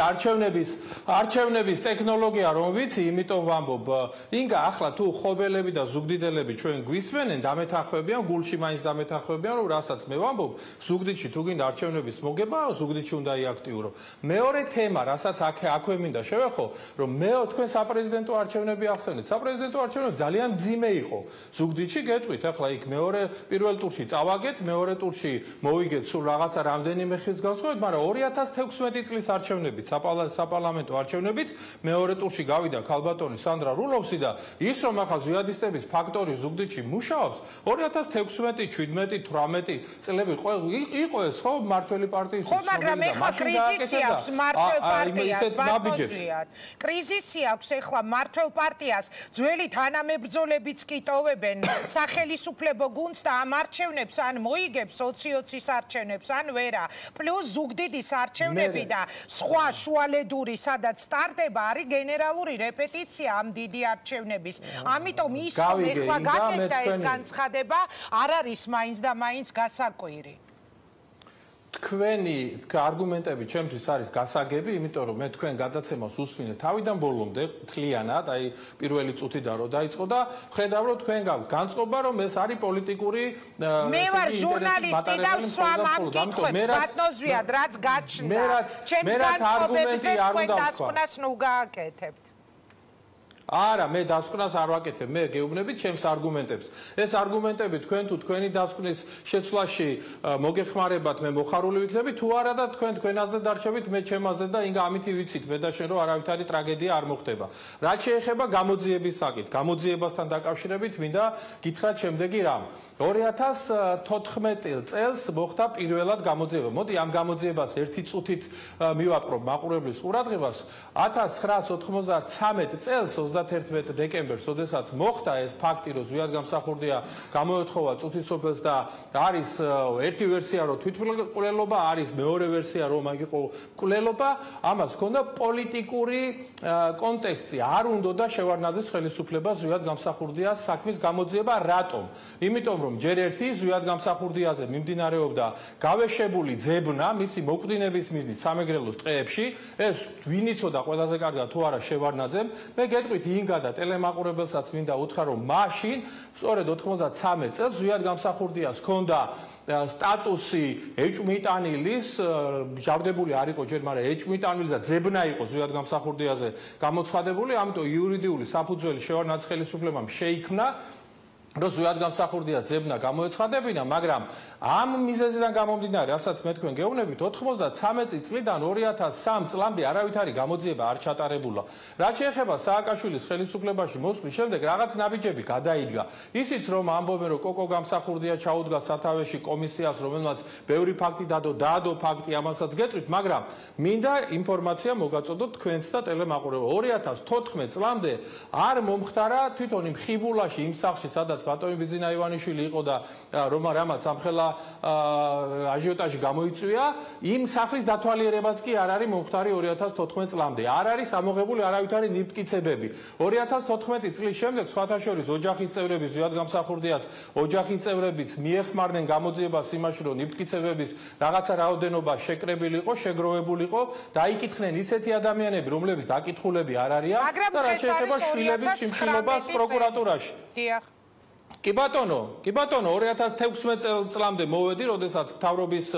არჩევნების ტექნოლოგია რომ ვიცი, იმიტომ ვამბობ. ინგა ახლა თუ ხობელები და ზუგდიდელები ჩვენ გვისმენენ, დამეთანხმებიან, გულში მაინც დამეთანხმებიან, რომ რასაც მე ვამბობ, ზუგდიდში თუ გინდა არჩევნების მოგება, ზუგდიდში უნდა იაქტიურო. მეორე თემა, რასაც აქვე მინდა შევეხო, რომ მე თქვენ საპრეზიდენტო არჩევნები ახსენეთ. საპრეზიდენტო არჩევნები ძალიან მძიმე იყო. ზუგდიდში გეტყვით, ახლა იქ პირველ ტურში წავაგეთ, მეორე ტურში მოვიგეთ სულ რაღაცა რამდენიმე ხის განსხვავებით, მაგრამ 2016 წლის არჩევნებით, საპარლამენტო არჩევნებით, მეორე ტურში გავიდა ქალბატონი სანდრა რულოვსი და ის რომ ახლა ზვიადისტების ფაქტორი ზუგდიდში მუშაობს, 2016, 17, 18 წლები იყო ეს ხო მმართველი პარტიის ხო, მაგრამ ეხლა კრიზისი აქვს მმართველ პარტიას. კრიზისი აქვს ეხლა მმართველ პარტიას, ძველი თანამებრძოლებიც კი ტოვებენ სახელისუფლებო გუნდს და ამ არჩევნებს ან მოიგებს 20-20-ის არჩევნებს ან ვერა. პლუს ზუგდიდის არჩევნები და სხვა შუალედური, სადაც სტარტება, არის გენერალური რეპეტიცია ამ დიდი არჩევნების. ამიტომ ის რომ ეხლა გაკეთდა ეს განცხადება, არ არის მაინც და მაინც გასაკვირი. თქვენი არგუმენტები ჩემთვის არის გასაგები, იმიტომ რომ მე თქვენ გადაცემას უსმინე თავიდან ბოლომდე თლიანად, აი პირველი წუთიდან რო დაიწყო და ხედავ რომ თქვენ განწყობა რომ ეს არის პოლიტიკური მე ვარ ჟურნალისტი და ვსვამ ამ კითხვებს ბატონო ზვიად, რაც გაჩნდა. ჩემს განწყობებზე თქვენ დასკვნას ნუ გააკეთებთ. არა, მე დასკვნას არ ვაკეთებ, მე გეუბნებით ჩემს არგუმენტებს. ეს არგუმენტები თქვენ თუ თქვენი დასკვნის შეცვლაში მოგეხმარებათ, მე მოხარული ვიქნები, თუ არა და თქვენაზე დარჩებით, მე ჩემაზე და ინგა ამითი ვიცით, მე და შენ რომ არავითარი ტრაგედია არ მოხდება. რაც შეეხება გამოძიების საკითხს, გამოძიებასთან დაკავშირებით მინდა გითხრათ შემდეგი რამ. 2014 წელს მოხდა პირველად გამოძიება. მოდი ამ გამოძიებას ერთი წუთით მივაპყრობ მაყურებლის ყურადღებას. 1993 წელს 31 დეკემბერს, როდესაც მოხდა ეს ფაქტი, რომ ზვიად გამსახურდია გამოეთხოვა წუთისოფელს და არის ერთი ვერსია, რომ თვითმკვლელობა, არის მეორე ვერსია, რომ მაგ იყო მკვლელობა, ამას ჰქონდა პოლიტიკური კონტექსტი. არ უნდა და შევარდნაძის ხელისუფლება ზვიად გამსახურდიას საქმის გამოძიება, რატომ? იმიტომ რომ ჯერ ერთი ზვიად გამსახურდიაზე მიმდინარეობდა გავეშებული ძებნა, მისი მოკვდინების მიზნით სამეგრელოს ტყეებში, ეს ვინ იცოდა ყველაზე კარგად თუ არა შევარდნაძემ, მე გეტყვით ინგა და ტელემაყურებელსაც მინდა უთხრა რომ მაშინ სწორედ 93 წელს ზვიად გამსახურდიას ჰქონდა სტატუსი ეჭვმიტანილის, ჟავდებული არ იყო ჯერ, მაგრამ ეჭვმიტანილი და ძებნა იყო ზვიად გამსახურდიაზე გამოცხადებული, ამიტომ იურიდიული საფუძველი შევარდნაძის ხელისუფლებამ შეიქმნა რომ ზვიად გამსახურდია ძებნა გამოეცხადებინა, მაგრამ ამ მიზეზიდან გამომდინარე, რასაც მე თქვენ გეუბნებით, 93 წლიდან 2003 წლამდე არავითარი გამოძიება არ ჩატარებულა. რაც შეეხება სააკაშვილის ხელისუფლებაში მოსვლის შემდეგ რაღაც ნაბიჯები გადაიდგა. ისიც რომ ამბობენ, რომ კოკო გამსახურდია ჩაუდგა სათავეში კომისიას, რომელმაც ბევრი ფაქტი დაადო ფაქტი, ამასაც გეტყვით, მაგრამ მინდა ინფორმაცია მოგაწოდოთ თქვენს და ტელემაყურებელს. 2014 წლამდე არ მომხდარა თვითონ იმ ხიბულაში, იმ სახლში, სადაც ბატონი ბიძინა ივანიშვილი იყო და რამაც ამხელა აჟიოტაჟი გამოიწვია, იმ სახლის დათვალიერებაც კი არ არის მომხდარი 2014 წლამდე. არ არის ამოღებული არავითარი ნიფტკიცებები. 2014 წლის შემდეგ სხვათა შორის ოჯახის წევრები ზვიად გამსახურდიას ოჯახის წევრებიც მიეხმარნენ გამოძიებას იმაში, რომ ნიფტკიცებების რაღაცა რაოდენობა შეკრებილი იყო, შეგროვებული იყო, დაიკითხნენ ისეთი ადამიანები, რომლებიც დაკითხულები არ არიან და რაც შეეხება შვილების შიმშილობას პროკურატურაში. კი ბატონო, 2016 წლამდე მოვედი, როდესაც მთავრობის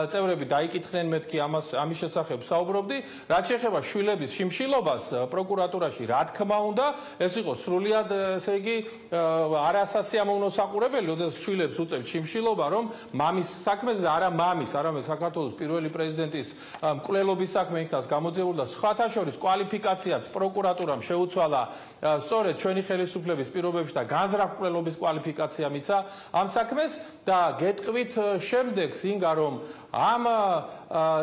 წევრები დაიკითხნენ, მეთქი ამის შესახებ საუბრობდი, რაც შეეხება შვილების შიმშილობას პროკურატურაში, რა თქმა უნდა, ეს იყო სრულიად, ესე იგი, არასასიამოვნო საყურებელი, როდესაც შვილებს უწევთ შიმშილობა, რომ მამის საქმეზე და არა მამის, არამედ საქართველოს პირველი პრეზიდენტის მკვლელობის საქმე იქნას გამოძიებული და სხვათა შორის კვალიფიკაციაც პროკურატურამ შეუცვალა სწორედ ჩვენი ხელისუფლების პირობებში და განზრახ მკვლელობის კვალიფიკაცია მიცა ამ საქმეს და გეტყვით შემდეგ სინგა რომ ამ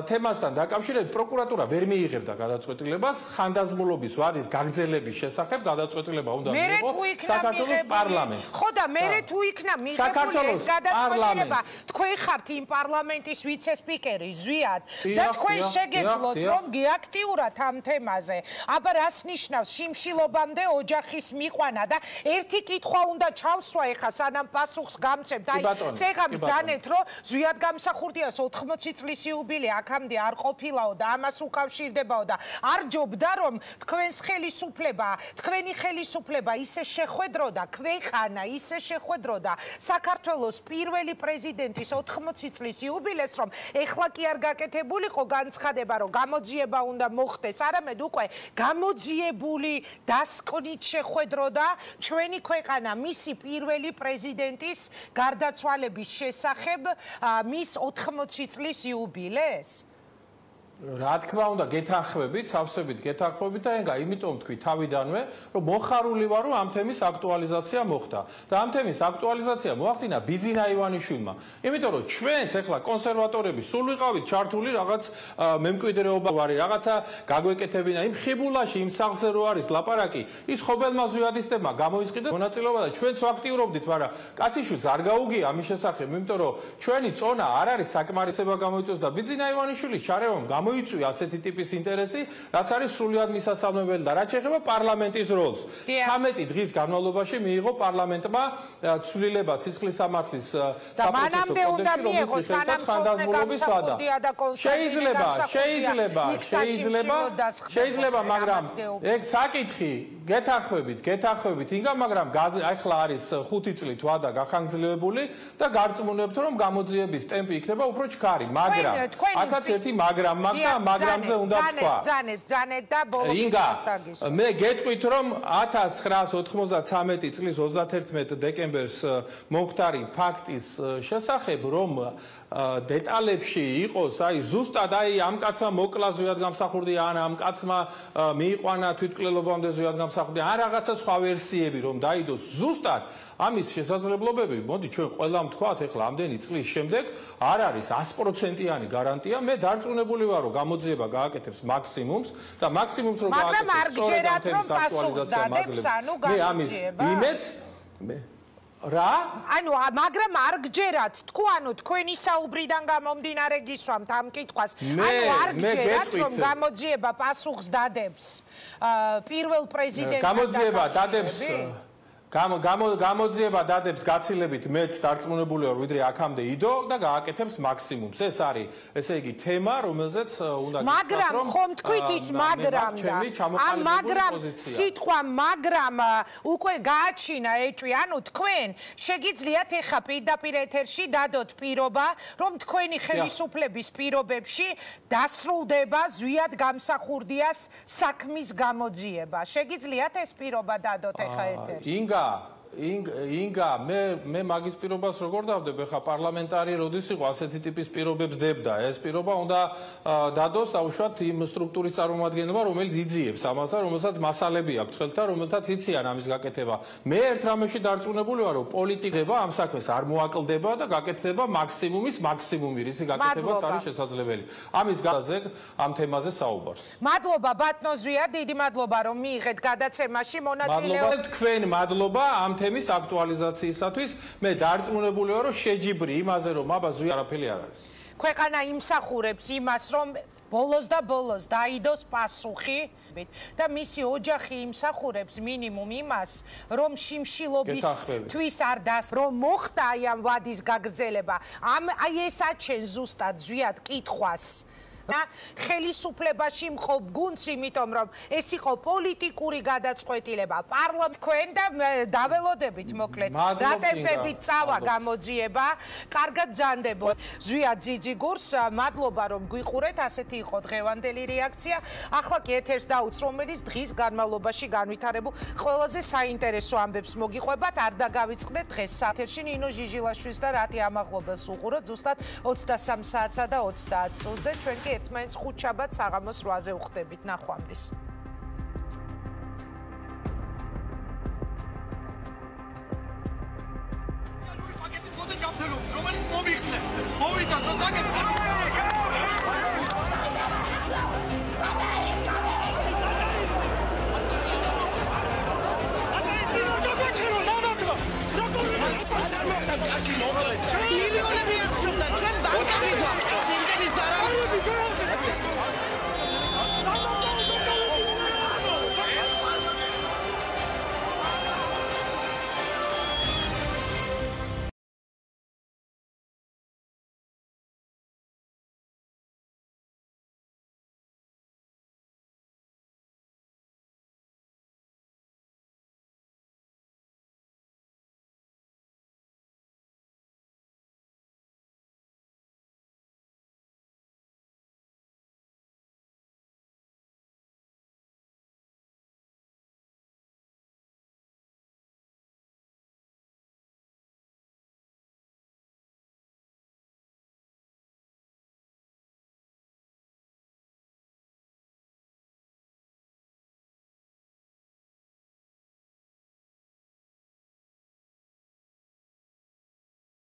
თემასთან დაკავშირებით პროკურატურა ვერ მიიღებდა გადაწყვეტილებას ხანდაზმულობის ვადის გაგრძელების შესახებ გადაწყვეტილება უნდა მიიღო საქართველოს პარლამენტს. ხო და მე თუ იქნა მიღებული ეს გადაწყვეტილება თქვენ ხართ იმ პარლამენტის ვიცე-სპიკერი ზვიად და თქვენ შეგეძლოთ რომ გეაქტიურათ ამ თემაზე. აბა რას ნიშნავს შიმშილობამდე ოჯახის მიყვანა და ერთი კითხვა უნდა ჩავსვა ეხა სანამ პასუხს გამცემთ. აი წეღა ბრძანეთ რომ ზვიად გამსახურდიას 80 წლის იუბილე აქამდე არ ყოფილაო და ამას უკავშირდებაო და არ ჯობდა რომ თქვენს თქვენი ხელისუფლება ისე შეხვედროდა ქვეყანა ისე შეხვედროდა საქართველოს პირველი პრეზიდენტის 80 წლის იუბილეს რომ ეხლა კი არ გაკეთებულიყო განცხადება რომ გამოძიება უნდა მოხდეს არამედ უკვე გამოძიებული დასკვნით შეხვედროდა ჩვენი ქვეყანა მისი პირველი პრეზიდენტის გარდაცვალების შესახებ მის 80 წლის იუბილეს? რა თქმა უნდა გეთანხმებით, სავსებით გეთანხმებით და ენგა იმიტომ თქვი თავიდანვე, რომ მოხარული ვარ, რომ ამ თემის აქტუალიზაცია მოხდა. და ამ თემის აქტუალიზაცია მოახდინა ბიძინა ივანიშვილმა. იმიტომ რომ ჩვენც ახლა კონსერვატორები სულ ვიყავით ჩართული რაღაც მემკვიდრეობა ვარი, რაღაცა გაგვეკეთებინა იმ ხიბულაში, იმ სახლზე რო არის ლაპარაკი, ის ხობელმა ზვიადისტებმა გამოისყიდეთ მონაწილეობა და ჩვენც ვაქტიურობდით, მაგრამ კაციშვილს არ გაუგია ამის შესახებ, იმიტომ რომ ჩვენი წონა არ არის საკმარისება გამოიწვევს და ბიძინა ივანიშვილის ჩარევამ მოიწვია ასეთი ტიპის ინტერესი, რაც არის სრულიად მისასალმებელი და რაც შეეხება პარლამენტის როლს. 13 დღის განმავლობაში მიიღო პარლამენტმა ცვლილება სისხლის სამართლის საპროცესო კოდექსში, რომელიც ხანდაზმულობის ვადა. შეიძლება, მაგრამ ეგ საკითხი გეთანხმებით, ინგა, მაგრამ ახლა არის 5 წლით ვადა გახანგრძლივებული და გარწმუნებთ, რომ გამოძიების ტემპი იქნება უფრო ჩქარი, მაგრამ აქაც ერთი მაგრამ მაგრამზე უნდა თქვა. ძანეთ და ბოლოს დაგისვა. მე გეტყვით რომ 1993 წლის 31 დეკემბერს მომხდარი ფაქტის შესახებ რომ დეტალებში იყოს აი ზუსტად აი ამ კაცმა მოკლა ზვიად გამსახურდია ან ამ კაცმა მიიყვანა თვითმკვლელობამდე ზვიად გამსახურდია ან რაღაცა სხვა ვერსიები რომ დაიდოს ზუსტად ამის შესაძლებლობები მოდი ჩვენ ყველამ თქვათ ეხლა ამდენი წლის შემდეგ არ არის 100%-იანი გარანტია მე დარწმუნებული ვარ რომ გამოძიება გააკეთებს მაქსიმუმს და მაქსიმუმს რომ გააკეთებს სწორედ ამ თემის აქტუალიზაცია მაძლევს მე ამის იმედს რა? ანუ მაგრამ არ გჯერათ თქვა ანუ თქვენი საუბრიდან გამომდინარე გისვამთ ამ კითხვას. ანუ არ გჯერათ რომ გამოძიება პასუხს დადებს პირველ პრეზიდენტთან გამოძიება დადებს გამოძიება დადებს გაცილებით მეც დარწმუნებული ვარ ვიდრე აქამდე იდო და გააკეთებს მაქსიმუმს. ეს არის ესე იგი თემა რომელზეც უნდა მაგრამ ხომ თქვით ის მაგრამ და ამ მაგრამ სიტყვა მაგრამ უკვე გააჩინა ეჭვი ანუ თქვენ შეგიძლიათ ეხა პირდაპირ ეთერში დადოთ პირობა რომ თქვენი ხელისუფლების პირობებში დასრულდება ზვიად გამსახურდიას საქმის გამოძიება. შეგიძლიათ ეს პირობა დადოთ ეხა ეთერში? ინგა მე მაგის პირობას როგორ დავდებ ხა პარლამენტარი როდის იყო ასეთი ტიპის პირობებს დებდა ეს პირობა უნდა დადოს დაუშვათ იმ სტრუქტურის წარმომადგენლობა რომელიც იძიებს ამას და რომელსაც მასალები აქვს ხელთან რომელთაც იციან ამის გაკეთება მე ერთ რამეში დარწმუნებული ვარ რომ პოლიტიკება ამ საქმეს არ მოაკლდება და გაკეთდება მაქსიმუმის მაქსიმუმი რისი გაკეთებაც არის შესაძლებელი ამის გაზზე ამ თემაზე საუბარს მადლობა ბატონო ზვია დიდი მადლობა რომ მიიღეთ გადაცემაში მონაწილეობა თქვენ მადლობა ამ თემის აქტუალიზაციისათვის მე დარწმუნებული ვარ, რომ შეჯიბრი იმაზე, რომ აბა ზუსტ არაფერი არ არის. ქვეყანა იმსახურებს იმას, რომ ბოლოს და ბოლოს დაიდოს პასუხი და მისი ოჯახი იმსახურებს მინიმუმ იმას, რომ შიმშილობისთვის არ დას, რომ მოხდა აი ამ ვადის გაგრძელება. აი ეს აჩენ ზუსტად ზვიად კითხვას. ხელისუფლებაში მყოფ გუნდს, იმიტომ რომ ეს იყო პოლიტიკური გადაწყვეტილება პარლამენტ თქვენ და დაველოდებით მოკლედ დატემპებით წავა გამოძიება კარგად ძანდებოდ ზვიად ძიძიგურს მადლობა რომ გვიყურეთ ასეთი იყო დღევანდელი რეაქცია ახლა კი ეთერს დაუც რომელიც დღის განმავლობაში განვითარებულ ყველაზე საინტერესო ამბებს მოგიყვებათ არ დაგავიწყდეთ დღეს ეთერში ნინო ჟიჟილაშვილის და რატი ამაღლობელს უყუროთ ზუსტად 23 საათსა და 30 წუთზე ჩვენ კი ერთმანეთს ხუთშაბათ საღამოს 8-ზე უხდებით ნახვამდის